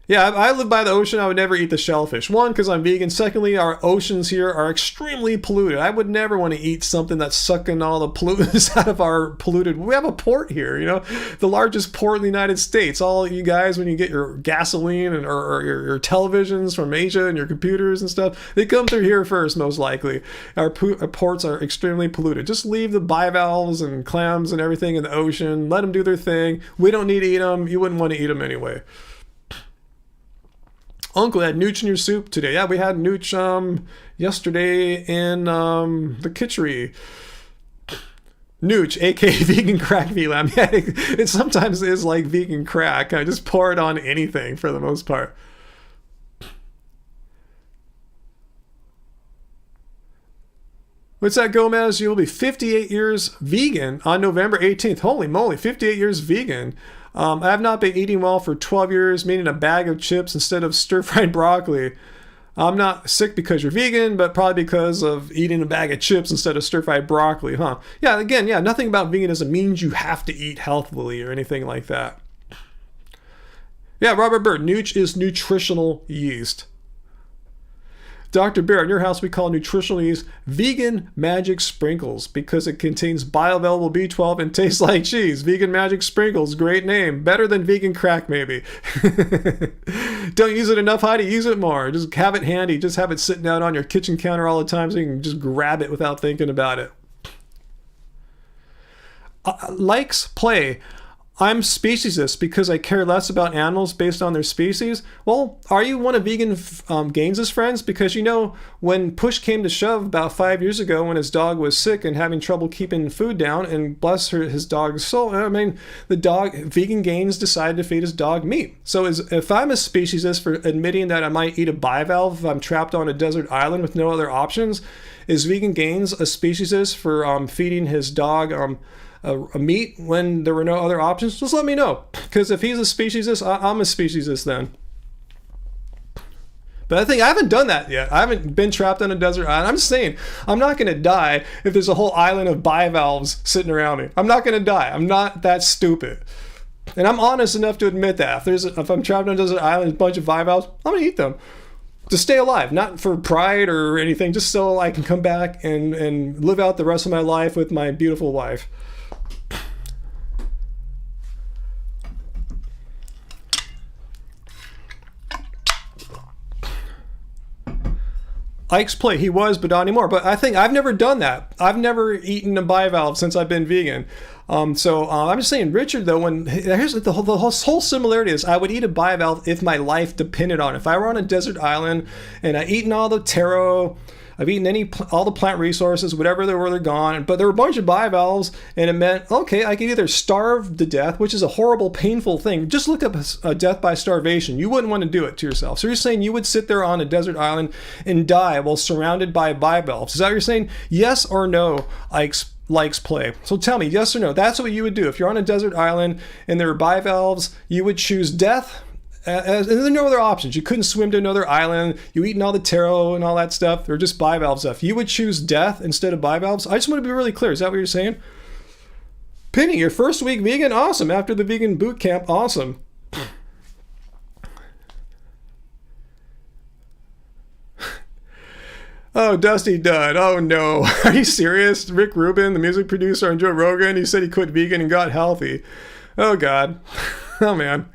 Yeah, I live by the ocean. I would never eat the shellfish. One, because I'm vegan. Secondly, our oceans here are extremely polluted. I would never want to eat something that's sucking all the pollutants out of our polluted. We have a port here, the largest port in the United States. All you guys, when you get your gasoline or your televisions from Asia and your computers and stuff, they come through here first, most likely. Our ports are extremely polluted. Just leave the bivalves and clams and everything in the ocean. Let them do their thing. We don't need to eat them. You wouldn't want to eat them anyway. Uncle had nooch in your soup today. Yeah, we had nooch yesterday in the kitchery. Nooch, aka vegan crack VLAM. Yeah, it sometimes is like vegan crack. I just pour it on anything for the most part. What's that, Gomez? You will be 58 years vegan on November 18th. Holy moly, 58 years vegan. I have not been eating well for 12 years, meaning a bag of chips instead of stir-fried broccoli. I'm not sick because you're vegan, but probably because of eating a bag of chips instead of stir-fried broccoli, huh? Yeah, again, yeah, nothing about veganism means you have to eat healthily or anything like that. Yeah, Robert Bird, nooch is nutritional yeast. Dr. Bear, in your house we call nutritional yeast vegan magic sprinkles because it contains bioavailable B12 and tastes like cheese. Vegan magic sprinkles, great name. Better than vegan crack, maybe. Don't use it enough, Heidi. Use it more. Just have it handy. Just have it sitting out on your kitchen counter all the time so you can just grab it without thinking about it. Likes play. I'm speciesist because I care less about animals based on their species. Well, are you one of Vegan Gaines' friends? Because, you know, when push came to shove about 5 years ago when his dog was sick and having trouble keeping food down, and bless his dog's soul, I mean, Vegan Gaines decided to feed his dog meat. So if I'm a speciesist for admitting that I might eat a bivalve if I'm trapped on a desert island with no other options, is Vegan Gaines a speciesist for feeding his dog a meat when there were no other options? Just let me know, because if he's a speciesist, I'm a speciesist then. But I think I haven't done that yet. I haven't been trapped on a desert island. I'm just saying, I'm not going to die if there's a whole island of bivalves sitting around me. I'm not going to die. I'm not that stupid. And I'm honest enough to admit that. If I'm trapped on a desert island, a bunch of bivalves, I'm going to eat them. To stay alive, not for pride or anything, just so I can come back and live out the rest of my life with my beautiful wife. Ike's play, he was, but not anymore. But I think I've never done that. I've never eaten a bivalve since I've been vegan. I'm just saying, Richard, though, here's the whole similarity is I would eat a bivalve if my life depended on it. If I were on a desert island and I'd eaten all the taro, I've eaten all the plant resources, whatever there were, they're gone. But there were a bunch of bivalves, and it meant, okay, I could either starve to death, which is a horrible, painful thing. Just look up a death by starvation. You wouldn't want to do it to yourself. So you're saying you would sit there on a desert island and die while surrounded by bivalves. Is that what you're saying? Yes or no, likes play. So tell me, yes or no. That's what you would do. If you're on a desert island and there are bivalves, you would choose death. And there are no other options. You couldn't swim to another island. You eaten all the taro and all that stuff. They're just bivalve stuff. You would choose death instead of bivalves. I just want to be really clear. Is that what you're saying? Penny, your first week vegan? Awesome. After the vegan boot camp? Awesome. Oh, Dusty Dud. Oh, no. Are you serious? Rick Rubin, the music producer on Joe Rogan, he said he quit vegan and got healthy. Oh, God. Oh, man.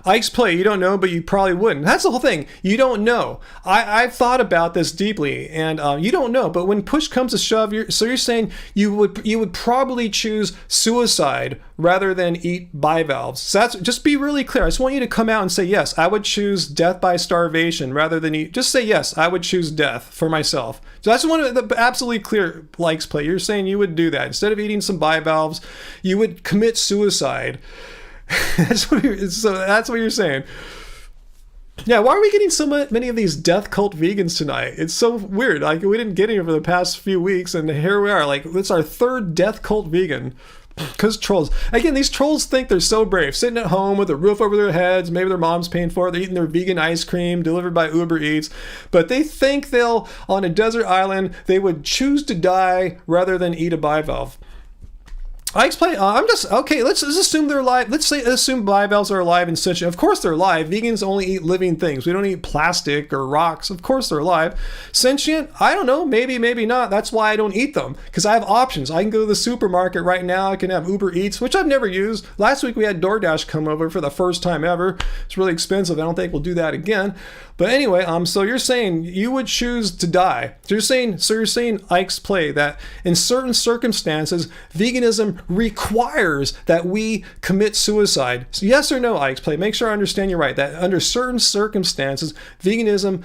Ike's play, you don't know, but you probably wouldn't. That's the whole thing. You don't know. I've thought about this deeply, and you don't know. But when push comes to shove, you're saying you would probably choose suicide rather than eat bivalves. So just be really clear. I just want you to come out and say, yes, I would choose death by starvation rather than eat. Just say, yes, I would choose death for myself. So that's one of the absolutely clear likes play. You're saying you would do that. Instead of eating some bivalves, you would commit suicide. That's what you're saying. Yeah, why are we getting so many of these death cult vegans tonight? It's so weird. Like, we didn't get any for the past few weeks, and here we are. Like, it's our third death cult vegan. Because trolls. Again, these trolls think they're so brave. Sitting at home with a roof over their heads. Maybe their mom's paying for it. They're eating their vegan ice cream delivered by Uber Eats. But they think on a desert island, they would choose to die rather than eat a bivalve. I explain. Okay. Let's assume they're alive. Assume bivalves are alive and sentient. Of course they're alive. Vegans only eat living things. We don't eat plastic or rocks. Of course they're alive. Sentient? I don't know. Maybe not. That's why I don't eat them, because I have options. I can go to the supermarket right now. I can have Uber Eats, which I've never used. Last week we had DoorDash come over for the first time ever. It's really expensive. I don't think we'll do that again. But anyway, so you're saying you would choose to die. So you're saying Ike's play that in certain circumstances, veganism requires that we commit suicide. So yes or no, Ike's play? Make sure I understand you right. That under certain circumstances, veganism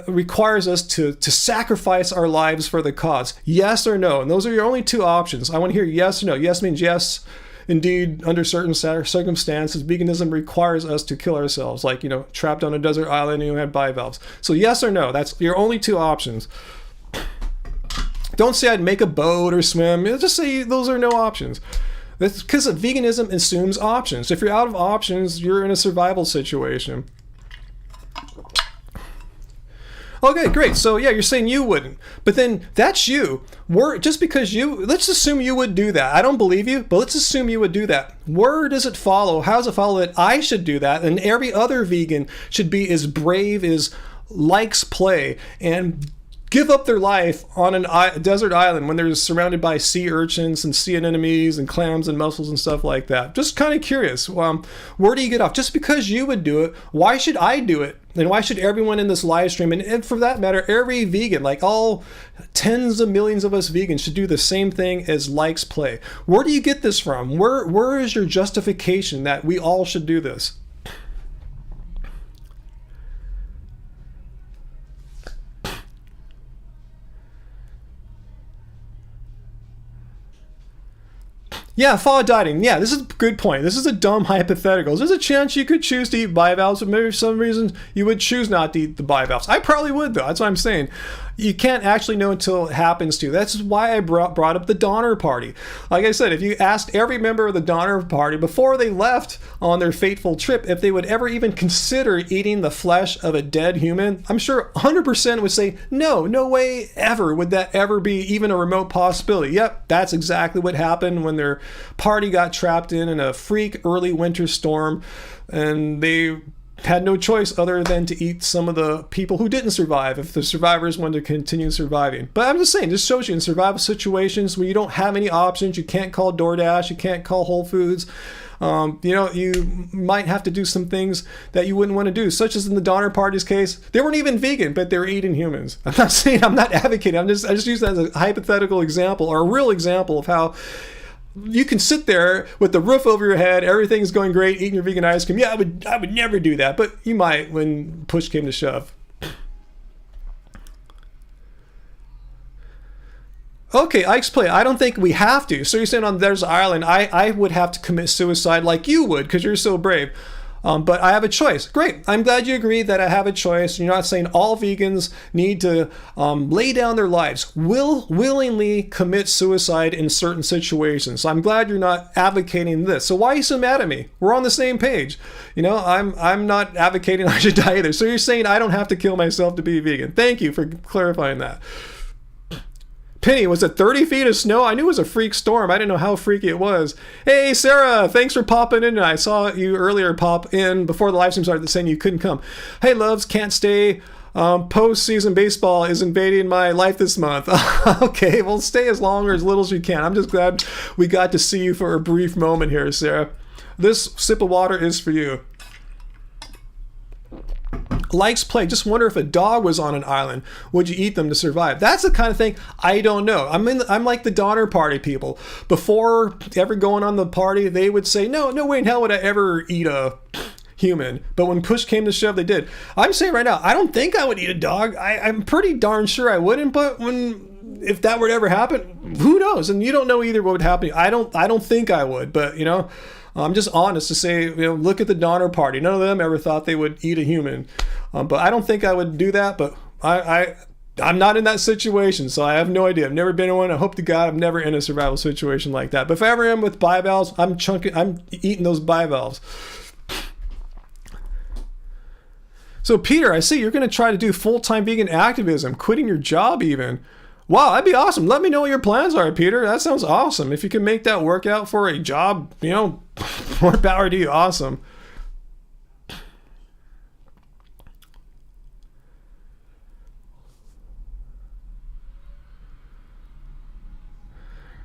requires us to sacrifice our lives for the cause. Yes or no? And those are your only two options. I want to hear yes or no. Yes means yes. Indeed, under certain circumstances, veganism requires us to kill ourselves, like, trapped on a desert island and you have bivalves. So yes or no, that's your only two options. Don't say I'd make a boat or swim. Just say those are no options. That's because veganism assumes options. If you're out of options, you're in a survival situation. Okay, great. So yeah, you're saying you wouldn't, but then that's you. Just because let's assume you would do that. I don't believe you, but let's assume you would do that. Where does it follow? How does it follow that I should do that, and every other vegan should be as brave as likes play and give up their life on a desert island when they're surrounded by sea urchins and sea anemones and clams and mussels and stuff like that? Just kind of curious. Where do you get off? Just because you would do it, why should I do it? And why should everyone in this live stream, and for that matter, every vegan, like all tens of millions of us vegans, should do the same thing as likes play? Where do you get this from? Where is your justification that we all should do this? Yeah, follow dieting. Yeah, this is a good point. This is a dumb hypothetical. There's a chance you could choose to eat bivalves, but maybe for some reason you would choose not to eat the bivalves. I probably would, though. That's what I'm saying. You can't actually know until it happens to you. That's why I brought up the Donner Party. Like I said, if you asked every member of the Donner Party before they left on their fateful trip if they would ever even consider eating the flesh of a dead human, I'm sure 100% would say, no way ever would that ever be even a remote possibility. Yep, that's exactly what happened when their party got trapped in a freak early winter storm, and they had no choice other than to eat some of the people who didn't survive if the survivors wanted to continue surviving. But I'm just saying, this shows you in survival situations where you don't have any options, you can't call DoorDash, you can't call Whole Foods, you might have to do some things that you wouldn't want to do, such as in the Donner Party's case. They weren't even vegan, but they were eating humans. I'm not advocating, I just use that as a hypothetical example, or a real example of how you can sit there with the roof over your head, everything's going great, eating your vegan ice cream. Yeah, I would never do that, but you might when push came to shove. Okay, Ike's play. I don't think we have to. So you're saying on there's island, I would have to commit suicide like you would because you're so brave. But I have a choice. Great. I'm glad you agree that I have a choice. You're not saying all vegans need to lay down their lives, willingly commit suicide in certain situations. So I'm glad you're not advocating this. So why are you so mad at me? We're on the same page. I'm not advocating I should die either. So you're saying I don't have to kill myself to be vegan. Thank you for clarifying that. Penny, was it 30 feet of snow? I knew it was a freak storm. I didn't know how freaky it was. Hey, Sarah, thanks for popping in. I saw you earlier pop in before the live stream started saying you couldn't come. Hey, loves, can't stay. Postseason baseball is invading my life this month. Okay, well, stay as long or as little as you can. I'm just glad we got to see you for a brief moment here, Sarah. This sip of water is for you. Likes play. Just wonder if a dog was on an island, would you eat them to survive? That's the kind of thing I don't know. I'm like the Donner Party people. Before ever going on the party, they would say, no way in hell would I ever eat a human. But when push came to shove, they did. I'm saying right now, I don't think I would eat a dog. I'm pretty darn sure I wouldn't. But if that were to ever happen, who knows? And you don't know either what would happen. I don't think I would. But I'm just honest to say, look at the Donner Party. None of them ever thought they would eat a human. But I don't think I would do that. But I'm not in that situation, so I have no idea. I've never been in one. I hope to God I'm never in a survival situation like that. But if I ever am with bivalves, I'm eating those bivalves. So Peter, I see you're going to try to do full-time vegan activism, quitting your job even. Wow, that'd be awesome. Let me know what your plans are, Peter. That sounds awesome. If you can make that work out for a job, more power to you. Awesome.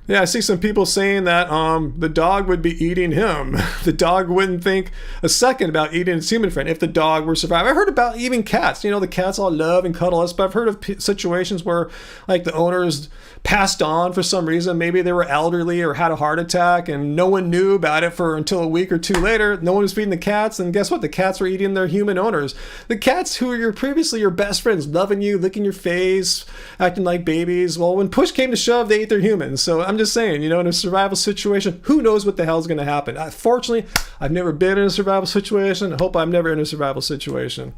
Yeah, I see some people saying that the dog would be eating him. The dog wouldn't think a second about eating its human friend if the dog were surviving. I heard about even cats. The cats all love and cuddle us, but I've heard of situations where like the owners passed on for some reason. Maybe they were elderly or had a heart attack and no one knew about it until a week or two later. No one was feeding the cats, and guess what? The cats were eating their human owners. The cats who were previously your best friends, loving you, licking your face, acting like babies. Well, when push came to shove, they ate their humans. So I'm just saying, in a survival situation, who knows what the hell is going to happen? Fortunately, I've never been in a survival situation. I hope I'm never in a survival situation.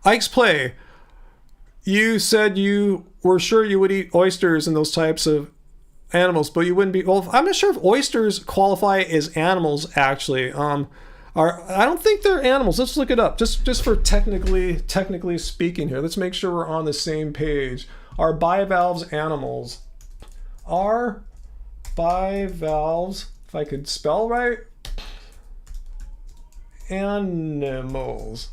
Ike's play. You said you were sure you would eat oysters and those types of animals, but you wouldn't be. Well, I'm not sure if oysters qualify as animals, actually. I don't think they're animals. Let's look it up. Just for technically speaking here. Let's make sure we're on the same page. Are bivalves animals? Are bivalves, if I could spell right, animals?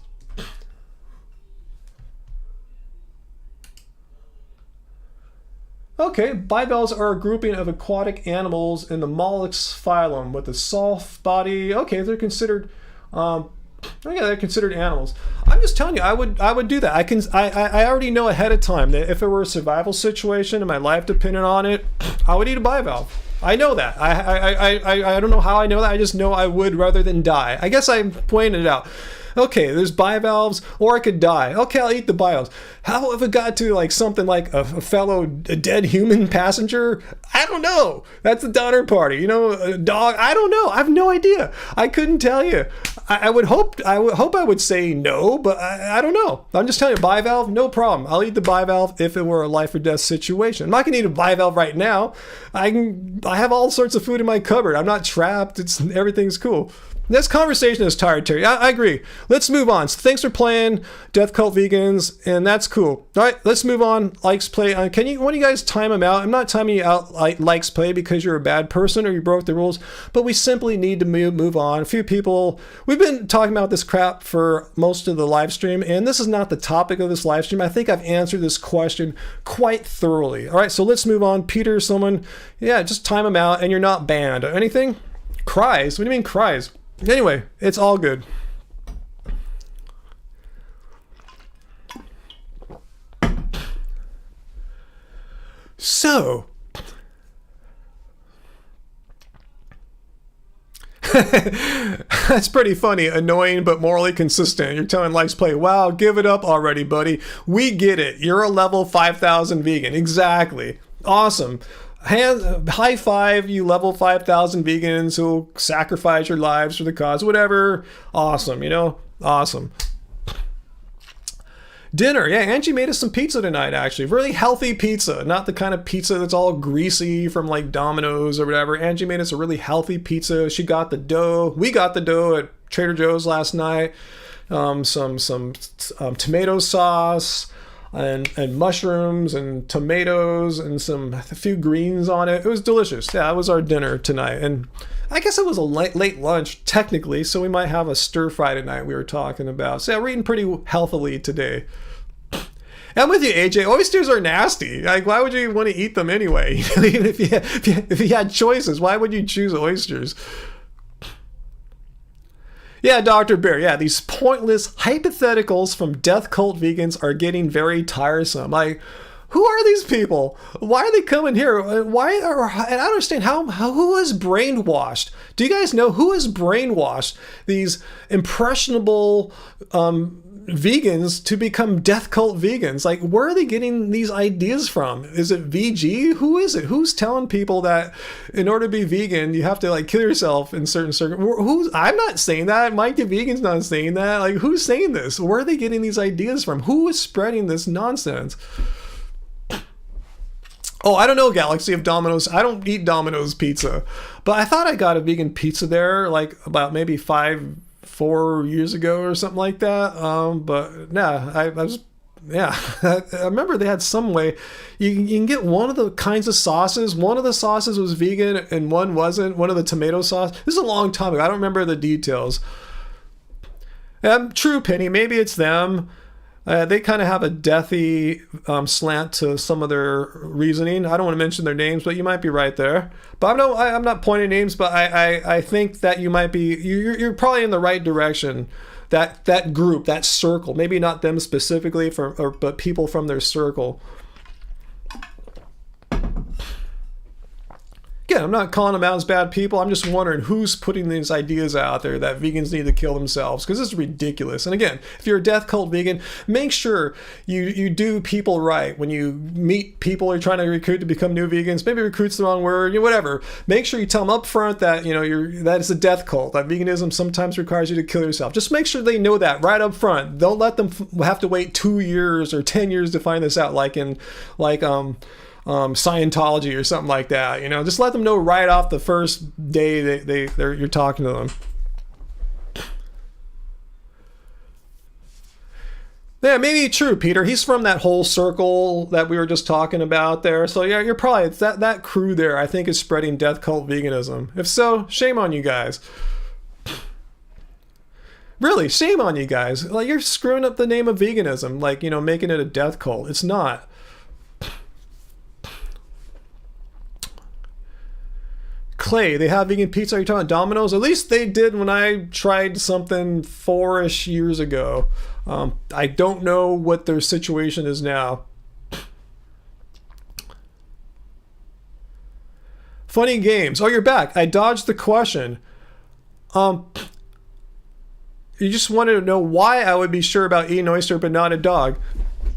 Okay, bivalves are a grouping of aquatic animals in the mollusks phylum with a soft body. Okay, they're considered. They're considered animals. I'm just telling you, I would do that. I already know ahead of time that if it were a survival situation and my life depended on it, I would eat a bivalve. I know that. I don't know how I know that. I just know I would rather than die. I guess I'm pointing it out. Okay, there's bivalves, or I could die. Okay, I'll eat the bivalves. How if it got to like something like a dead human passenger? I don't know. That's a Donner Party. You know, a dog. I don't know. I have no idea. I couldn't tell you. I would hope I would say no, but I don't know. I'm just telling you, bivalve, no problem. I'll eat the bivalve if it were a life or death situation. I'm not gonna eat a bivalve right now. I have all sorts of food in my cupboard. I'm not trapped. Everything's cool. This conversation is tired, Terry. I agree. Let's move on. So thanks for playing Death Cult Vegans, and that's cool. All right, let's move on. Likes play. One of you guys time them out? I'm not timing you out like likes play because you're a bad person or you broke the rules, but we simply need to move on. A few people, we've been talking about this crap for most of the live stream, and this is not the topic of this live stream. I think I've answered this question quite thoroughly. All right, so let's move on. Peter, someone, yeah, just time them out, and you're not banned. Anything? Cries? What do you mean cries? Anyway, it's all good. So, that's pretty funny. Annoying but morally consistent. You're telling Likes Play, wow, give it up already, buddy. We get it. You're a level 5,000 vegan. Exactly. Awesome. High five, you level 5,000 vegans who sacrifice your lives for the cause, whatever. Awesome, awesome. Dinner, yeah, Angie made us some pizza tonight, actually. Really healthy pizza, not the kind of pizza that's all greasy from like Domino's or whatever. Angie made us a really healthy pizza. She got the dough. We got the dough at Trader Joe's last night. Some tomato sauce. And mushrooms and tomatoes and a few greens on it. It was delicious. Yeah, that was our dinner tonight. And I guess it was a late lunch, technically, so we might have a stir fry tonight we were talking about. So yeah, we're eating pretty healthily today. I'm with you, AJ. Oysters are nasty. Like, why would you want to eat them anyway? Even if you had choices, why would you choose oysters? Yeah, Dr. Bear, yeah, these pointless hypotheticals from Death Cult Vegans are getting very tiresome. Like, who are these people? Why are they coming here? And I don't understand who is brainwashed? Do you guys know who is brainwashed these impressionable vegans to become Death Cult Vegans? Like, where are they getting these ideas from? Is it VG? Who is it? Who's telling people that in order to be vegan you have to like kill yourself in certain circumstances? I'm not saying that. Mike the Vegan's not saying that. Like, who's saying this? Where are they getting these ideas from? Who is spreading this nonsense? Oh, I don't know, Galaxy of Domino's. I don't eat Domino's pizza, but I thought I got a vegan pizza there like about maybe 4 years ago or something like that. But yeah, I remember they had some way you can get one of the kinds of sauces. One of the sauces was vegan and one wasn't. One of the tomato sauce. This is a long time ago. I don't remember the details. True, Penny. Maybe it's them. They kind of have a deathy slant to some of their reasoning. I don't want to mention their names, but you might be right there. But I'm not pointing names, but I think that you might be. You're probably in the right direction. That group, that circle, maybe not them specifically, but people from their circle. Again, I'm not calling them out as bad people. I'm just wondering who's putting these ideas out there that vegans need to kill themselves, because this is ridiculous. And again, if you're a Death Cult vegan, make sure you do people right. When you meet people you're trying to recruit to become new vegans, maybe recruit's the wrong word, whatever. Make sure you tell them up front that that is a death cult, that veganism sometimes requires you to kill yourself. Just make sure they know that right up front. Don't let them have to wait 2 years or 10 years to find this out, like Scientology or something like that. Just let them know right off the first day you're talking to them. Yeah, maybe true, Peter. He's from that whole circle that we were just talking about there. So yeah, you're probably, it's that crew there, I think, is spreading death cult veganism. If so, shame on you guys. Really, shame on you guys. Like, you're screwing up the name of veganism, like, you know, making it a death cult. It's not. Clay, they have vegan pizza. Are you talking Domino's? At least they did when I tried something 4-ish years ago. I don't know what their situation is now. Funny games. Oh, you're back. I dodged the question. You just wanted to know why I would be sure about eating oyster but not a dog.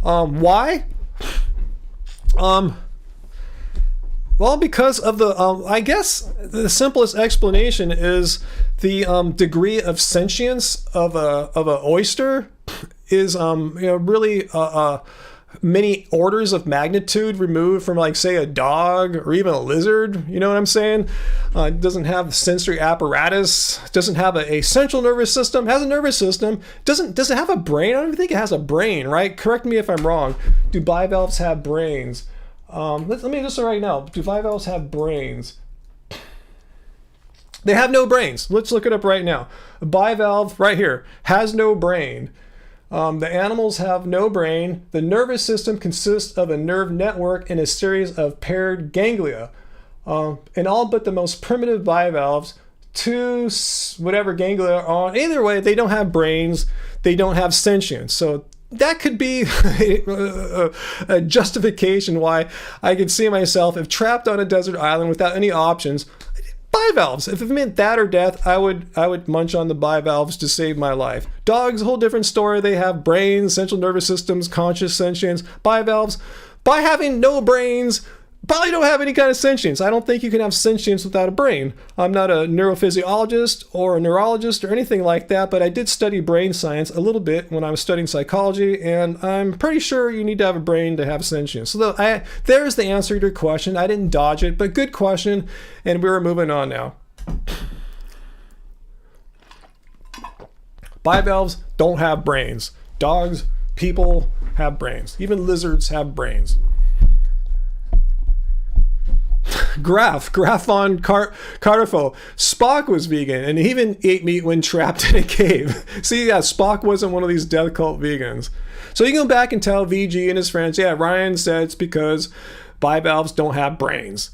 Why? Well, because of the, I guess the simplest explanation is the degree of sentience of a oyster is, you know, really many orders of magnitude removed from, like, say, a dog or even a lizard. You know what I'm saying? It doesn't have sensory apparatus. Doesn't have a central nervous system. Has a nervous system. Does it have a brain? I don't even think it has a brain, right? Correct me if I'm wrong. Do bivalves have brains? Let me just say right now, do bivalves have brains? They have no brains. Let's look it up right now. A bivalve, right here, has no brain. The animals have no brain. The nervous system consists of a nerve network and a series of paired ganglia. And all but the most primitive bivalves, two whatever ganglia are on. Either way, they don't have brains. They don't have sentience. So that could be a justification why I could see myself, if trapped on a desert island without any options, bivalves. If it meant that or death, I would munch on the bivalves to save my life. Dogs, a whole different story. They have brains, central nervous systems, conscious sentience. Bivalves, by having no brains, probably don't have any kind of sentience. I don't think you can have sentience without a brain. I'm not a neurophysiologist or a neurologist or anything like that, but I did study brain science a little bit when I was studying psychology, and I'm pretty sure you need to have a brain to have sentience. So there's the answer to your question. I didn't dodge it, but good question, and we're moving on now. Bivalves don't have brains. Dogs, people have brains. Even lizards have brains. Graf on Carterfo. Spock was vegan and he even ate meat when trapped in a cave. See, yeah, Spock wasn't one of these death cult vegans. So you can go back and tell VG and his friends, yeah, Ryan said it's because bivalves don't have brains.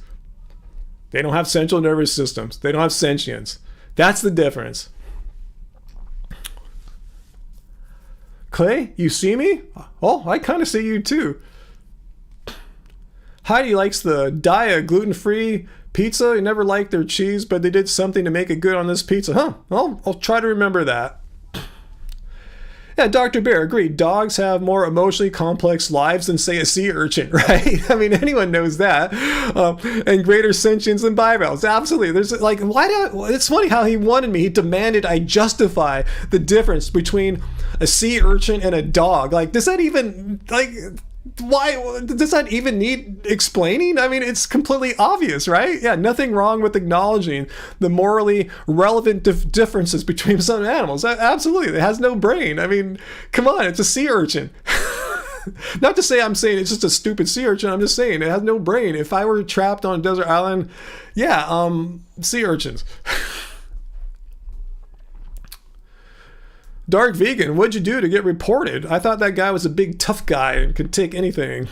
They don't have central nervous systems. They don't have sentience. That's the difference. Clay, you see me? Oh, I kind of see you too. Heidi likes the Dia gluten-free pizza. He never liked their cheese, but they did something to make it good on this pizza. Huh, well, I'll try to remember that. Yeah, Dr. Bear, agreed. Dogs have more emotionally complex lives than, say, a sea urchin, right? I mean, anyone knows that. And greater sentience than bivalves. Absolutely. There's like, it's funny how he demanded I justify the difference between a sea urchin and a dog. Like, does that even, like, why does that even need explaining? I mean, it's completely obvious, right? Yeah, nothing wrong with acknowledging the morally relevant differences between some animals. Absolutely, it has no brain. I mean, come on, it's a sea urchin. Not to say I'm saying it's just a stupid sea urchin. I'm just saying it has no brain. If I were trapped on a desert island, yeah, sea urchins. Dark Vegan, what'd you do to get reported? I thought that guy was a big tough guy and could take anything.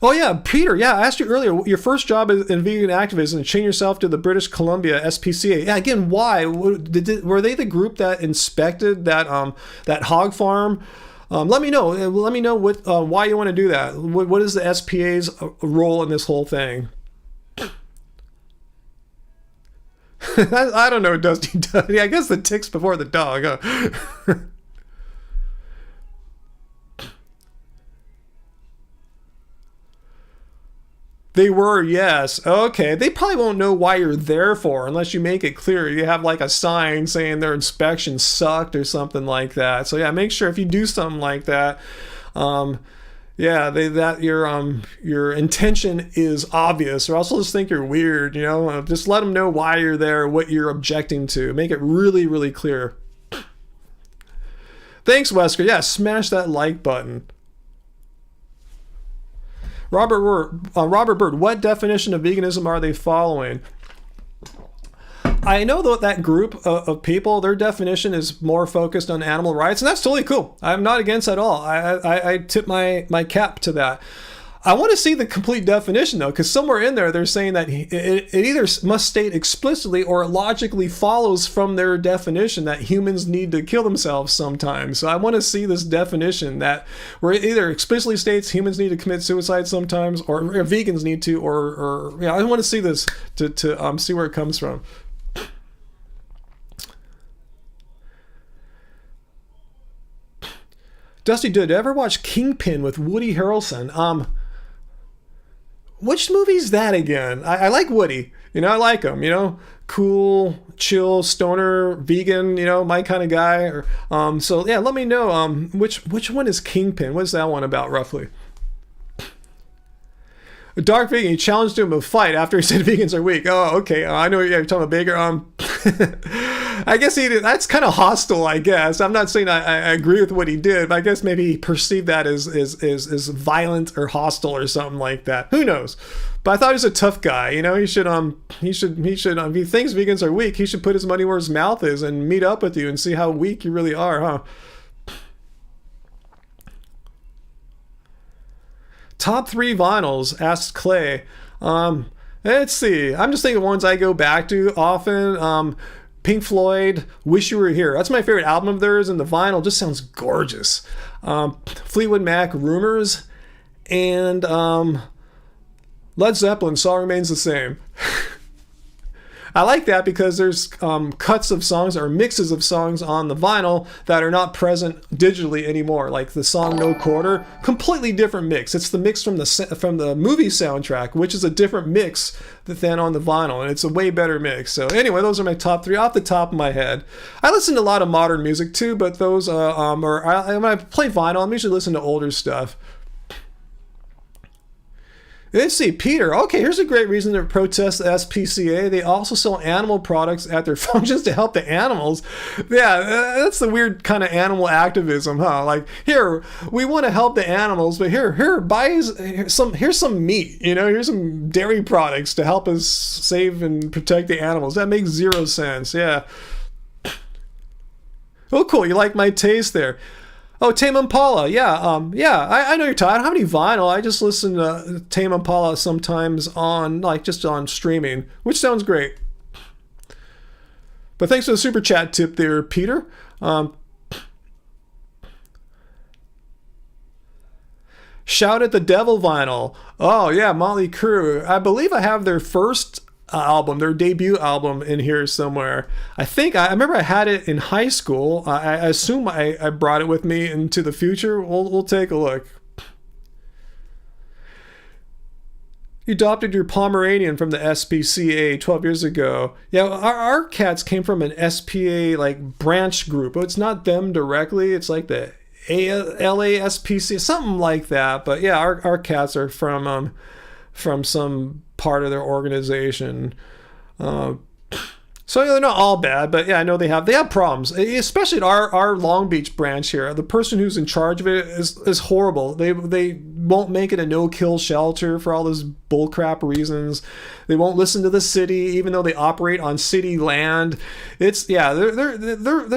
Oh yeah, Peter, yeah, I asked you earlier, your first job in vegan activism, chain yourself to the British Columbia SPCA. Yeah, again, why? Were they the group that inspected that hog farm? Let me know. Let me know why you want to do that. What is the SPA's role in this whole thing? I don't know, Dusty. I guess the ticks before the dog. Huh? They were, yes. Okay. They probably won't know why you're there for unless you make it clear. You have like a sign saying their inspection sucked or something like that. So yeah, make sure if you do something like that, yeah, that your intention is obvious, or else they'll just think you're weird. You know, just let them know why you're there, what you're objecting to. Make it really, really clear. Thanks, Wesker. Yeah, smash that like button. Robert Bird, what definition of veganism are they following? I know that group of people, their definition is more focused on animal rights, and that's totally cool. I'm not against that at all. I tip my cap to that. I want to see the complete definition, though, because somewhere in there they're saying that it either must state explicitly or it logically follows from their definition that humans need to kill themselves sometimes. So I want to see this definition that where it either explicitly states humans need to commit suicide sometimes, or vegans need to, or yeah, I want to see this to see where it comes from. Dusty, did you ever watch Kingpin with Woody Harrelson? Which movie's that again? I like Woody. I like him. Cool, chill, stoner, vegan. My kind of guy. So yeah, let me know. Which one is Kingpin? What's that one about roughly? A dark vegan. He challenged him a fight after he said vegans are weak. Oh, okay. I know you're talking about Baker. I guess he did. That's kind of hostile, I guess. I'm not saying I agree with what he did, but I guess maybe he perceived that as violent or hostile or something like that. Who knows? But I thought he was a tough guy. He should if he thinks vegans are weak, he should put his money where his mouth is and meet up with you and see how weak you really are, huh? Top 3 vinyls, asked Clay. Let's see. I'm just thinking ones I go back to often. Pink Floyd, Wish You Were Here. That's my favorite album of theirs, and the vinyl just sounds gorgeous. Fleetwood Mac, Rumors, and Led Zeppelin, Song Remains the Same. I like that because there's cuts of songs or mixes of songs on the vinyl that are not present digitally anymore. Like the song No Quarter, completely different mix. It's the mix from the movie soundtrack, which is a different mix than on the vinyl, and it's a way better mix. So anyway, those are my top 3 off the top of my head. I listen to a lot of modern music too, but those when I play vinyl, I'm usually listening to older stuff. Let's see, Peter. Okay, here's a great reason to protest the SPCA. They also sell animal products at their functions to help the animals. Yeah, that's the weird kind of animal activism, huh? Like, here, we want to help the animals, but here, here's some meat. Here's some dairy products to help us save and protect the animals. That makes 0 sense. Yeah. Oh, cool. You like my taste there. Oh, Tame Impala, yeah, I know you're talking. I don't have any vinyl. I just listen to Tame Impala sometimes just on streaming, which sounds great. But thanks for the super chat tip there, Peter. Shout at the Devil vinyl. Oh yeah, Motley Crue. I believe I have their first album, their debut album in here somewhere. I remember I had it in high school. I assume I brought it with me into the future. We'll take a look. You adopted your Pomeranian from the SPCA 12 years ago. Yeah, our cats came from an SPA branch group. But it's not them directly. It's like the LASPC, something like that. But yeah, our cats are from some part of their organization. So they're not all bad, but yeah, I know they have problems, especially at our Long Beach branch here. The person who's in charge of it is horrible. They won't make it a no-kill shelter for all those bullcrap reasons. They won't listen to the city, even though they operate on city land. There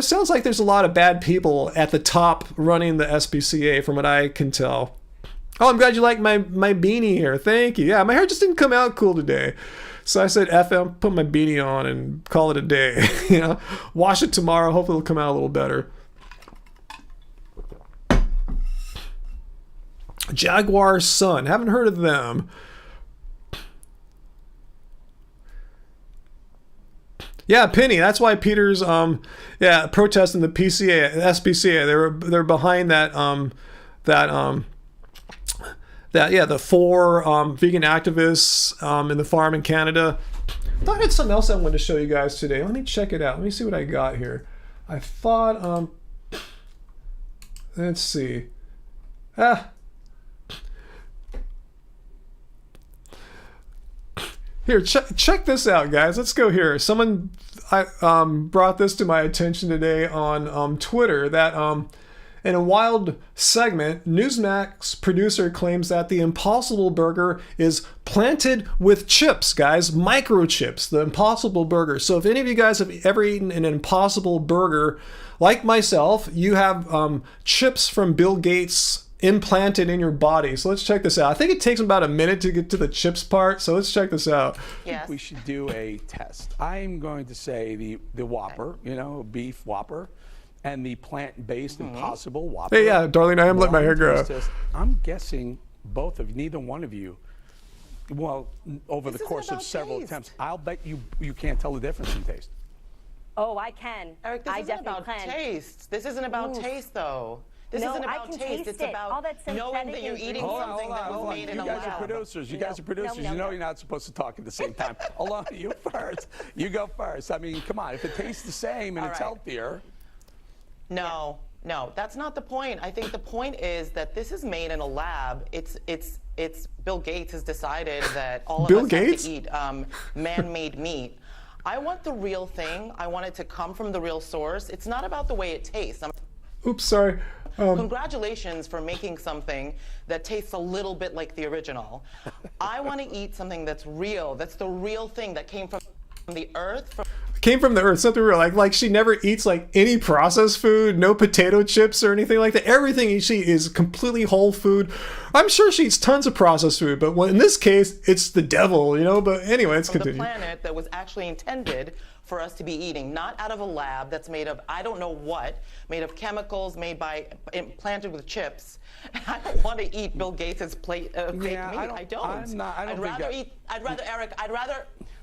sounds like there's a lot of bad people at the top running the SPCA, from what I can tell. Oh, I'm glad you like my beanie here. Thank you. Yeah, my hair just didn't come out cool today. So I said, FM, put my beanie on and call it a day. Wash it tomorrow. Hopefully it'll come out a little better. Jaguar Sun. Haven't heard of them. Yeah, Penny. That's why Peter's protesting the SPCA. They're behind the 4 vegan activists in the farm in Canada. I thought I had something else I wanted to show you guys today. Let me check it out. Let me see what I got here. I thought, let's see. Here, check this out, guys. Let's go here. Someone brought this to my attention today on Twitter that In a wild segment, Newsmax producer claims that the Impossible Burger is planted with chips, guys, microchips, the Impossible Burger. So if any of you guys have ever eaten an Impossible Burger, like myself, you have chips from Bill Gates implanted in your body. So let's check this out. I think it takes about a minute to get to the chips part, so let's check this out. Yes. We should do a test. I'm going to say the Whopper, you know, beef Whopper, and the plant-based Impossible Whopper. Hey, yeah, darling, I am letting my hair grow. I'm guessing both of you, neither one of you, well, over the course of several attempts, I'll bet you can't tell the difference in taste. Oh, I can. Eric, this isn't about taste. This isn't about taste, though. This isn't about taste. It's about knowing that you're eating something that was made in a lab. You guys are producers. You guys are producers. You know you're not supposed to talk at the same time. Hold on, you first. You go first. I mean, come on. If it tastes the same and it's healthier. No, that's not the point. I think the point is that this is made in a lab. It's Bill Gates has decided that all of us have to eat man-made meat. I want the real thing. I want it to come from the real source. It's not about the way it tastes. Oops, sorry. Congratulations for making something that tastes a little bit like the original. I want to eat something that's real. That's the real thing that came from the earth. Came from the earth, something real. Like she never eats like any processed food, no potato chips or anything like that. Everything she eats is completely whole food. I'm sure she eats tons of processed food, but in this case, it's the devil, you know. But anyway, let's continue. The planet that was actually intended for us to be eating, not out of a lab that's made of I don't know what, made of chemicals, implanted with chips. I don't want to eat Bill Gates' plate of fake meat. I don't.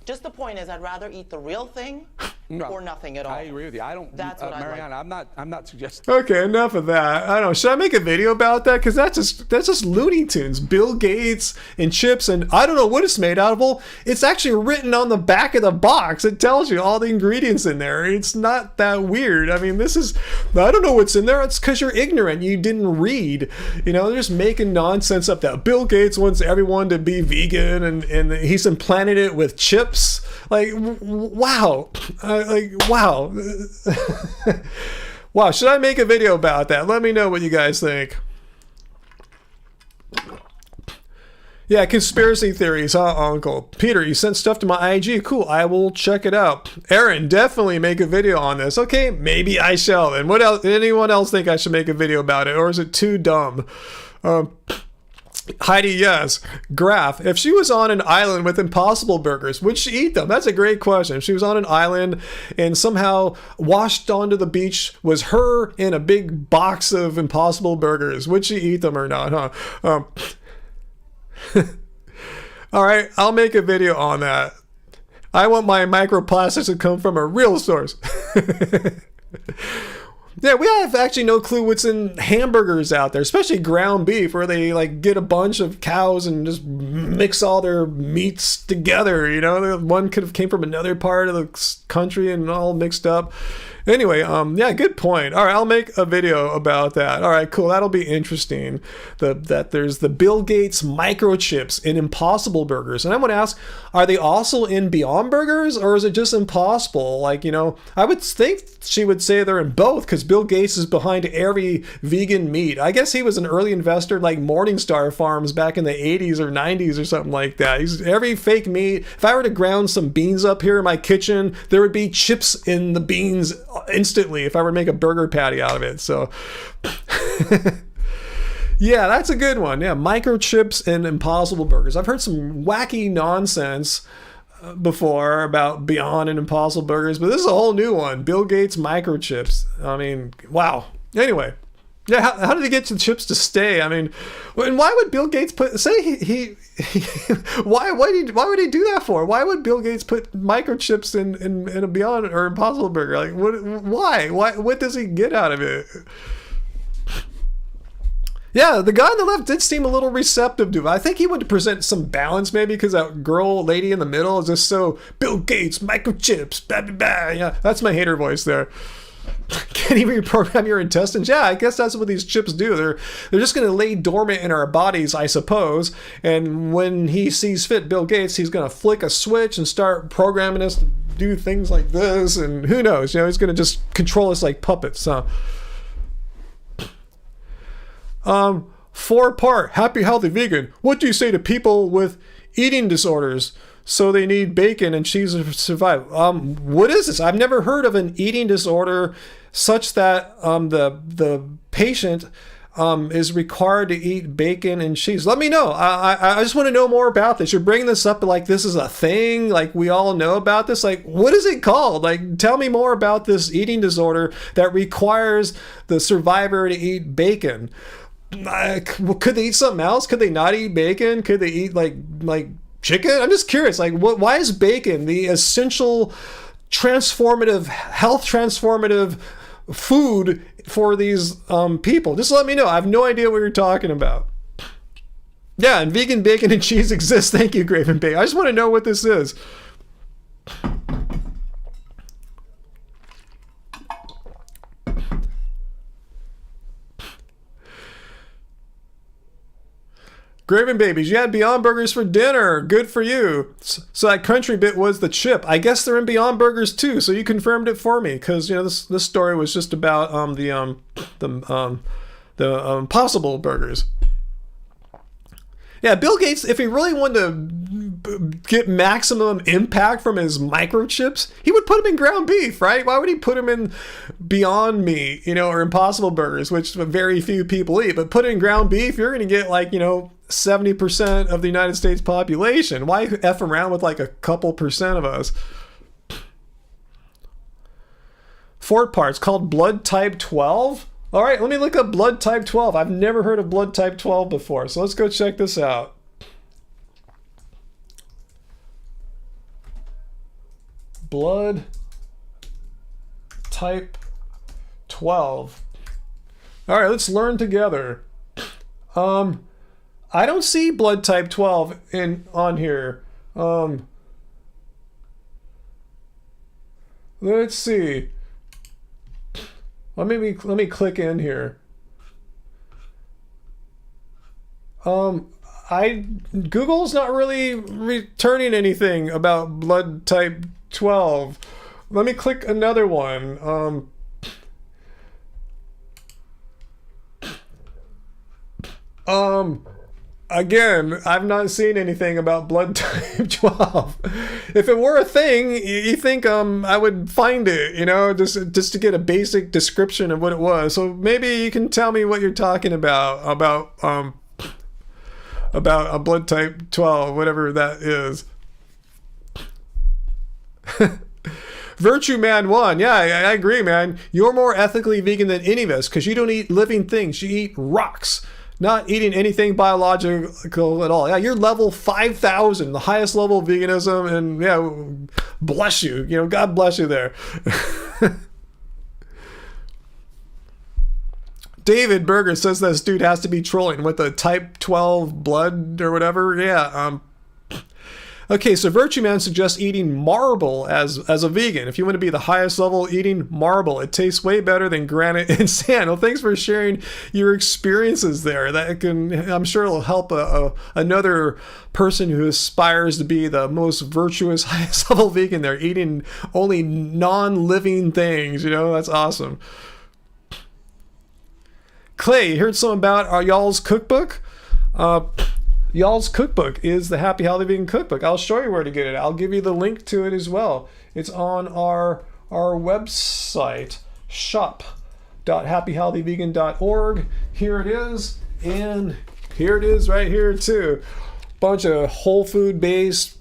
Just the point is, I'd rather eat the real thing or nothing at all. I agree with you. I don't. That's what Mariana, I like. I'm not suggesting. Okay, enough of that. I don't know. Should I make a video about that? Because that's just Looney Tunes. Bill Gates and chips, and I don't know what it's made out of. Well, it's actually written on the back of the box. It tells you all the ingredients in there. It's not that weird. I mean, I don't know what's in there. It's because you're ignorant. You didn't read. You know, they're just making nonsense up that Bill Gates wants everyone to be vegan, and he's implanted it with chips. Like, wow. Wow. Wow, should I make a video about that? Let me know what you guys think. Yeah, conspiracy theories, huh, Uncle? Peter, you sent stuff to my IG. Cool, I will check it out. Aaron, definitely make a video on this. Okay, maybe I shall. And what else? Anyone else think I should make a video about it? Or is it too dumb? Heidi, yes. Graph, if she was on an island with Impossible Burgers, would she eat them? That's a great question. If she was on an island and somehow washed onto the beach was her in a big box of Impossible Burgers, would she eat them or not, huh? All right, I'll make a video on that. I want my microplastics to come from a real source. Yeah, we have actually no clue what's in hamburgers out there, especially ground beef, where they like get a bunch of cows and just mix all their meats together. You know, one could have came from another part of the country and all mixed up. Anyway, yeah, good point. All right, I'll make a video about that. All right, cool. That'll be interesting. That there's the Bill Gates microchips in Impossible Burgers. And I want to ask, are they also in Beyond Burgers, or is it just Impossible? Like, you know, I would think she would say they're in both, because Bill Gates is behind every vegan meat. I guess he was an early investor like Morningstar Farms back in the 80s or 90s or something like that. Every fake meat. If I were to ground some beans up here in my kitchen, there would be chips in the beans instantly if I were to make a burger patty out of it. So yeah, that's a good one. Yeah, microchips and Impossible Burgers. I've heard some wacky nonsense before about Beyond and Impossible Burgers, but this is a whole new one. Bill Gates microchips. I mean, wow. Anyway, yeah, how did he get the chips to stay? I mean, and why would Bill Gates why would he do that for? Why would Bill Gates put microchips in a Beyond or Impossible Burger? Like, why? What does he get out of it? Yeah, the guy on the left did seem a little receptive to it. I think he wanted to present some balance, maybe, because that lady in the middle is just so Bill Gates, microchips, blah, blah, blah. Yeah, that's my hater voice there. Can he reprogram your intestines? Yeah, I guess that's what these chips do. They're just going to lay dormant in our bodies, I suppose. And when he sees fit, Bill Gates, he's going to flick a switch and start programming us to do things like this. And who knows? You know, he's going to just control us like puppets. 4-part, happy, healthy, vegan. What do you say to people with eating disorders? So they need bacon and cheese to survive. What is this? I've never heard of an eating disorder such that the patient is required to eat bacon and cheese. Let me know. I just want to know more about this. You're bringing this up like this is a thing, like we all know about this. Like, what is it called? Like, tell me more about this eating disorder that requires the survivor to eat bacon. Could they eat something else? Could they not eat bacon? Could they eat like chicken? I'm just curious. Like, why is bacon the essential transformative, health transformative food for these people? Just let me know. I have no idea what you're talking about. Yeah, and vegan bacon and cheese exists. Thank you, Graven Bay. I just want to know what this is. Graven Babies, you had Beyond Burgers for dinner. Good for you. So that country bit was the chip. I guess they're in Beyond Burgers too. So you confirmed it for me, because this story was just about the Possible Burgers. Yeah, Bill Gates, if he really wanted to get maximum impact from his microchips, he would put them in ground beef, right? Why would he put them in Beyond Meat, or Impossible Burgers, which very few people eat? But put it in ground beef, you're going to get 70% of the United States population. Why F around with a couple percent of us? 4 parts called blood type 12. All right, let me look up blood type 12. I've never heard of blood type 12 before, so let's go check this out. Blood type 12. All right, let's learn together. I don't see blood type 12 on here. Let's see. Let me click in here. Google's not really returning anything about blood type 12. Let me click another one. Again, I've not seen anything about blood type 12. If it were a thing, you think I would find it, just to get a basic description of what it was. So maybe you can tell me what you're talking about a blood type 12, whatever that is. Virtue Man 1. Yeah, I agree, man. You're more ethically vegan than any of us because you don't eat living things. You eat rocks. Not eating anything biological at all. Yeah, you're level 5,000, the highest level of veganism, and yeah, bless you. God bless you there. David Berger says this dude has to be trolling with the type 12 blood or whatever. Yeah, Okay, so Virtue Man suggests eating marble as a vegan. If you want to be the highest level, eating marble. It tastes way better than granite and sand. Well, thanks for sharing your experiences there. I'm sure it'll help another person who aspires to be the most virtuous, highest level vegan. They're eating only non-living things. That's awesome. Clay, you heard something about y'all's cookbook? Y'all's cookbook is the Happy Healthy Vegan cookbook. I'll show you where to get it. I'll give you the link to it as well. It's on our website, shop.happyhealthyvegan.org. Here it is, and here it is right here too. Bunch of whole food based,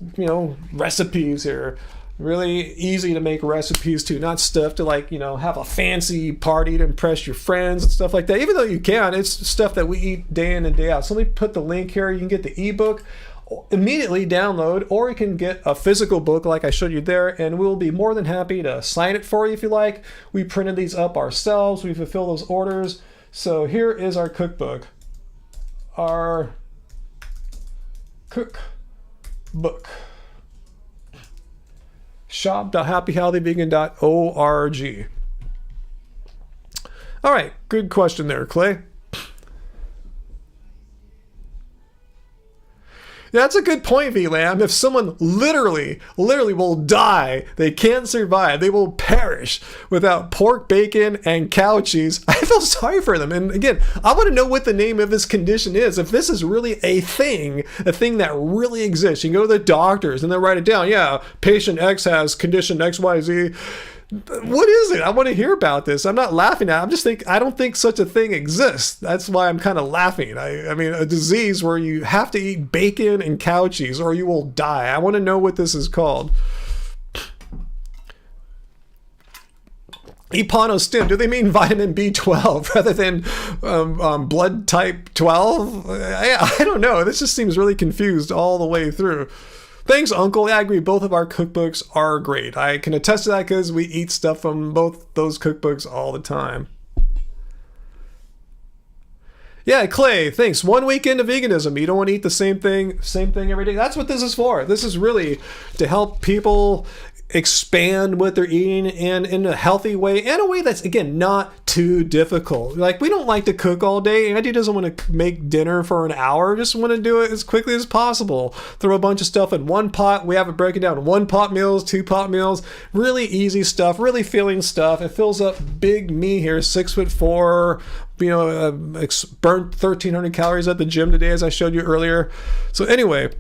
recipes here. Really easy to make recipes too, not stuff to have a fancy party to impress your friends and stuff like that. Even though you can, it's stuff that we eat day in and day out. So let me put the link here. You can get the ebook, immediately download, or you can get a physical book like I showed you there, and we'll be more than happy to sign it for you if you like. We printed these up ourselves. We fulfill those orders. So here is our cookbook. Our cookbook. shop.happyhealthyvegan.org. All right, good question there, Clay. That's a good point, VLAM. If someone literally will die, they can't survive, they will perish without pork, bacon, and cow cheese, I feel sorry for them. And again, I want to know what the name of this condition is. If this is really a thing that really exists, you can go to the doctors and they'll write it down. Yeah, patient X has condition XYZ. What is it? I want to hear about this. I'm not laughing at it. I don't think such a thing exists. That's why I'm kind of laughing. I mean, a disease where you have to eat bacon and cow cheese or you will die. I want to know what this is called. Eponostim, do they mean vitamin B12 rather than blood type 12? I don't know. This just seems really confused all the way through. Thanks, Uncle. Yeah, I agree. Both of our cookbooks are great. I can attest to that because we eat stuff from both those cookbooks all the time. Yeah, Clay, thanks. 1 week into veganism, you don't want to eat the same thing every day. That's what this is for. This is really to help people expand what they're eating and in a healthy way, and a way that's, again, not too difficult. Like, we don't like to cook all day. Andy doesn't want to make dinner for an hour. Just want to do it as quickly as possible. Throw a bunch of stuff in one pot. We have it broken down: 1 pot meals, 2 pot meals. Really easy stuff, really filling stuff. It fills up big me here, 6'4", burnt 1,300 calories at the gym today, as I showed you earlier. So anyway,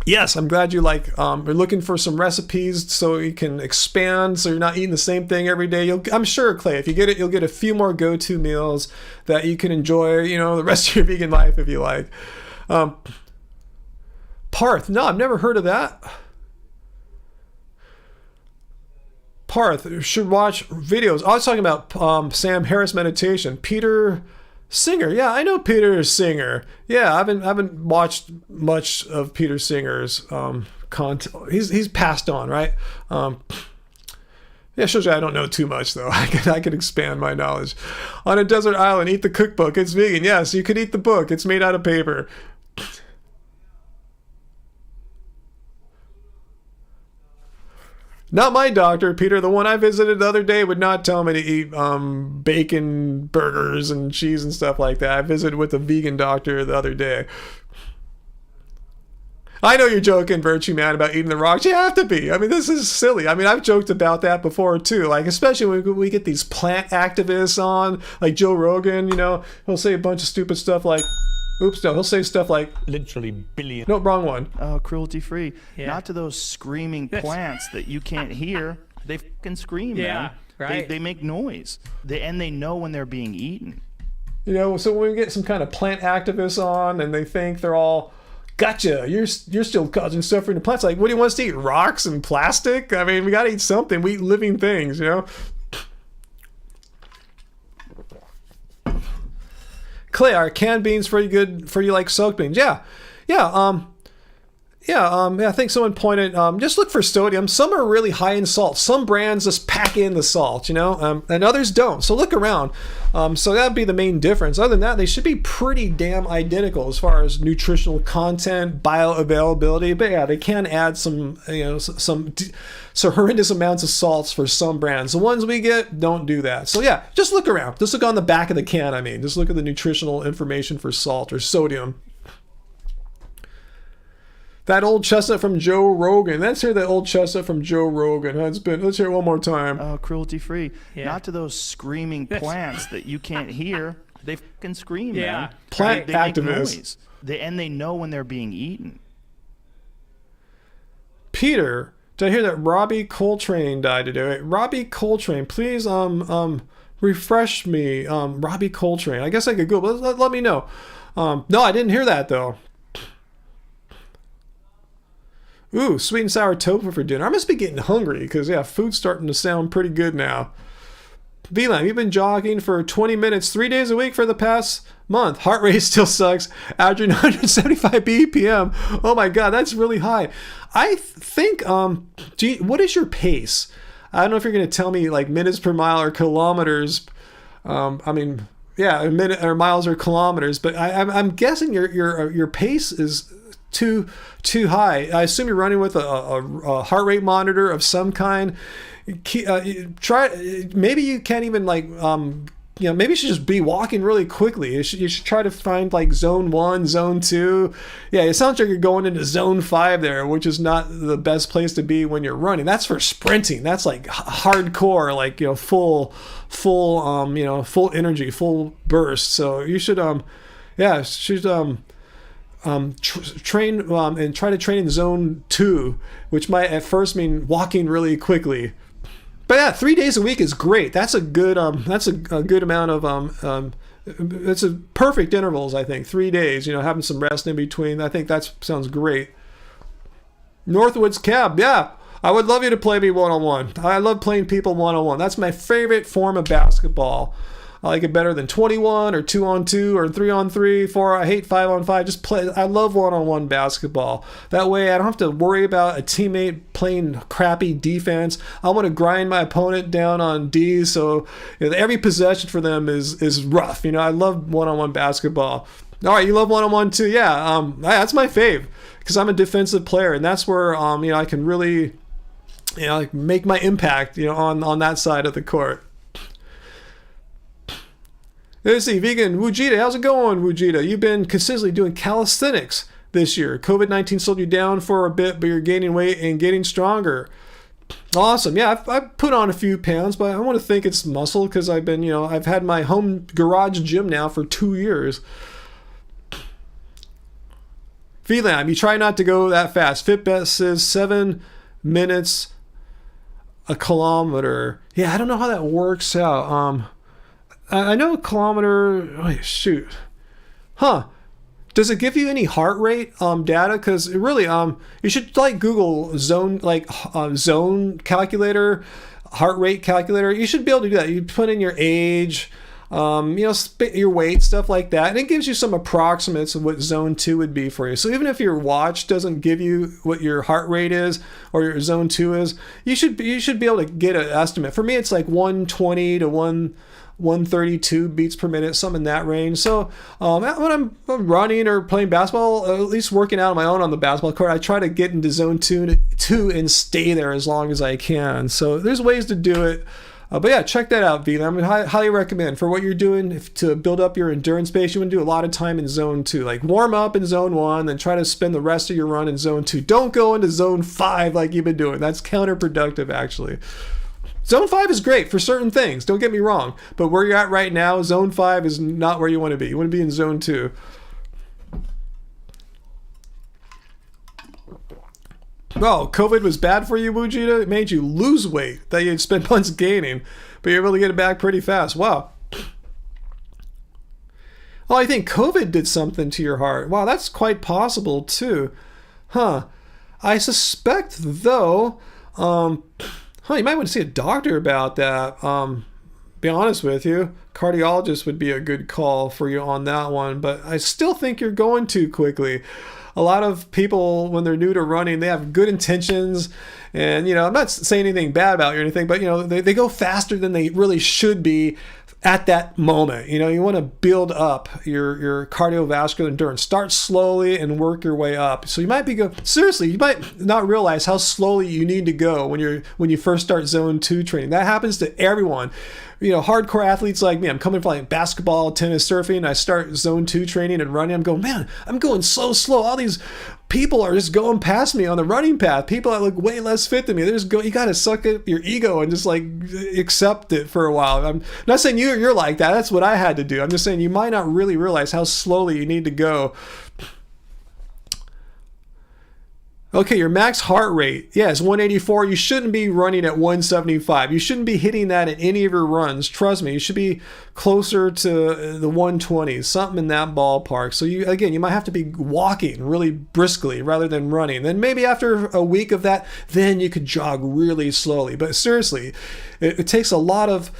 yes, I'm glad you you're looking for some recipes so you can expand, so you're not eating the same thing every day. I'm sure, Clay, if you get it, you'll get a few more go-to meals that you can enjoy, the rest of your vegan life if you like. Parth, no, I've never heard of that. Parth, should watch videos. I was talking about Sam Harris meditation. Peter Singer, yeah, I know Peter Singer. Yeah, I haven't watched much of Peter Singer's content. He's passed on, right? Yeah, shows you I don't know too much though. I could expand my knowledge. On a desert island, eat the cookbook. It's vegan. Yes, you could eat the book. It's made out of paper. Not my doctor, Peter. The one I visited the other day would not tell me to eat bacon burgers and cheese and stuff like that. I visited with a vegan doctor the other day. I know you're joking, Virtue Man, about eating the rocks. You have to be. I mean, this is silly. I mean, I've joked about that before too. Like, especially when we get these plant activists on, like Joe Rogan. He'll say a bunch of stupid stuff like, oops, no, he'll say stuff like literally billion. No, wrong one. Cruelty free. Yeah. Not to those screaming plants that you can't hear. They fucking scream, man. Right. They make noise. They know when they're being eaten. So when we get some kind of plant activists on and they think they're all, gotcha, you're still causing suffering to plants. Like, what do you want us to eat? Rocks and plastic? I mean, we got to eat something. We eat living things, Clay, are canned beans pretty good for you, like soaked beans? Yeah. I think someone pointed, just look for sodium. Some are really high in salt. Some brands just pack in the salt, and others don't. So look around. So that'd be the main difference. Other than that, they should be pretty damn identical as far as nutritional content, bioavailability. But yeah, they can add some horrendous amounts of salts for some brands. The ones we get don't do that. So yeah, just look around. Just look on the back of the can, Just look at the nutritional information for salt or sodium. That old chestnut from Joe Rogan. Let's hear that old chestnut from Joe Rogan. Let's hear it one more time. Cruelty free. Yeah. Not to those screaming plants that you can't hear. They fucking scream, man. Plant they activists. Make noise. They know when they're being eaten. Peter, did I hear that Robbie Coltrane died today? Robbie Coltrane, please refresh me. Robbie Coltrane. I guess I could Google. Let me know. No, I didn't hear that though. Ooh, sweet and sour tofu for dinner. I must be getting hungry because, food's starting to sound pretty good now. VLAM, you've been jogging for 20 minutes 3 days a week for the past month. Heart rate still sucks. Averaging 175 BPM. Oh my God, that's really high. I think, what is your pace? I don't know if you're going to tell me like minutes per mile or kilometers. A minute or miles or kilometers, but I'm guessing your pace is too high. I assume you're running with a heart rate monitor of some kind. Try. Maybe you can't even maybe you should just be walking really quickly. You should try to find like zone 1, zone 2. Yeah, it sounds like you're going into zone 5 there, which is not the best place to be when you're running. That's for sprinting. That's like hardcore, like, full energy, full burst. So you should, train and try to train in zone 2, which might at first mean walking really quickly. But yeah, 3 days a week is great. That's a good good amount of it's a perfect intervals, I think. 3 days, having some rest in between. I think that sounds great. Northwoods Cab, yeah. I would love you to play me one-on-one. I love playing people one-on-one. That's my favorite form of basketball. I like it better than 21 or 2-on-2 or 3-on-3, 4. I hate 5-on-5. Just play. I love one-on-one basketball. That way I don't have to worry about a teammate playing crappy defense. I want to grind my opponent down on D, so every possession for them is rough. I love one-on-one basketball. All right, you love one-on-one too? Yeah, that's my fave because I'm a defensive player, and that's where I can really make my impact on that side of the court. Let's see, Vegan Wujita, how's it going, Wujita? You've been consistently doing calisthenics this year. COVID-19 slowed you down for a bit, but you're gaining weight and getting stronger. Awesome. Yeah, I've put on a few pounds, but I want to think it's muscle because I've been, I've had my home garage gym now for 2 years. VLAM, you try not to go that fast. Fitbit says 7 minutes a kilometer. Yeah, I don't know how that works out. I know a kilometer. Oh, shoot. Huh. Does it give you any heart rate data? Because really, you should like Google zone calculator, heart rate calculator. You should be able to do that. You put in your age, your weight, stuff like that, and it gives you some approximates of what zone 2 would be for you. So even if your watch doesn't give you what your heart rate is or your zone 2 is, you should be able to get an estimate. For me, it's like 120 to 132 beats per minute, something in that range. So when I'm running or playing basketball, at least working out on my own on the basketball court, I try to get into zone 2 and stay there as long as I can. So there's ways to do it. But yeah, check that out, Vina. I mean, highly recommend for what you're doing to build up your endurance base. You want to do a lot of time in zone 2, like warm up in zone 1, then try to spend the rest of your run in zone 2. Don't go into zone 5 like you've been doing. That's counterproductive, actually. Zone 5 is great for certain things, don't get me wrong. But where you're at right now, zone 5 is not where you want to be. You want to be in zone 2. Oh, COVID was bad for you, Wujita? It made you lose weight that you'd spent months gaining, but you're able to get it back pretty fast. Wow. Oh, I think COVID did something to your heart. Wow, that's quite possible too. Huh. I suspect, though, you might want to see a doctor about that. Be honest with you, cardiologist would be a good call for you on that one, but I still think you're going too quickly. A lot of people, when they're new to running, they have good intentions, and I'm not saying anything bad about you or anything, but they go faster than they really should be at that moment. You want to build up your cardiovascular endurance. Start slowly and work your way up. So you might seriously, you might not realize how slowly you need to go when you first start zone 2 training. That happens to everyone. Hardcore athletes like me, I'm coming from like basketball, tennis, surfing. I start zone 2 training and running. I'm going, man, I'm going so slow. All these people are just going past me on the running path. People that look way less fit than me. They just go. You got to suck up your ego and just like accept it for a while. I'm not saying you're like that. That's what I had to do. I'm just saying you might not really realize how slowly you need to go. Okay, your max heart rate, is 184. You shouldn't be running at 175. You shouldn't be hitting that in any of your runs. Trust me, you should be closer to the 120s, something in that ballpark. So you might have to be walking really briskly rather than running. Then maybe after a week of that, then you could jog really slowly. But seriously, it takes a lot of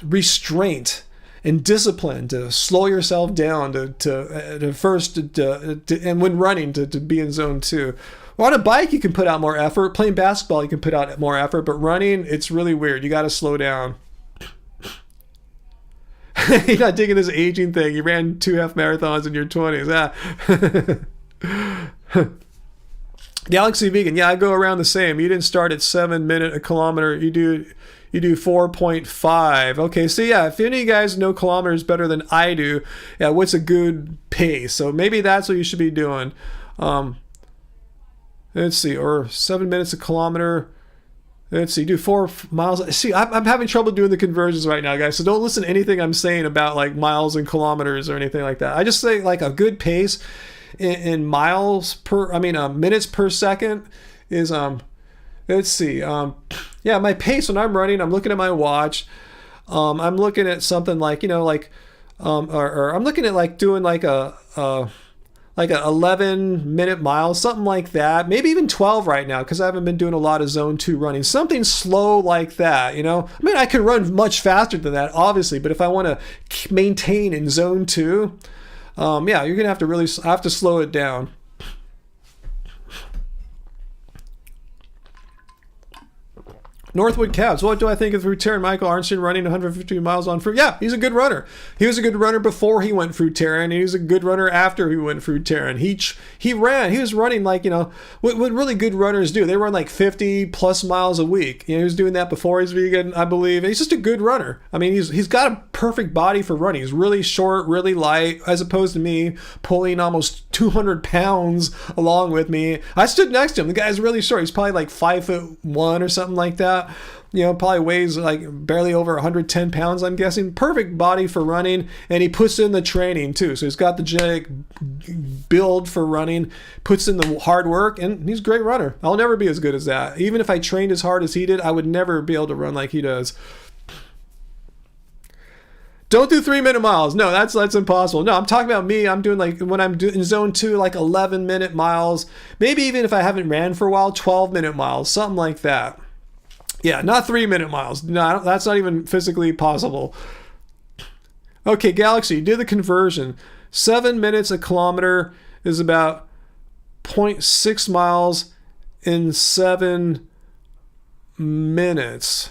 restraint and discipline to slow yourself down and when running to be in zone 2. Well, on a bike, you can put out more effort. Playing basketball, you can put out more effort. But running, it's really weird. You got to slow down. You're not digging this aging thing. You ran 2 half marathons in your 20s. Galaxy Vegan. Yeah, I go around the same. You didn't start at 7 minutes a kilometer. You You do 4.5. Okay, so yeah, if any of you guys know kilometers better than I do, yeah, what's a good pace? So maybe that's what you should be doing. Let's see, or 7 minutes a kilometer. Let's see, do 4 miles. See, I'm having trouble doing the conversions right now, guys. So don't listen to anything I'm saying about like miles and kilometers or anything like that. I just say like a good pace in miles per, minutes per second is, let's see. Yeah, my pace when I'm running, I'm looking at my watch. I'm looking at something like, or I'm looking at like doing like a 11-minute mile, something like that. Maybe even 12 right now because I haven't been doing a lot of zone 2 running. Something slow like that, I can run much faster than that, obviously, but if I want to maintain in zone 2, yeah, you're going to have to really slow it down. Northwood Cabs. What do I think of Fruitarian Michael Arnstein running 150 miles on fruit? Yeah, he's a good runner. He was a good runner before he went Fruitarian. He was a good runner after he went Fruitarian. He was running like, what really good runners do. They run like 50 plus miles a week. He was doing that before he's vegan, I believe. He's just a good runner. He's got a perfect body for running. He's really short, really light, as opposed to me pulling almost 200 pounds along with me. I stood next to him. The guy's really short. He's probably like 5'1" or something like that. Probably weighs like barely over 110 pounds, I'm guessing. Perfect body for running, and he puts in the training too. So he's got the genetic build for running, puts in the hard work, and he's a great runner. I'll never be as good as that. Even if I trained as hard as he did, I would never be able to run like he does. Don't do 3-minute miles. No, that's impossible. No, I'm talking about me. I'm doing like when I'm doing zone 2, like 11-minute miles. Maybe even if I haven't ran for a while, 12-minute miles, something like that. Yeah, not 3-minute miles. No, that's not even physically possible. Okay, Galaxy, do the conversion. 7 minutes a kilometer is about 0.6 miles in 7 minutes.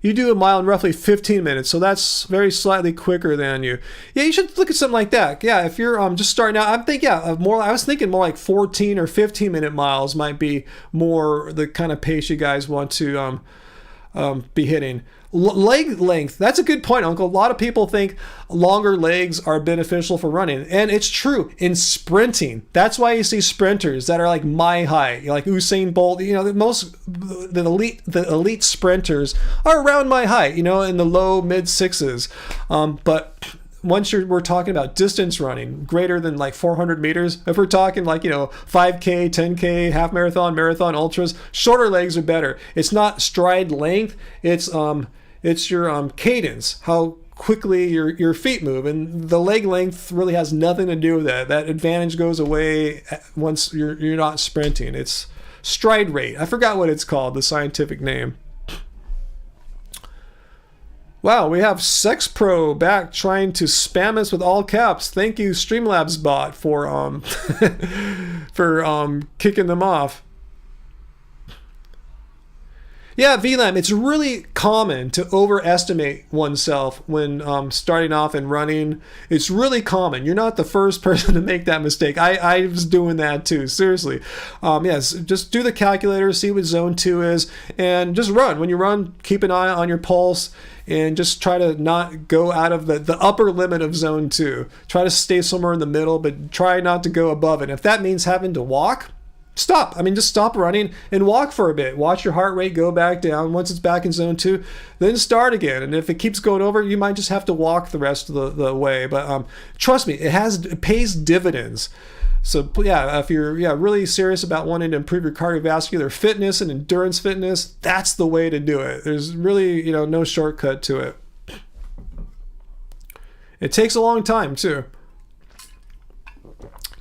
You do a mile in roughly 15 minutes, so that's very slightly quicker than you. Yeah, you should look at something like that. Yeah, if you're just starting out, I was thinking more like 14 or 15-minute miles might be more the kind of pace you guys want to be hitting. Leg length, that's a good point, Uncle. A lot of people think longer legs are beneficial for running, and it's true in sprinting. That's why you see sprinters that are like my height, like Usain Bolt. The elite sprinters are around my height, in the low mid 6s. But once we're talking about distance running, greater than like 400 meters, if we're talking like, 5K, 10K, half marathon, marathon, ultras, shorter legs are better. It's not stride length, it's your cadence, how quickly your feet move, and the leg length really has nothing to do with that. That advantage goes away once you're not sprinting. It's stride rate. I forgot what it's called, the scientific name. Wow, we have Sex Pro back trying to spam us with all caps. Thank you, Streamlabs bot, for kicking them off. Yeah, VLAM, it's really common to overestimate oneself when starting off and running. It's really common. You're not the first person to make that mistake. I was doing that too, seriously. Yes, just do the calculator, see what zone 2 is, and just run. When you run, keep an eye on your pulse, and just try to not go out of the upper limit of zone 2. Try to stay somewhere in the middle, but try not to go above it. If that means having to walk, stop. Just stop running and walk for a bit. Watch your heart rate go back down. Once it's back in zone 2, then start again. And if it keeps going over, you might just have to walk the rest of the way. But trust me, it pays dividends. So yeah, if you're really serious about wanting to improve your cardiovascular fitness and endurance fitness, that's the way to do it. There's really no shortcut to it. It takes a long time too.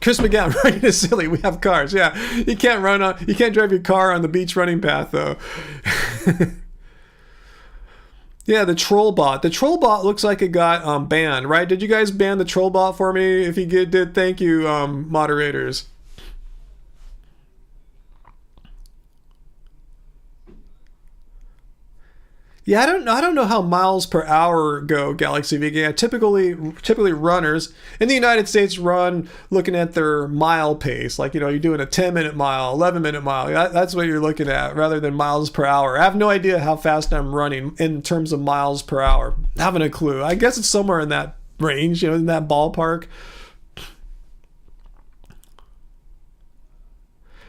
Chris McGowan, running is silly. We have cars. Yeah, you can't drive your car on the beach running path though. Yeah, the troll bot. The troll bot looks like it got banned, right? Did you guys ban the troll bot for me? If you did, thank you, moderators. Yeah, I don't know how miles per hour go, Galaxy Vegan. Yeah, typically runners in the United States run looking at their mile pace. Like, you're doing a 10-minute mile, 11-minute mile. That's what you're looking at rather than miles per hour. I have no idea how fast I'm running in terms of miles per hour. I haven't a clue. I guess it's somewhere in that range, in that ballpark.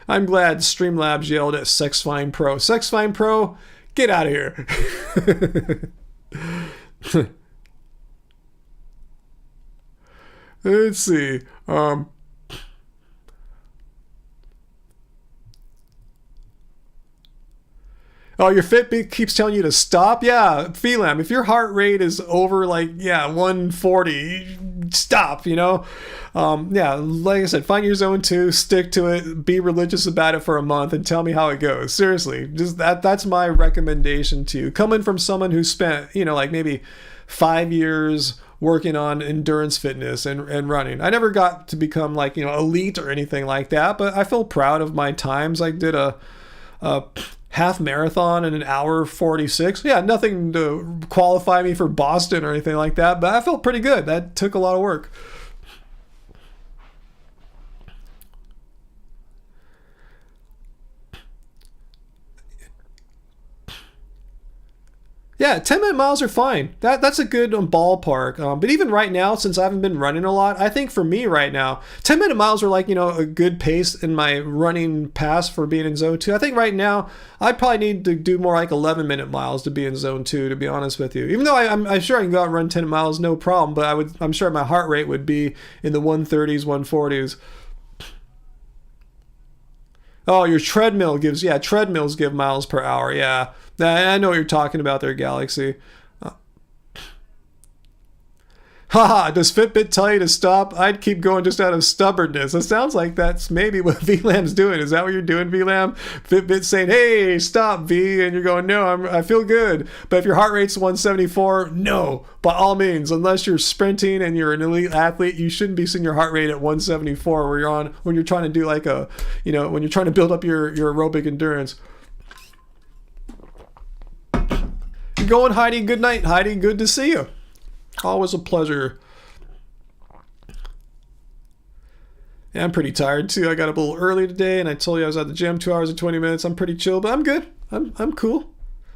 I'm glad Streamlabs yelled at SexFine Pro. SexFine Pro, get out of here. Let's see. Oh, your Fitbit keeps telling you to stop? Yeah, Phelam, if your heart rate is over 140, stop, Yeah, like I said, find your zone 2, stick to it, be religious about it for a month, and tell me how it goes. Seriously, just that's my recommendation to you. Coming from someone who spent, maybe 5 years working on endurance fitness and running. I never got to become elite or anything like that, but I feel proud of my times. I did a half marathon in 1:46. Yeah, nothing to qualify me for Boston or anything like that, but I felt pretty good. That took a lot of work. Yeah, 10-minute miles are fine. That's a good ballpark. But even right now, since I haven't been running a lot, I think for me right now, 10-minute miles are a good pace in my running pass for being in zone 2. I think right now, I probably need to do more 11-minute miles to be in zone 2, to be honest with you. Even though I'm sure I can go out and run 10 miles, no problem, but I'm sure my heart rate would be in the 130s, 140s. Oh, your treadmill treadmills give miles per hour, yeah. I know what you're talking about there, Galaxy. Haha, does Fitbit tell you to stop? I'd keep going just out of stubbornness. It sounds like that's maybe what VLAM's doing. Is that what you're doing, VLAM? Fitbit's saying, hey, stop, V. And you're going, no, I feel good. But if your heart rate's 174, no. By all means, unless you're sprinting and you're an elite athlete, you shouldn't be seeing your heart rate at 174 when you're trying to do when you're trying to build up your aerobic endurance. You're going, Heidi. Good night, Heidi. Good to see you. Always a pleasure. Yeah, I'm pretty tired too. I got up a little early today, and I told you I was at the gym 2 hours and 20 minutes. I'm pretty chill, but I'm good. I'm cool.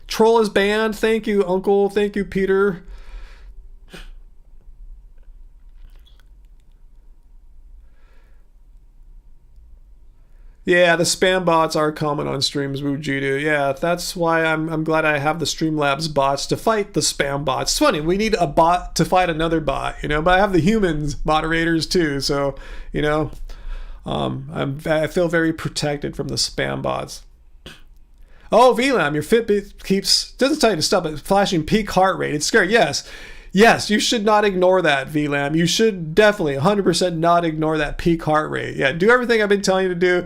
Troll is banned. Thank you, Uncle. Thank you, Peter. Yeah, the spam bots are common on streams, Wujidu. Yeah, that's why I'm glad I have the Streamlabs bots to fight the spam bots. It's funny, we need a bot to fight another bot, but I have the humans moderators too, so, I feel very protected from the spam bots. Oh, VLAM, your Fitbit doesn't tell you to stop it flashing peak heart rate. It's scary. Yes, you should not ignore that, VLAM. You should definitely 100% not ignore that peak heart rate. Yeah, do everything I've been telling you to do,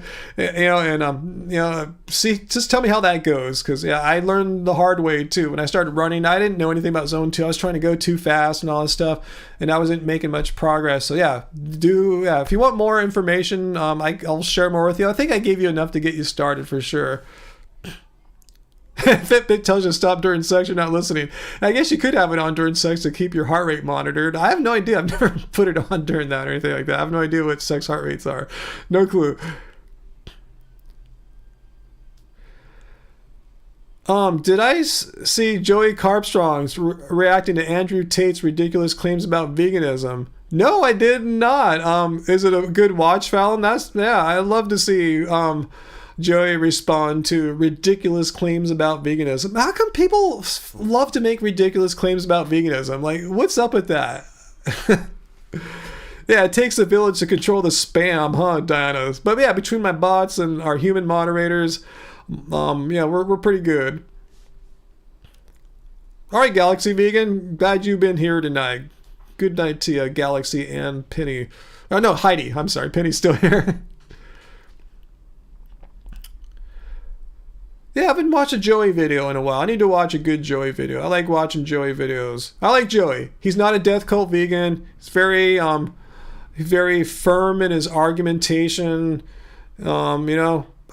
see, just tell me how that goes. Because, I learned the hard way, too. When I started running, I didn't know anything about Zone 2. I was trying to go too fast and all this stuff, and I wasn't making much progress. So, if you want more information, I'll share more with you. I think I gave you enough to get you started for sure. Fitbit tells you to stop during sex, you're not listening. I guess you could have it on during sex to keep your heart rate monitored. I have no idea. I've never put it on during that or anything like that. I have no idea what sex heart rates are. No clue. Did I see Joey Carpstrong's reacting to Andrew Tate's ridiculous claims about veganism? No, I did not. Is it a good watch, Fallon? I love to see Joey respond to ridiculous claims about veganism. How come people love to make ridiculous claims about veganism? Like, what's up with that? Yeah, it takes a village to control the spam, huh, Diana? But yeah, between my bots and our human moderators, we're pretty good. All right, Galaxy Vegan, glad you've been here tonight. Good night to you, Galaxy and Penny. Oh, no, Heidi. I'm sorry, Penny's still here. Yeah, I haven't watched a Joey video in a while. I need to watch a good Joey video. I like watching Joey videos. I like Joey. He's not a death cult vegan. He's very firm in his argumentation.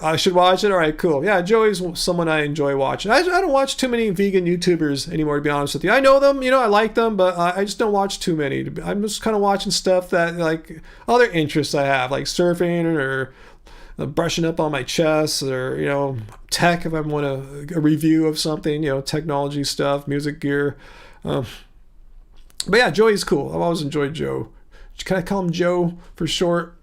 I should watch it. All right, cool. Yeah, Joey's someone I enjoy watching. I don't watch too many vegan YouTubers anymore, to be honest with you. I know them, I like them, but I just don't watch too many. I'm just kind of watching stuff that, like, other interests I have, like surfing or brushing up on my chess, or, tech if I want a review of something, technology stuff, music gear. But yeah, Joey's cool. I've always enjoyed Joe. Can I call him Joe for short?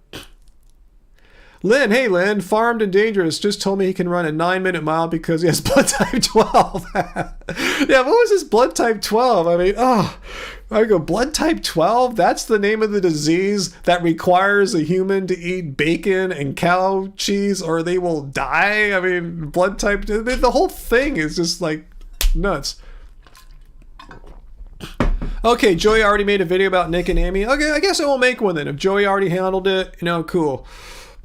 Lynn, hey Lynn, Farmed and Dangerous just told me he can run a 9-minute mile because he has blood type 12. Yeah, what was his blood type 12? I mean, I go, blood type 12? That's the name of the disease that requires a human to eat bacon and cow cheese or they will die? I mean, blood type, the whole thing is just like nuts. Okay, Joey already made a video about Nick and Amy. Okay, I guess I won't make one then. If Joey already handled it, cool.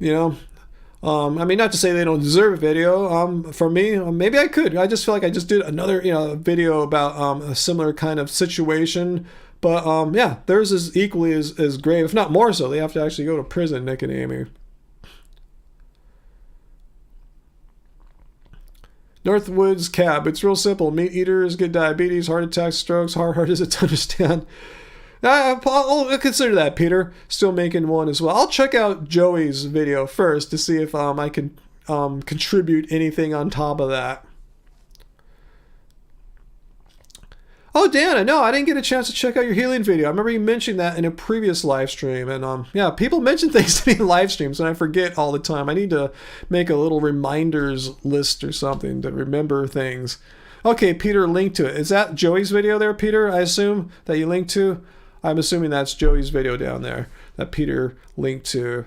I mean, not to say they don't deserve a video. For me, maybe I could. I just feel like I just did another, video about a similar kind of situation. But yeah, theirs is equally as grave, if not more so. They have to actually go to prison, Nick and Amy. Northwoods Cab. It's real simple. Meat eaters get diabetes, heart attacks, strokes. Hard is it to understand. I'll consider that, Peter. Still making one as well. I'll check out Joey's video first to see if I can contribute anything on top of that. Oh, Dana, no, I didn't get a chance to check out your healing video. I remember you mentioning that in a previous live stream. And yeah, people mention things to me in live streams and I forget all the time. I need to make a little reminders list or something to remember things. Okay, Peter linked to it. Is that Joey's video there, Peter? I assume that you linked to? I'm assuming that's Joey's video down there that Peter linked to.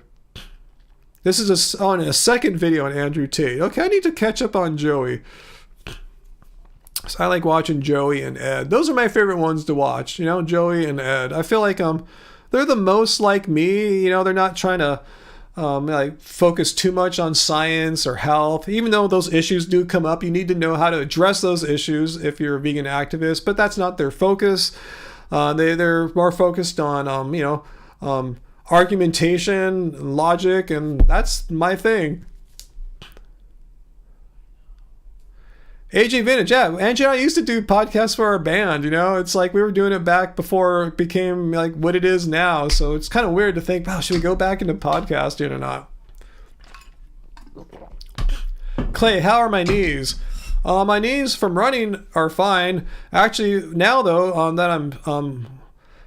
This is on a second video on Andrew Tate. Okay, I need to catch up on Joey. So I like watching Joey and Ed. Those are my favorite ones to watch, Joey and Ed. I feel like they're the most like me, they're not trying to like focus too much on science or health. Even though those issues do come up, you need to know how to address those issues if you're a vegan activist, but that's not their focus. They're more focused on, argumentation, logic, and that's my thing. Aging Vintage, yeah. Angie and I used to do podcasts for our band, It's like we were doing it back before it became like what it is now. So it's kind of weird to think, wow, should we go back into podcasting or not? Clay, how are my knees? My knees from running are fine. Actually, now though, that I'm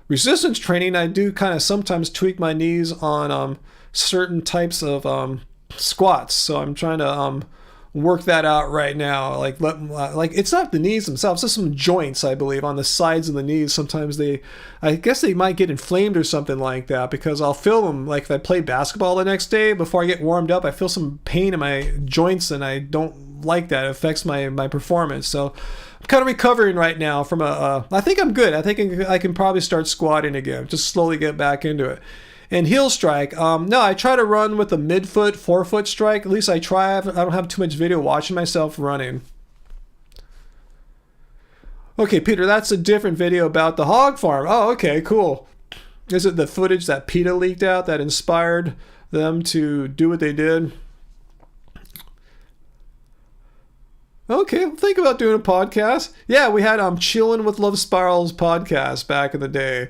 resistance training, I do kind of sometimes tweak my knees on certain types of squats. So I'm trying to work that out right now. Like it's not the knees themselves, it's just some joints, I believe, on the sides of the knees. Sometimes I guess they might get inflamed or something like that, because I'll feel them, like if I play basketball the next day before I get warmed up, I feel some pain in my joints and I don't like that. It affects my performance. So I'm kind of recovering right now from I think I'm good. I think I can probably start squatting again, just slowly get back into it. And heel strike, no, I try to run with a midfoot, forefoot strike. At least I try. I don't have too much video watching myself running. Okay, Peter, that's a different video about the hog farm. Oh, okay, cool. Is it the footage that PETA leaked out that inspired them to do what they did? Okay, think about doing a podcast. Yeah, we had Chillin' with Love Spirals podcast back in the day.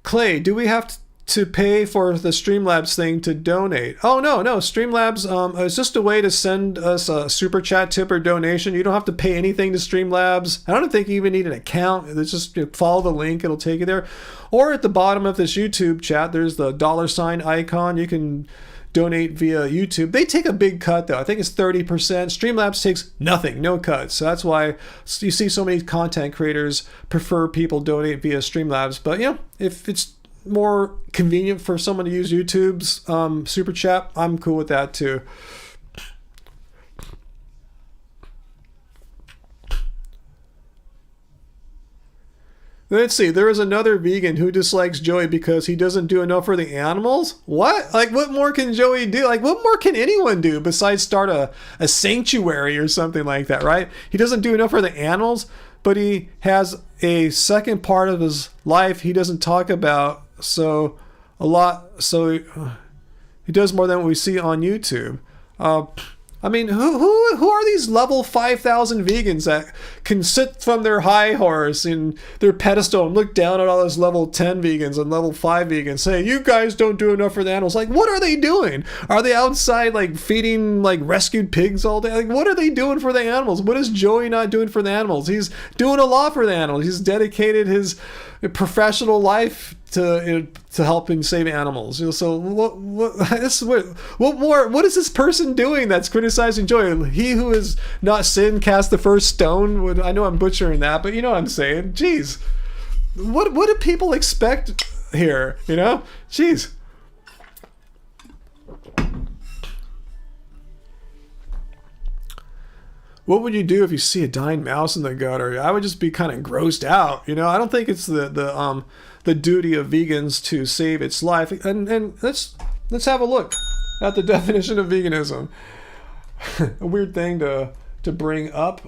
Clay, do we have to pay for the Streamlabs thing to donate? Oh, no. Streamlabs is just a way to send us a super chat tip or donation. You don't have to pay anything to Streamlabs. I don't think you even need an account. It's just follow the link. It'll take you there. Or at the bottom of this YouTube chat, there's the $ icon. You can donate via YouTube. They take a big cut, though. I think it's 30%. Streamlabs takes nothing, no cuts. So that's why you see so many content creators prefer people donate via Streamlabs. But, if it's more convenient for someone to use YouTube's super chat, I'm cool with that, too. Let's see, there is another vegan who dislikes Joey because he doesn't do enough for the animals? What? Like, what more can Joey do? Like, what more can anyone do besides start a sanctuary or something like that, right? He doesn't do enough for the animals, but he has a second part of his life he doesn't talk about, so he He does more than what we see on YouTube. I mean, who are these level 5,000 vegans that can sit from their high horse in their pedestal and look down at all those level 10 vegans and level 5 vegans, say, you guys don't do enough for the animals? Like, what are they doing? Are they outside, like, feeding, like, rescued pigs all day? Like, what are they doing for the animals? What is Joey not doing for the animals? He's doing a lot for the animals. He's dedicated his professional life to helping save animals. So what is this person doing that's criticizing Joy? He who is not sin cast the first stone. I know I'm butchering that, but you know what I'm saying. Jeez, what do people expect here? You know, jeez. What would you do if you see a dying mouse in the gutter? I would just be kind of grossed out. You know, I don't think it's the duty of vegans to save its life. And let's have a look at the definition of veganism. A weird thing to bring up.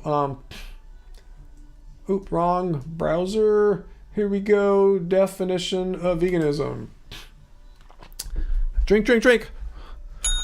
Wrong browser. Here we go. Definition of veganism. Drink.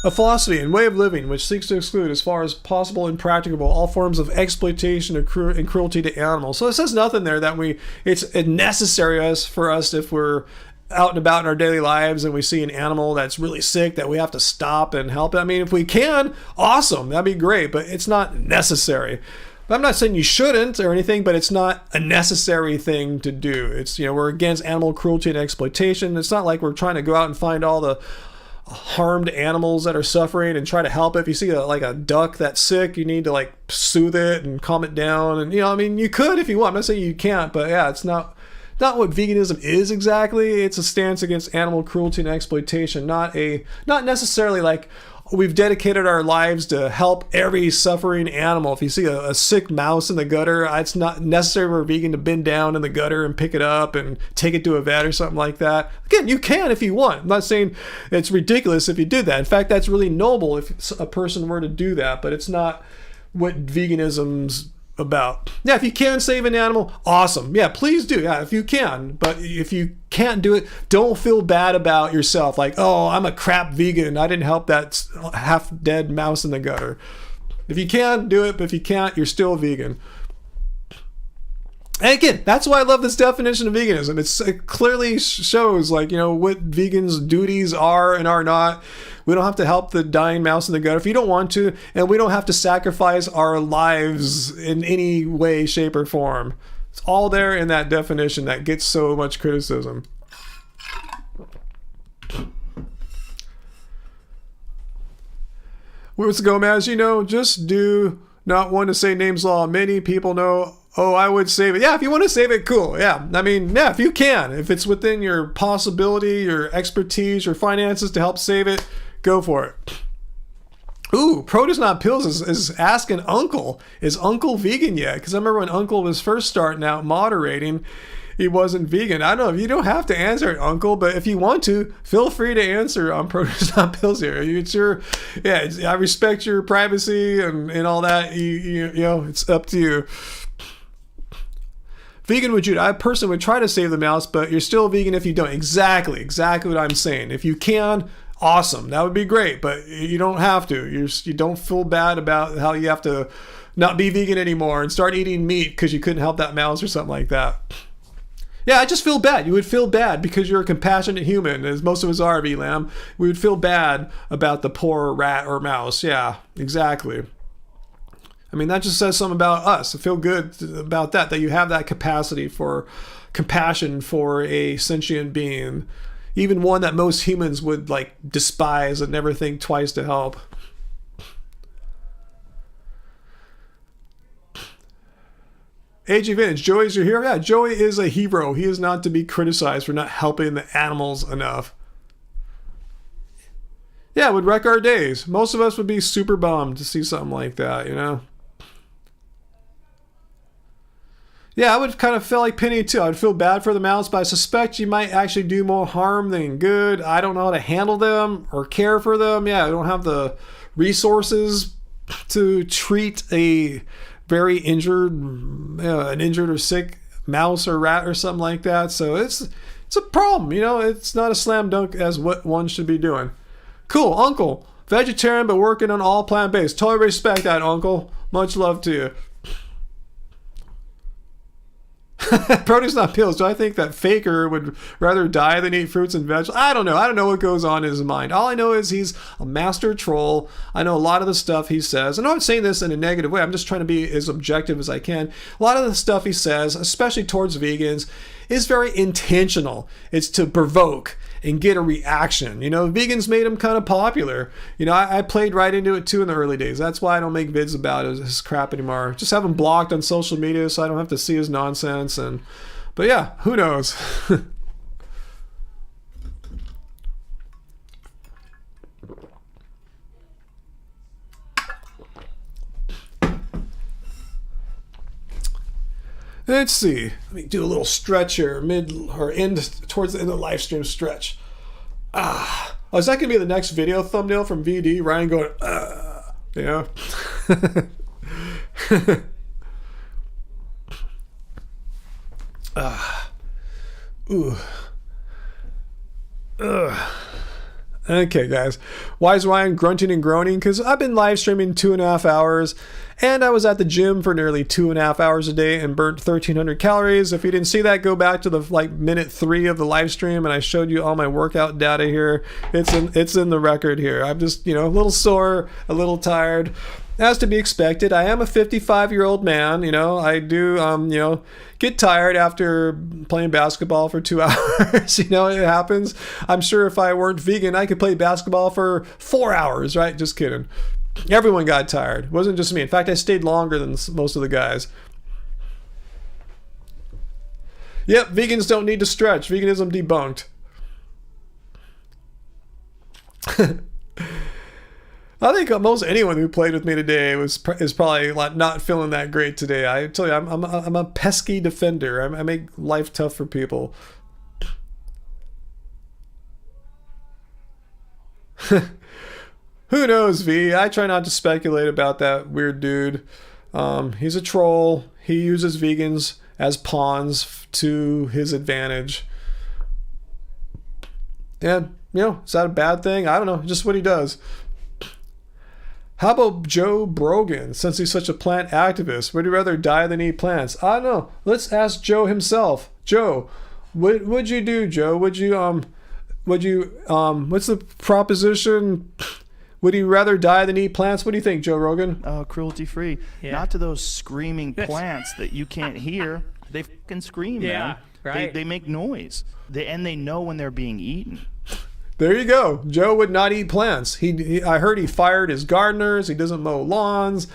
A philosophy and way of living which seeks to exclude, as far as possible and practicable, all forms of exploitation and cruelty to animals. So it says nothing there that it's necessary for us if we're out and about in our daily lives and we see an animal that's really sick that we have to stop and help it. I mean, if we can, awesome, that'd be great, but it's not necessary. But I'm not saying you shouldn't or anything, but it's not a necessary thing to do. It's, you know, we're against animal cruelty and exploitation. It's not like we're trying to go out and find all the harmed animals that are suffering and try to help it. If you see a duck that's sick, you need to like soothe it and calm it down. And, you know, I mean, you could if you want. I'm not saying you can't, but yeah, it's not what veganism is exactly. It's a stance against animal cruelty and exploitation, not necessarily like we've dedicated our lives to help every suffering animal. If you see a sick mouse in the gutter, it's not necessary for a vegan to bend down in the gutter and pick it up and take it to a vet or something like that. Again, you can if you want. I'm not saying it's ridiculous if you did that. In fact, that's really noble if a person were to do that, but it's not what veganism's about. Yeah, if you can save an animal, awesome. Yeah, please do. Yeah, if you can. But if you can't do it, don't feel bad about yourself. Like, oh, I'm a crap vegan. I didn't help that half dead mouse in the gutter. If you can, do it. But if you can't, you're still vegan. And again, that's why I love this definition of veganism. It clearly shows, like, you know, what vegans' duties are and are not. We don't have to help the dying mouse in the gutter if you don't want to, and we don't have to sacrifice our lives in any way, shape, or form. It's all there in that definition that gets so much criticism. What's Gomez? You know, just do not want to say names law. Many people know. Oh, I would save it. Yeah, if you want to save it, cool. Yeah, I mean, yeah, if you can. If it's within your possibility, your expertise, your finances to help save it, go for it. Ooh, Produce Not Pills is asking Uncle, is Uncle vegan yet? Because I remember when Uncle was first starting out moderating, he wasn't vegan. I don't know, you don't have to answer it, Uncle, but if you want to, feel free to answer on Produce Not Pills here. I respect your privacy and all that. You know, it's up to you. Vegan would you? I personally would try to save the mouse, but you're still vegan if you don't. Exactly what I'm saying. If you can, awesome, that would be great, but you don't have to. You don't feel bad about how you have to not be vegan anymore and start eating meat because you couldn't help that mouse or something like that. Yeah, I just feel bad. You would feel bad because you're a compassionate human, as most of us are, V-Lamb. We would feel bad about the poor rat or mouse. Yeah, exactly. I mean, that just says something about us. I feel good about that you have that capacity for compassion for a sentient being, even one that most humans would like despise and never think twice to help. Age Advantage, Joey's your hero? Yeah, Joey is a hero. He is not to be criticized for not helping the animals enough. Yeah, it would wreck our days. Most of us would be super bummed to see something like that, you know? Yeah, I would kind of feel like Penny too. I'd feel bad for the mouse, but I suspect you might actually do more harm than good. I don't know how to handle them or care for them. Yeah, I don't have the resources to treat a very injured, an injured or sick mouse or rat or something like that. So it's a problem, you know. It's not a slam dunk as what one should be doing. Cool, Uncle. Vegetarian but working on all plant-based. Totally respect that, Uncle. Much love to you. Produce not pills. Do I think that Faker would rather die than eat fruits and vegetables? I don't know. I don't know what goes on in his mind. All I know is he's a master troll. I know a lot of the stuff he says. And I'm not saying this in a negative way. I'm just trying to be as objective as I can. A lot of the stuff he says, especially towards vegans, is very intentional. It's to provoke and get a reaction. You know, vegans made him kind of popular. You know, I played right into it too in the early days. That's why I don't make vids about his crap anymore. Just have him blocked on social media so I don't have to see his nonsense. But yeah, who knows? Let's see. Let me do a little stretch here, towards the end of the live stream stretch. Oh, is that gonna be the next video thumbnail from VD? Ryan going, yeah. Ooh. Okay, guys. Why is Ryan grunting and groaning? Because I've been live streaming 2.5 hours, and I was at the gym for nearly 2.5 hours a day and burnt 1,300 calories. If you didn't see that, go back to the minute 3 of the live stream, and I showed you all my workout data here. It's in the record here. I'm just, a little sore, a little tired. As to be expected, I am a 55-year-old man. I do, get tired after playing basketball for 2 hours. It happens. I'm sure if I weren't vegan, I could play basketball for 4 hours, right? Just kidding. Everyone got tired. It wasn't just me. In fact, I stayed longer than most of the guys. Yep, vegans don't need to stretch. Veganism debunked. I think almost anyone who played with me today is probably not feeling that great today. I tell you, I'm a pesky defender. I make life tough for people. Who knows, V? I try not to speculate about that weird dude. He's a troll. He uses vegans as pawns to his advantage. And, is that a bad thing? I don't know. Just what he does. How about Joe Brogan, since he's such a plant activist? Would he rather die than eat plants? I don't know. Let's ask Joe himself. Joe, what would you do, Joe? What's the proposition? Would he rather die than eat plants? What do you think, Joe Rogan? Cruelty-free. Yeah. Not to those screaming plants that you can't hear. They fucking scream, man. Right. They make noise. And they know when they're being eaten. There you go. Joe would not eat plants. I heard he fired his gardeners. He doesn't mow lawns.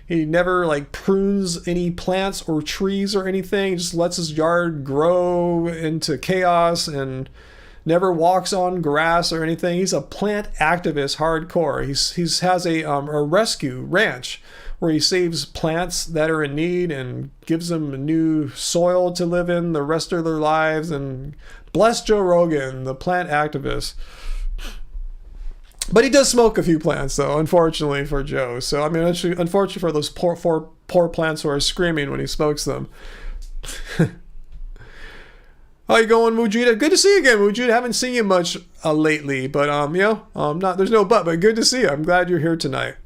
He never prunes any plants or trees or anything. He just lets his yard grow into chaos and never walks on grass or anything. He's a plant activist hardcore. He has a rescue ranch where he saves plants that are in need and gives them a new soil to live in the rest of their lives. And bless Joe Rogan, the plant activist. But he does smoke a few plants, though, unfortunately for Joe. So, I mean, actually, unfortunately for those poor plants who are screaming when he smokes them. How you going, Mujita? Good to see you again, Mujita. Haven't seen you much lately, but there's no but good to see you. I'm glad you're here tonight.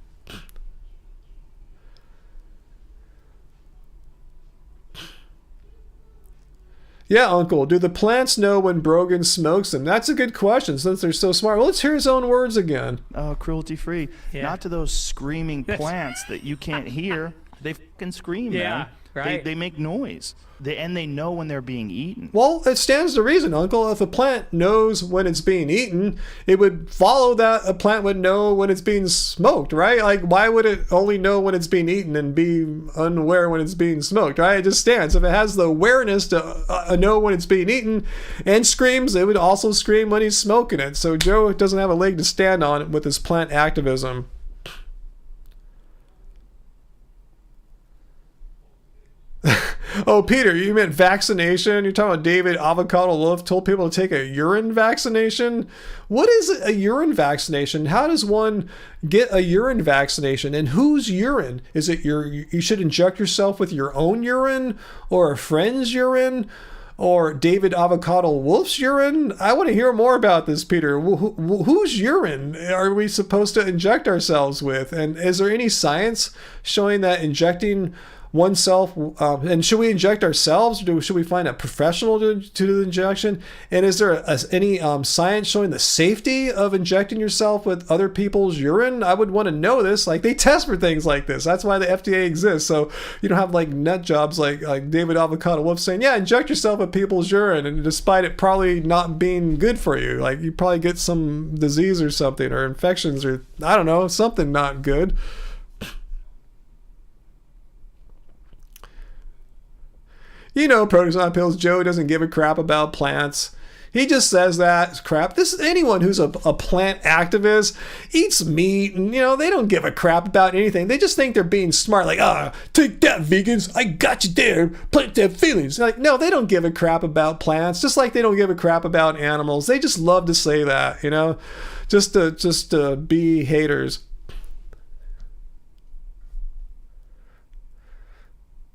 Yeah, Uncle, do the plants know when Brogan smokes them? That's a good question, since they're so smart. Well, let's hear his own words again. Cruelty-free. Yeah. Not to those screaming plants that you can't hear. They fucking scream, man. Right. They make noise. And they know when they're being eaten. Well, it stands to reason, Uncle. If a plant knows when it's being eaten, it would follow that a plant would know when it's being smoked, right? Why would it only know when it's being eaten and be unaware when it's being smoked, right? It just stands. If it has the awareness to know when it's being eaten and screams, it would also scream when he's smoking it. So Joe doesn't have a leg to stand on with his plant activism. Oh, Peter, you meant vaccination? You're talking about David Avocado Loaf told people to take a urine vaccination? What is a urine vaccination? How does one get a urine vaccination? And whose urine? Is it you should inject yourself with your own urine or a friend's urine? Or David Avocado Wolf's urine? I want to hear more about this, Peter. Whose urine are we supposed to inject ourselves with? And is there any science showing that injecting oneself, and should we inject ourselves, or should we find a professional to do the injection? And is there any science showing the safety of injecting yourself with other people's urine? I would want to know this. Like, they test for things like this. That's why the FDA exists. So you don't have like nut jobs like David Avocado Wolf saying, yeah, inject yourself with people's urine, and despite it probably not being good for you, like you probably get some disease or something, or infections, or I don't know, something not good. You know, Produce on Pills Joe doesn't give a crap about plants. He just says that crap. Anyone who's a plant activist eats meat, and they don't give a crap about anything. They just think they're being smart, like, take that, vegans, I got you there, plant their feelings. Like, no, they don't give a crap about plants, just like they don't give a crap about animals. They just love to say that, just to be haters.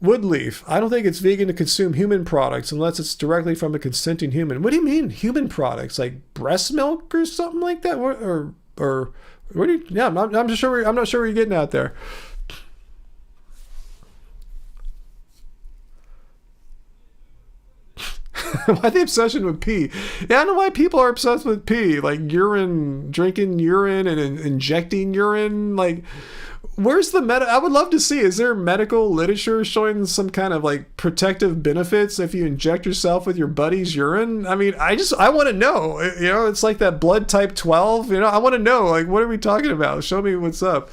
Woodleaf, I don't think it's vegan to consume human products unless it's directly from a consenting human. What do you mean human products? Like breast milk or something like that? Or what do you? Yeah, I'm not sure. I'm not sure what you're getting at there. Why the obsession with pee? Yeah, I don't know why people are obsessed with pee. Like urine, drinking urine and injecting urine. Like, where's the I would love to see, is there medical literature showing some kind of like protective benefits if you inject yourself with your buddy's urine? I mean, I want to know, it's like that blood type 12, I want to know, like, what are we talking about? Show me what's up.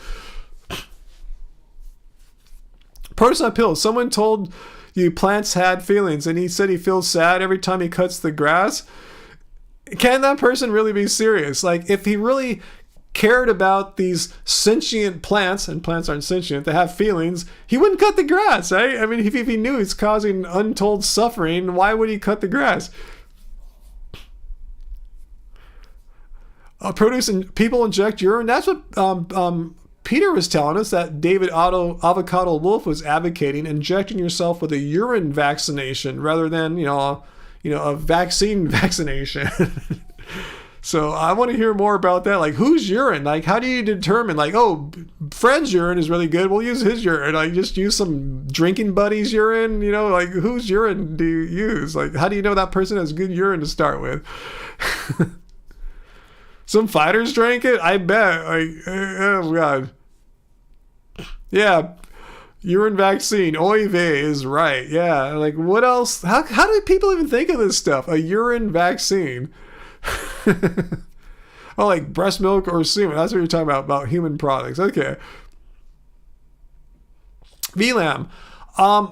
Produce on Pills, someone told you plants had feelings and he said he feels sad every time he cuts the grass. Can that person really be serious? Like, if he really cared about these sentient plants, and plants aren't sentient, they have feelings, he wouldn't cut the grass, right? I mean, if he knew it's causing untold suffering, why would he cut the grass? Produce and people inject urine. That's what Peter was telling us, that David Avocado Wolf was advocating, injecting yourself with a urine vaccination rather than a vaccination. So I want to hear more about that. Like, whose urine? Like, how do you determine, like, oh, Fred's urine is really good, we'll use his urine. Like, just use some drinking buddy's urine, like, whose urine do you use? Like, how do you know that person has good urine to start with? Some fighters drank it? I bet. Like, oh, God. Yeah. Urine vaccine. Oy vey is right. Yeah. Like, what else? How do people even think of this stuff? A urine vaccine. Oh, like breast milk or semen. That's what you're talking about human products. Okay. VLAM.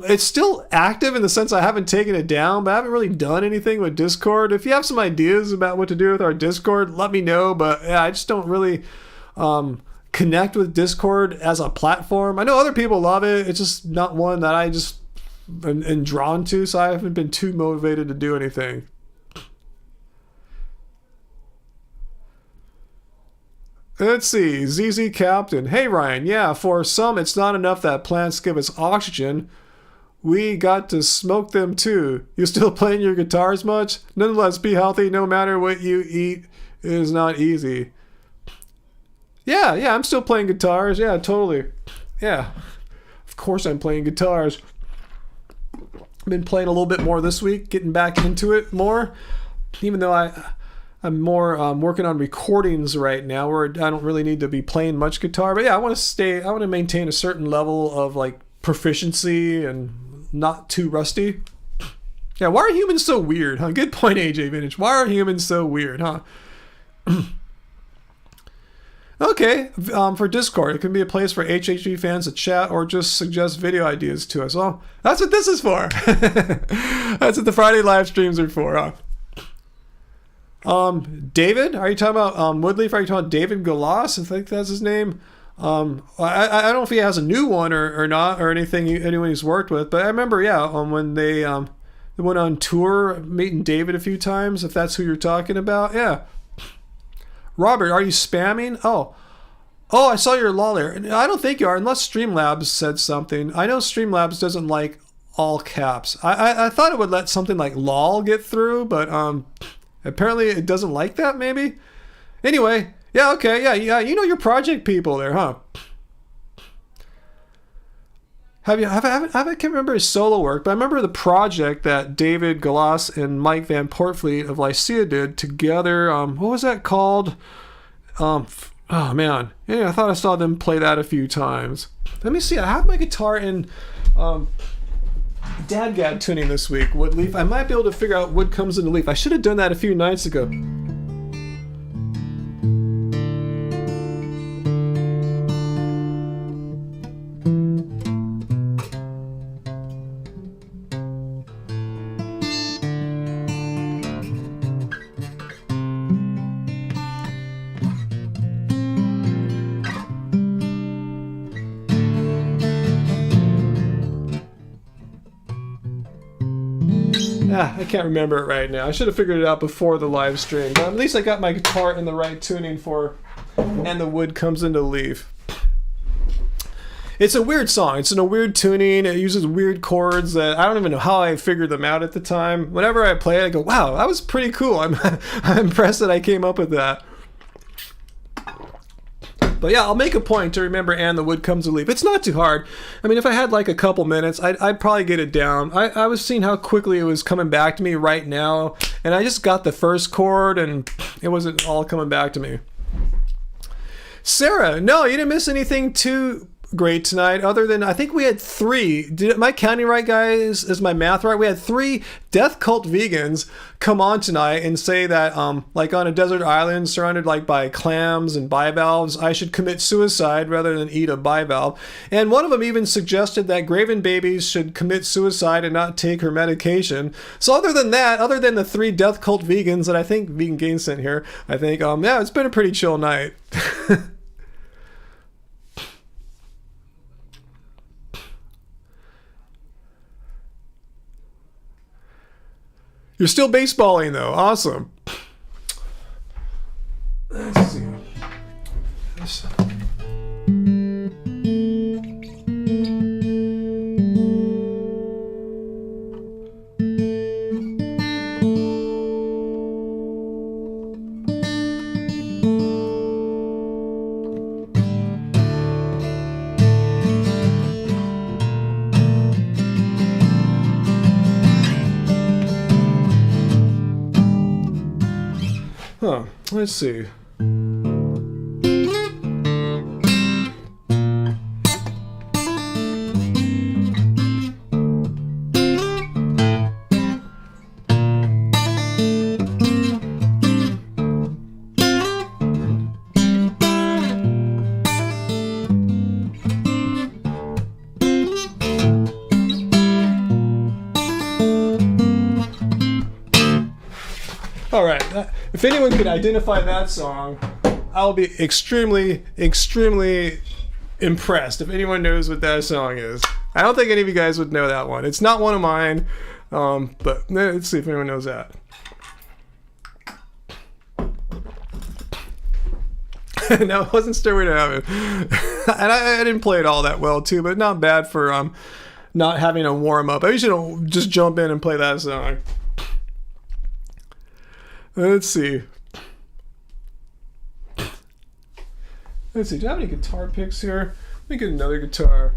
It's still active in the sense I haven't taken it down, but I haven't really done anything with Discord. If you have some ideas about what to do with our Discord, let me know. But yeah, I just don't really connect with Discord as a platform. I know other people love it. It's just not one that I just am drawn to, so I haven't been too motivated to do anything. Let's see, ZZ Captain. Hey Ryan, yeah, for some it's not enough that plants give us oxygen. We got to smoke them too. You still playing your guitars much? Nonetheless, be healthy no matter what you eat. It is not easy. Yeah, I'm still playing guitars. Yeah, totally. Yeah, of course I'm playing guitars. I've been playing a little bit more this week, getting back into it more. Even though I'm more working on recordings right now where I don't really need to be playing much guitar. But yeah, I want to maintain a certain level of like proficiency and not too rusty. Yeah, why are humans so weird, huh? Good point, AJ Vintage. Why are humans so weird, huh? Okay, for Discord, it can be a place for HHV fans to chat or just suggest video ideas to us. Well, that's what this is for. That's what the Friday live streams are for, huh? David, are you talking about Woodleaf? Are you talking about David Galas? I think that's his name. I don't know if he has a new one or not, or anyone he's worked with, but I remember, when they went on tour, meeting David a few times, if that's who you're talking about. Yeah. Robert, are you spamming? Oh, I saw your lol there. I don't think you are, unless Streamlabs said something. I know Streamlabs doesn't like all caps. I thought it would let something like lol get through, but apparently it doesn't like that, maybe? Anyway, yeah, okay, yeah, you know your project people there, huh? I can't remember his solo work, but I remember the project that David Galas and Mike Van Portfleet of Lycia did together. What was that called? Oh man, yeah, I thought I saw them play that a few times. Let me see. I have my guitar in Dadgad tuning this week. Wood leaf. I might be able to figure out wood comes into leaf. I should have done that a few nights ago. I can't remember it right now. I should have figured it out before the live stream. But at least I got my guitar in the right tuning for And the Wood Comes Into Leaf. It's a weird song. It's in a weird tuning. It uses weird chords that I don't even know how I figured them out at the time. Whenever I play it, I go, wow, that was pretty cool. I'm impressed that I came up with that. But yeah, I'll make a point to remember And the Wood Comes to Leaf. It's not too hard. I mean, if I had like a couple minutes, I'd probably get it down. I was seeing how quickly it was coming back to me right now, and I just got the first chord, and it wasn't all coming back to me. Sarah, no, you didn't miss anything too great tonight, other than I think we had 3. Am I counting right, guys? Is my math right? We had 3 death cult vegans come on tonight and say that like on a desert island surrounded like by clams and bivalves, I should commit suicide rather than eat a bivalve. And one of them even suggested that Graven babies should commit suicide and not take her medication. So other than that, other than the 3 death cult vegans that I think Vegan Gain sent here, I think yeah, it's been a pretty chill night. You're still baseballing, though. Awesome. Let's see. Huh, let's see. All right, if anyone could identify that song, I'll be extremely, extremely impressed if anyone knows what that song is. I don't think any of you guys would know that one. It's not one of mine, but let's see if anyone knows that. No, it wasn't Stairway to Heaven. And I didn't play it all that well, too, but not bad for not having a warm-up. I usually just jump in and play that song. Let's see. Do I have any guitar picks here? Let me get another guitar.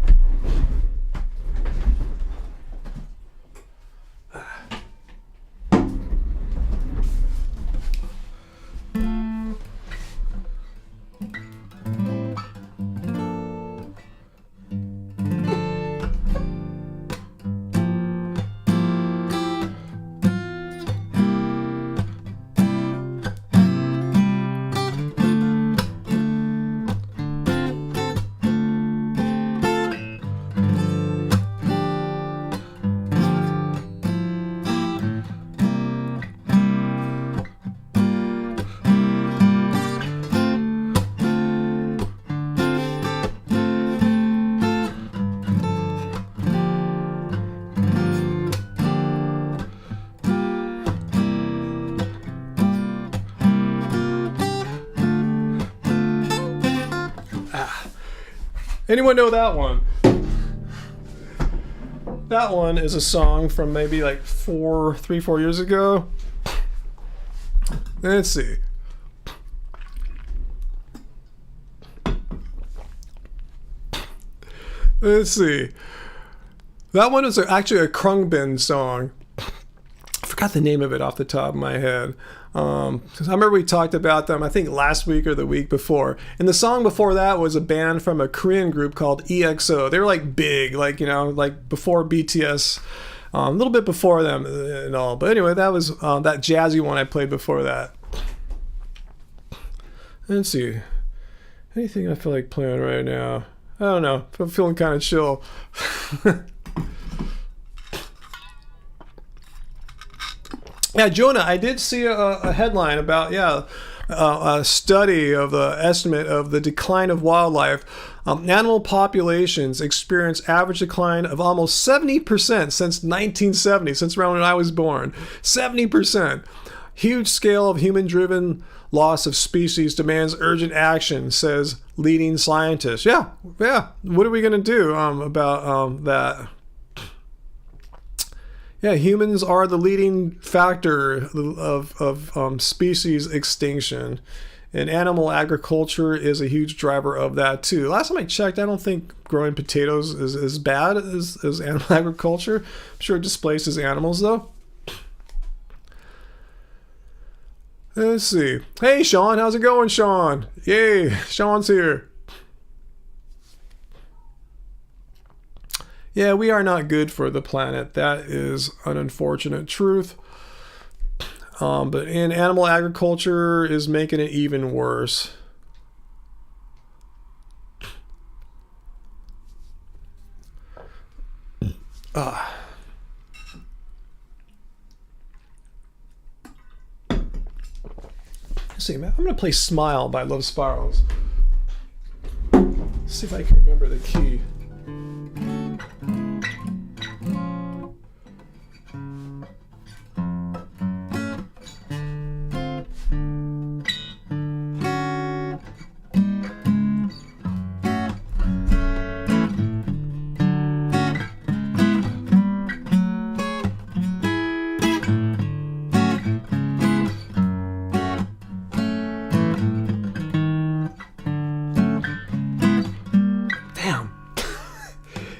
Anyone know that one? That one is a song from maybe like 4 years ago. Let's see. Let's see. That one is actually a Krungbin song. I forgot the name of it off the top of my head. I remember we talked about them, I think last week or the week before. And the song before that was a band from a Korean group called EXO. They were like big, like, you know, like before BTS, a little bit before them and all. But anyway, that was that jazzy one I played before that. Let's see. Anything I feel like playing right now? I don't know. I'm feeling kind of chill. Yeah, Jonah, I did see a headline about, a study of the estimate of the decline of wildlife. Animal populations experience average decline of almost 70% since 1970, since around when I was born. 70%. Huge scale of human-driven loss of species demands urgent action, says leading scientist. Yeah. What are we going to do about that? Yeah, humans are the leading factor of species extinction, and animal agriculture is a huge driver of that too. Last time I checked, I don't think growing potatoes is as bad as animal agriculture. I'm sure it displaces animals though. Let's see. Hey, Sean, how's it going, Sean? Yay, Sean's here. Yeah, we are not good for the planet. That is an unfortunate truth. But in animal agriculture is making it even worse. Let's see, man. I'm gonna play "Smile" by Love Spirals. Let's see if I can remember the key.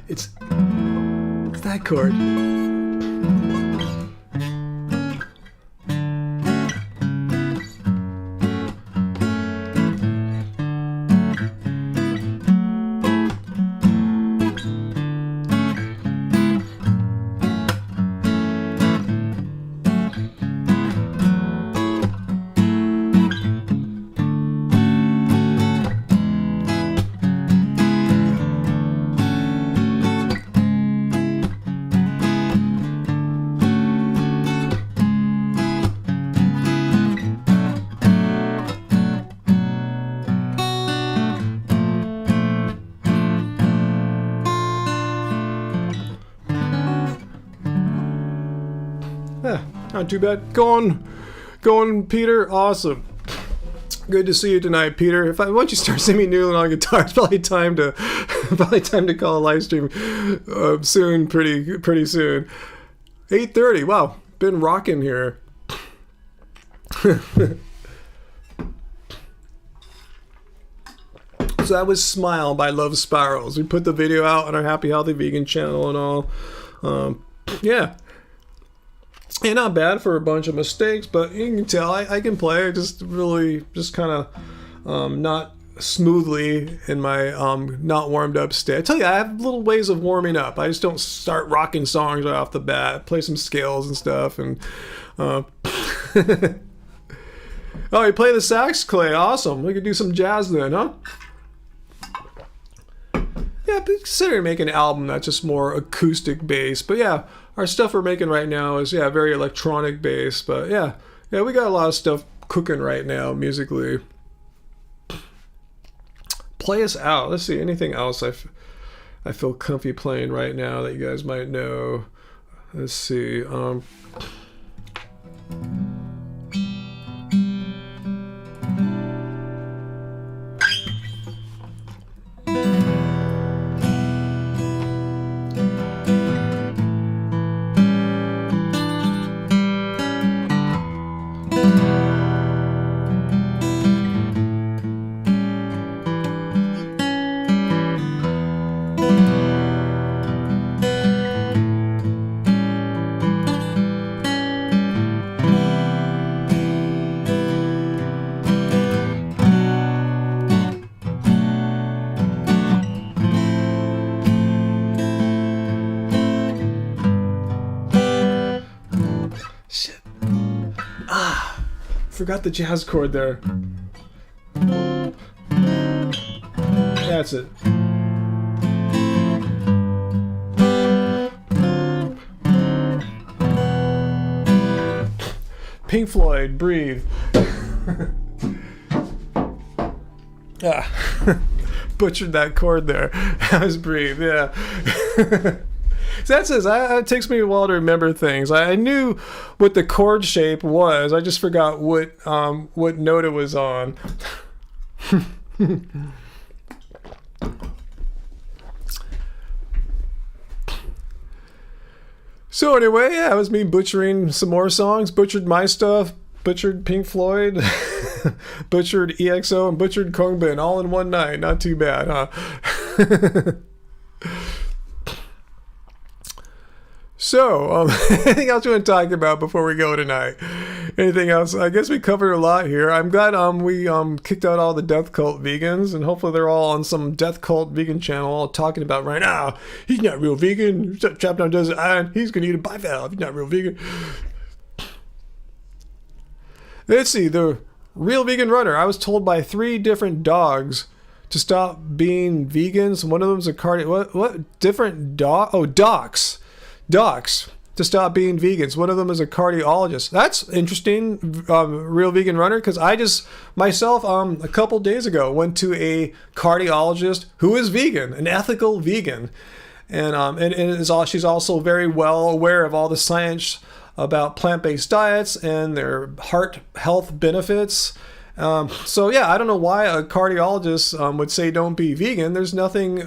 It's that chord. Not too bad. Going, Peter. Awesome. Good to see you tonight, Peter. Once you start seeing me noodling on guitar, it's probably time to call a live stream soon. Pretty soon. 8:30. Wow, been rocking here. So that was "Smile" by Love Spirals. We put the video out on our Happy Healthy Vegan channel and all. Yeah. Yeah, not bad for a bunch of mistakes, but you can tell I can play. Just kind of not smoothly in my not warmed up state. I tell you, I have little ways of warming up. I just don't start rocking songs right off the bat. Play some scales and stuff. And oh, you play the sax, Clay. Awesome. We could do some jazz then, huh? Yeah, but consider making an album that's just more acoustic based. But yeah, our stuff we're making right now is very electronic based. But yeah, we got a lot of stuff cooking right now musically. Play us out. Let's see, anything else I feel comfy playing right now that you guys might know. Let's see. forgot the jazz chord there. That's it. Pink Floyd, Breathe. Butchered that chord there. That was Breathe, yeah. So that says, it takes me a while to remember things. I knew what the chord shape was. I just forgot what note it was on. So anyway, yeah, it was me butchering some more songs, butchered my stuff, butchered Pink Floyd, butchered EXO, and butchered Kongbin all in one night. Not too bad, huh? So, anything else you want to talk about before we go tonight? Anything else? I guess we covered a lot here. I'm glad we kicked out all the death cult vegans, and hopefully they're all on some death cult vegan channel all talking about right now. He's not real vegan. He's trapped on desert island. He's going to eat a bivalve. He's not real vegan. Let's see. The real vegan runner. I was told by 3 different dogs to stop being vegans. One of them's a what different dog? Oh, docs to stop being vegans. One of them is a cardiologist. That's interesting, real vegan runner, because I just myself a couple days ago went to a cardiologist who is vegan, an ethical vegan, and she's also very well aware of all the science about plant-based diets and their heart health benefits. So yeah, I don't know why a cardiologist would say don't be vegan. There's nothing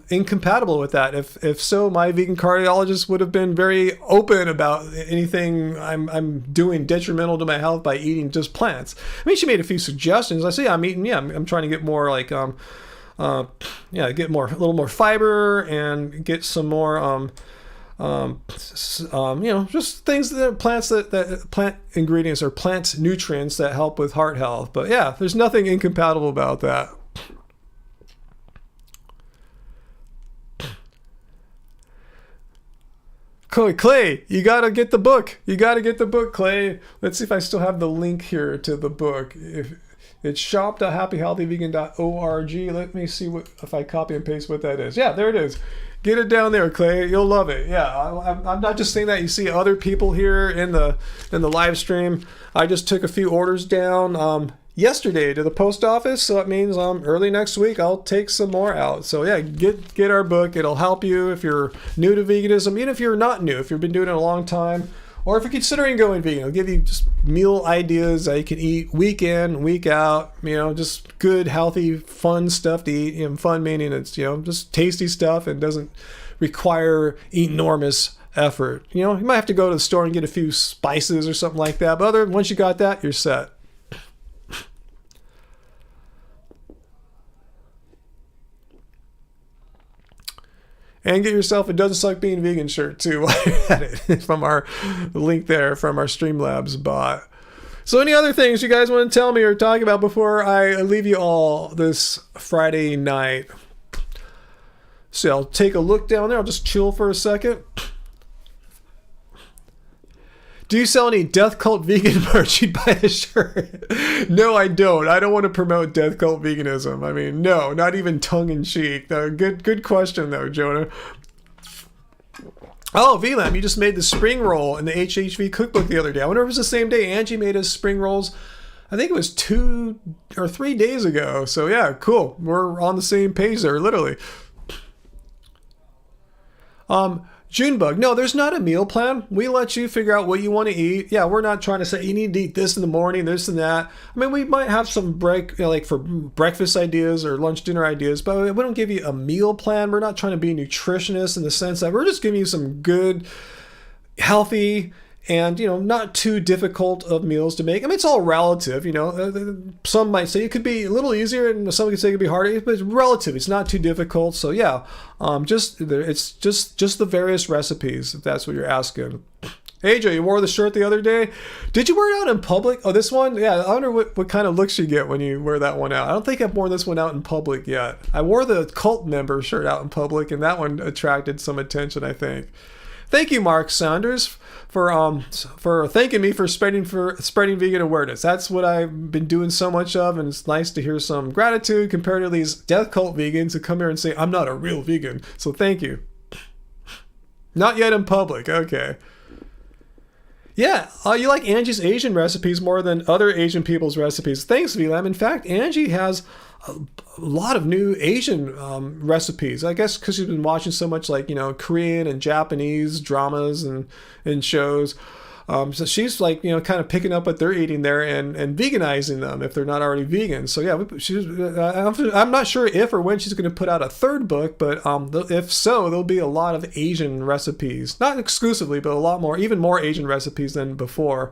incompatible with that. If so, my vegan cardiologist would have been very open about anything I'm doing detrimental to my health by eating just plants. I mean, she made a few suggestions. I say I'm trying to get more like get a little more fiber and get some more just things that plants that plant ingredients or plant nutrients that help with heart health. But yeah, there's nothing incompatible about that. Clay, you gotta get the book. Clay. Let's see if I still have the link here to the book. If it's shop.happyhealthyvegan.org. Let me see if I copy and paste what that is. Yeah, there it is. Get it down there, Clay. You'll love it. Yeah, I'm not just saying that. You see other people here in the live stream. I just took a few orders down yesterday to the post office, so it means early next week I'll take some more out. So yeah, get our book. It'll help you if you're new to veganism, even if you're not new, if you've been doing it a long time, or if you're considering going vegan. It'll give you just meal ideas that you can eat week in, week out, just good, healthy, fun stuff to eat. Fun meaning it's, just tasty stuff and doesn't require enormous effort. You might have to go to the store and get a few spices or something like that, but once you got that, you're set. And get yourself a Doesn't Suck Being Vegan shirt too while you're at it from our link there from our Streamlabs bot. So any other things you guys want to tell me or talk about before I leave you all this Friday night? So I'll take a look down there. I'll just chill for a second. Do you sell any Death Cult vegan merch? You'd buy a shirt. No, I don't. I don't want to promote Death Cult veganism. I mean, no, not even tongue in cheek. No, good question though, Jonah. Oh, VLAM, you just made the spring roll in the HHV cookbook the other day. I wonder if it was the same day Angie made us spring rolls. I think it was 2 or 3 days ago. So yeah, cool. We're on the same page there, literally. Junebug, no, there's not a meal plan. We let you figure out what you want to eat. Yeah, we're not trying to say you need to eat this in the morning, this and that. I mean, we might have some like for breakfast ideas or lunch, dinner ideas, but we don't give you a meal plan. We're not trying to be nutritionists in the sense that we're just giving you some good, healthy, and not too difficult of meals to make. I mean, it's all relative. Some might say it could be a little easier, and some could say it could be harder. But it's relative. It's not too difficult. So yeah, it's just the various recipes, if that's what you're asking. AJ, you wore the shirt the other day. Did you wear it out in public? Oh, this one? Yeah, I wonder what kind of looks you get when you wear that one out. I don't think I've worn this one out in public yet. I wore the cult member shirt out in public, and that one attracted some attention, I think. Thank you, Mark Saunders, for thanking me for spreading vegan awareness. That's what I've been doing so much of, and it's nice to hear some gratitude compared to these death cult vegans who come here and say I'm not a real vegan. So thank you. Not yet in public. Okay. Yeah, you like Angie's Asian recipes more than other Asian people's recipes. Thanks, VLAM. In fact, Angie has a lot of new Asian recipes. I guess because she's been watching so much like, Korean and Japanese dramas and shows. So she's like, kind of picking up what they're eating there and veganizing them if they're not already vegan. So yeah, I'm not sure if or when she's going to put out a third book, but if so, there'll be a lot of Asian recipes. Not exclusively, but a lot more, even more Asian recipes than before.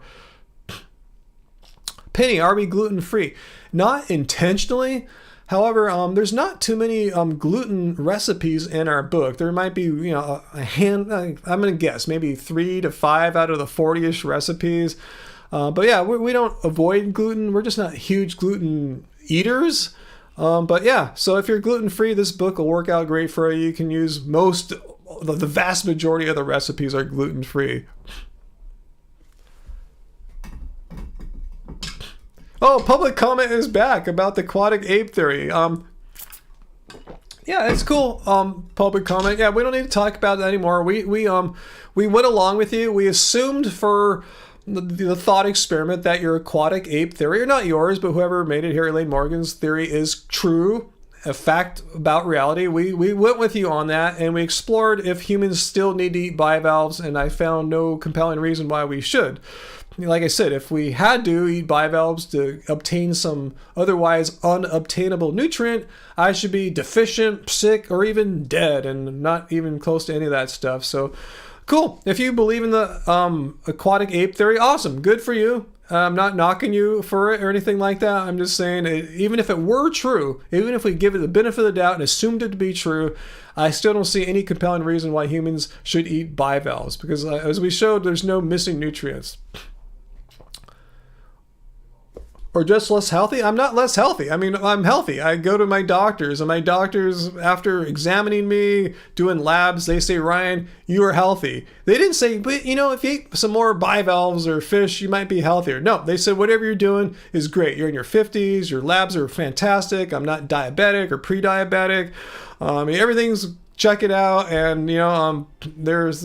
Penny, are we gluten-free? Not intentionally. However, there's not too many gluten recipes in our book. There might be, a hand, I'm going to guess, maybe 3 to 5 out of the 40-ish recipes. But yeah, we don't avoid gluten. We're just not huge gluten eaters. But yeah, so if you're gluten-free, this book will work out great for you. You can use the vast majority of the recipes are gluten-free. Oh, public comment is back about the aquatic ape theory. Yeah, it's cool. Public comment. Yeah, we don't need to talk about that anymore. We went along with you. We assumed for the thought experiment that your aquatic ape theory, or not yours, but whoever made it here, Elaine Morgan's theory, is true, a fact about reality. We went with you on that, and we explored if humans still need to eat bivalves, and I found no compelling reason why we should. Like I said, if we had to eat bivalves to obtain some otherwise unobtainable nutrient, I should be deficient, sick, or even dead, and not even close to any of that stuff. So, cool. If you believe in the aquatic ape theory, awesome. Good for you. I'm not knocking you for it or anything like that. I'm just saying, even if it were true, even if we give it the benefit of the doubt and assumed it to be true, I still don't see any compelling reason why humans should eat bivalves, because as we showed, there's no missing nutrients. Or just less healthy? I'm not less healthy. I mean, I'm healthy. I go to my doctors, and my doctors, after examining me, doing labs, they say, Ryan, you are healthy. They didn't say, but if you eat some more bivalves or fish, you might be healthier. No, they said whatever you're doing is great. You're in your 50s, your labs are fantastic. I'm not diabetic or pre-diabetic. Everything's, check it out, and there's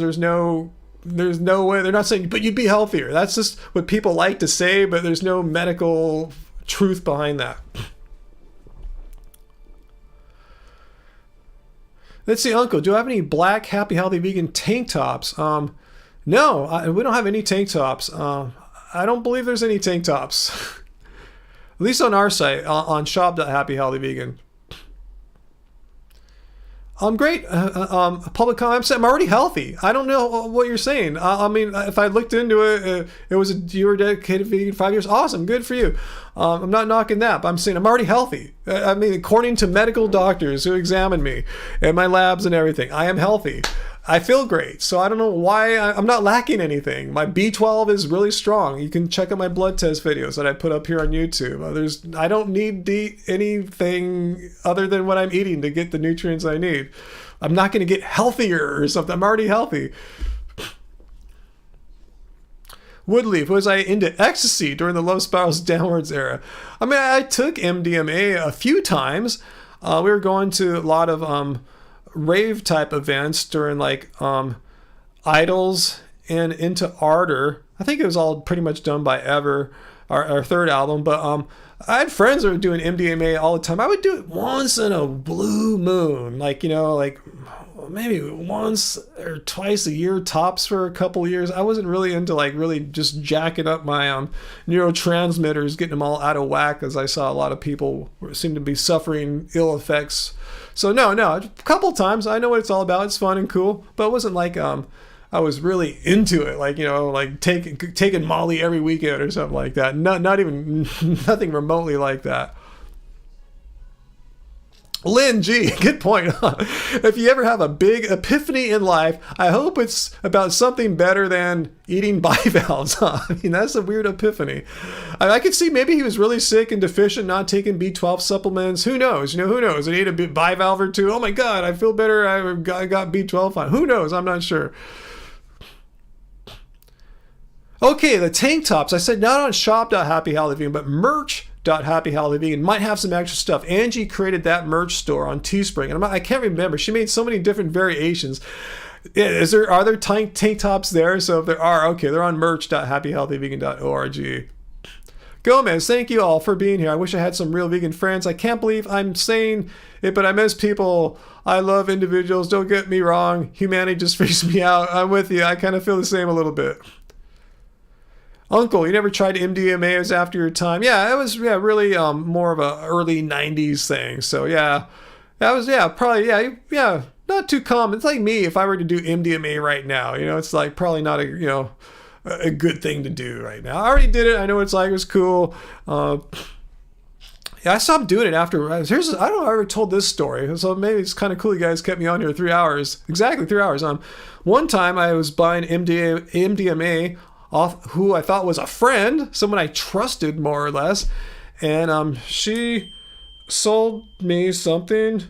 no way. They're not saying, but you'd be healthier. That's just what people like to say, but there's no medical truth behind that. Let's see, Uncle, do I have any black, happy, healthy, vegan tank tops? No, we don't have any tank tops. I don't believe there's any tank tops. At least on our site, on shop.happyhealthyvegan. Great. Public comment. I'm already healthy. I don't know what you're saying. I mean, if I looked into it, you were dedicated vegan 5 years. Awesome. Good for you. I'm not knocking that, but I'm saying I'm already healthy. I mean, according to medical doctors who examined me and my labs and everything, I am healthy. I feel great. So I don't know why I'm not lacking anything. My B12 is really strong. You can check out my blood test videos that I put up here on YouTube. I don't need to eat anything other than what I'm eating to get the nutrients I need. I'm not going to get healthier or something. I'm already healthy. Woodleaf, was I into ecstasy during the Love Spirals Downwards era? I mean, I took MDMA a few times. We were going to a lot of rave type events during like Idols and Into Ardor. I think it was all pretty much done by Ever, our third album. But I had friends that were doing MDMA all the time. I would do it once in a blue moon, like maybe once or twice a year tops for a couple years. I wasn't really into really just jacking up my neurotransmitters, getting them all out of whack, as I saw a lot of people seem to be suffering ill effects. So no, a couple times. I know what it's all about. It's fun and cool, but it wasn't like I was really into it, like taking Molly every weekend or something like that. Not even nothing remotely like that. Lynn G, good point. If you ever have a big epiphany in life, I hope it's about something better than eating bivalves. I mean, that's a weird epiphany. I could see maybe he was really sick and deficient, not taking B12 supplements. Who knows? Who knows? I ate a bivalve or two. Oh my God, I feel better. I got B12 on. Who knows? I'm not sure. Okay, the tank tops. I said not on shop.happyhollyvegan, but merch.happyhollyvegan might have some extra stuff. Angie created that merch store on Teespring, and I can't remember. She made so many different variations. Are there tank tops there? So if there are, okay, they're on merch.happyhollyvegan.org. Gomez, thank you all for being here. I wish I had some real vegan friends. I can't believe I'm saying it, but I miss people. I love individuals. Don't get me wrong. Humanity just freaks me out. I'm with you. I kind of feel the same a little bit. Uncle, you never tried MDMA? It was after your time. Yeah, it was really more of a early 90s thing. So yeah, that was, probably, yeah, not too common. It's like me, if I were to do MDMA right now, it's like probably not a good thing to do right now. I already did it. I know what it's like. It was cool. Yeah, I stopped doing it after. I don't know if I ever told this story, so maybe it's kind of cool you guys kept me on here 3 hours. Exactly 3 hours. One time I was buying MDMA off who I thought was a friend, someone I trusted more or less, and she sold me something.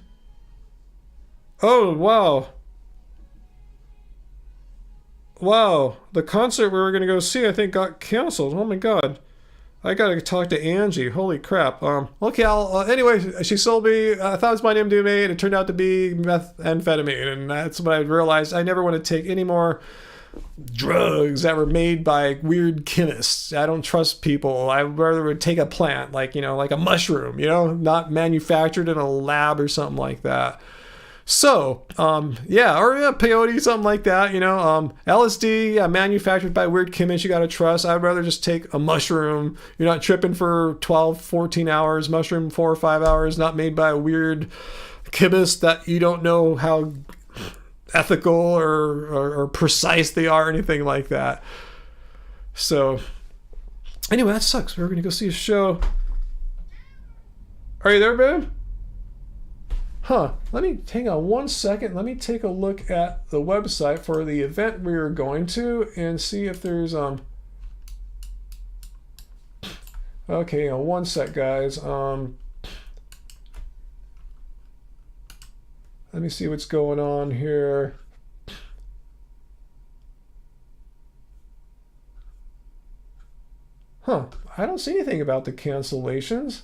Oh, wow, the concert we were going to go see, I think, got canceled. Oh my god, I gotta talk to Angie. Holy crap. Okay, anyway, she sold me, I thought it was my MDMA, and it turned out to be methamphetamine, and that's when I realized I never want to take any more drugs that were made by weird chemists. I don't trust people. I rather would take a plant, like a mushroom, not manufactured in a lab or something like that. So, peyote, something like that, LSD, manufactured by weird chemists, you gotta trust. I'd rather just take a mushroom. You're not tripping for 12, 14 hours, mushroom 4 or 5 hours, not made by a weird chemist that you don't know how ethical or precise they are or anything like that. So anyway, that sucks. We're gonna go see a show. Are you there, babe? Hang on 1 second. Let me take a look at the website for the event we are going to and see if there's okay, 1 sec, guys. Let me see what's going on here. I don't see anything about the cancellations.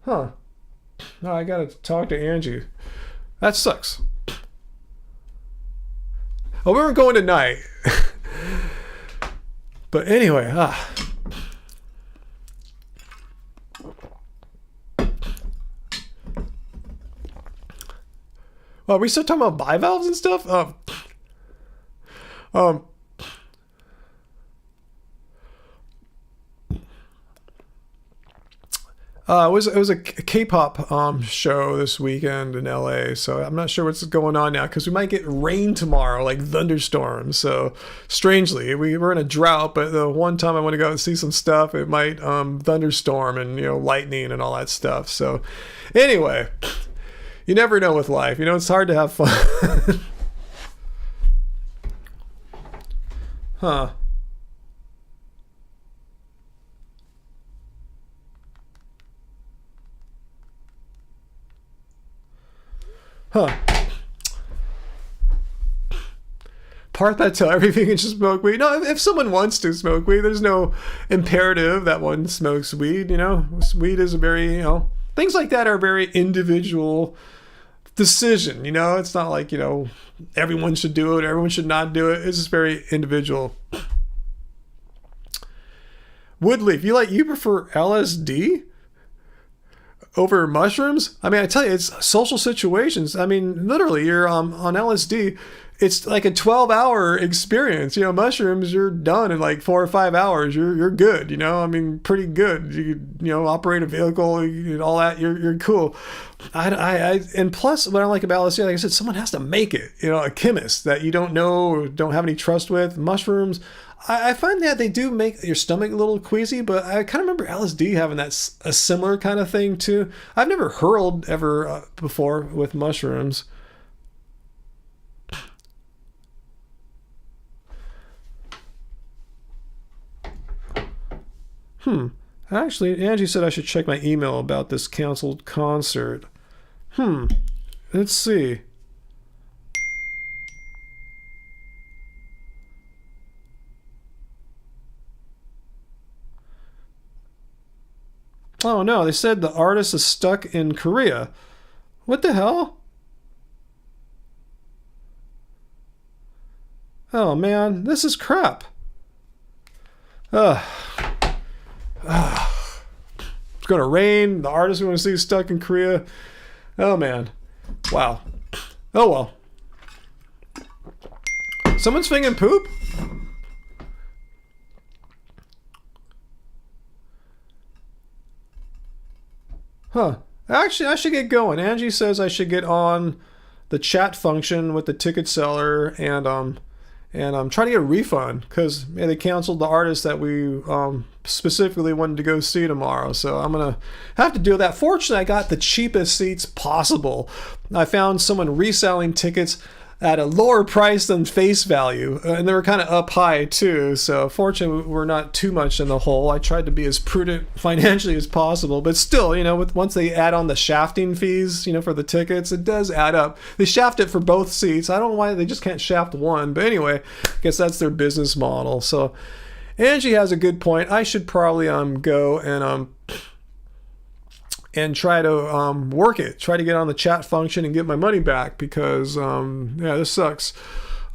No, I gotta talk to Angie. That sucks. Oh, we were going tonight. But anyway, Are we still talking about bivalves and stuff? It was a K-pop show this weekend in LA, so I'm not sure what's going on now because we might get rain tomorrow, like thunderstorms. So strangely, we're in a drought, but the one time I want to go and see some stuff, it might thunderstorm and lightning and all that stuff. So anyway, you never know with life. It's hard to have fun. Part that tell every vegan should smoke weed. No, if someone wants to smoke weed, there's no imperative that one smokes weed. Weed is a very, things like that are a very individual decision. It's not like, everyone should do it, everyone should not do it. It's just very individual. Woodleaf, you prefer LSD over mushrooms? I tell you, it's social situations. Literally, you're on LSD. It's like a 12-hour experience. Mushrooms, you're done in like 4 or 5 hours. You're good. Pretty good. You operate a vehicle, all that. You're cool. And plus, what I like about LSD, like I said, someone has to make it. A chemist that you don't know, or don't have any trust with. Mushrooms, I find that they do make your stomach a little queasy, but I kind of remember LSD having a similar kind of thing too. I've never hurled ever before with mushrooms. Actually, Angie said I should check my email about this canceled concert. Let's see. Oh no, they said the artist is stuck in Korea. What the hell? Oh man, this is crap. It's gonna rain. The artist we want to see is stuck in Korea. Oh man. Wow. Oh well. Someone's fingering poop? Huh. Actually, I should get going. Angie says I should get on the chat function with the ticket seller and try to get a refund because they canceled the artist that we specifically wanted to go see tomorrow. So I'm gonna have to do that. Fortunately, I got the cheapest seats possible. I found someone reselling tickets at a lower price than face value, and they were kind of up high too. So fortunately, we're not too much in the hole. I tried to be as prudent financially as possible, but still, you know, once they add on the shafting fees, you know, for the tickets, it does add up. They shaft it for both seats. I don't know why they just can't shaft one, but anyway, I guess that's their business model. So Angie has a good point. I should probably go and try to work it, try to get on the chat function and get my money back because, yeah, this sucks.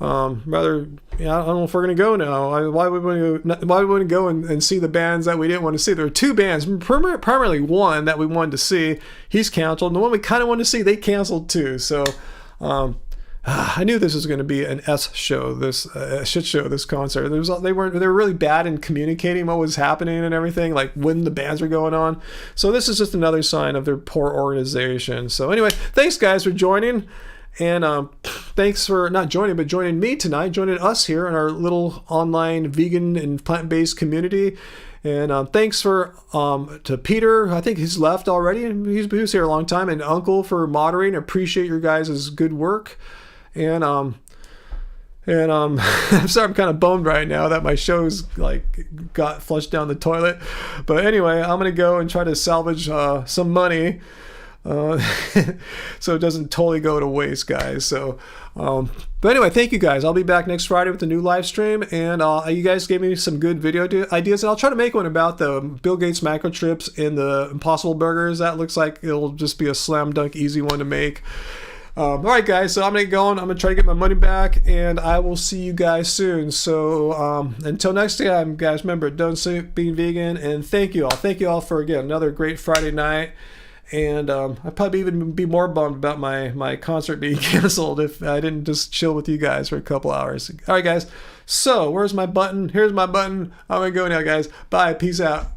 I don't know if we're going to go now. Why would we go and see the bands that we didn't want to see? There were two bands, primarily one that we wanted to see. He's canceled. And the one we kind of wanted to see, they canceled too. So I knew this was going to be an show, this shit show, this concert. They were really bad in communicating what was happening and everything, like when the bands were going on. So this is just another sign of their poor organization. So anyway, thanks guys for joining, and thanks for not joining, but joining me tonight, joining us here in our little online vegan and plant-based community. And thanks to Peter. I think he's left already. He was here a long time, and Uncle for moderating. Appreciate your guys' good work. And I'm sorry, I'm kind of bummed right now that my show's like got flushed down the toilet. But anyway, I'm gonna go and try to salvage some money, so it doesn't totally go to waste, guys. So, but anyway, thank you guys. I'll be back next Friday with a new live stream, and you guys gave me some good video ideas, and I'll try to make one about the Bill Gates microchips and the Impossible Burgers. That looks like it'll just be a slam dunk easy one to make. All right, guys, so I'm going to go on. I'm going to try to get my money back, and I will see you guys soon. So until next time, guys, remember, don't stop being vegan, and thank you all. Thank you all for, again, another great Friday night. And I'd probably even be more bummed about my concert being canceled if I didn't just chill with you guys for a couple hours. All right, guys, so where's my button? Here's my button. I'm going to go now, guys. Bye. Peace out.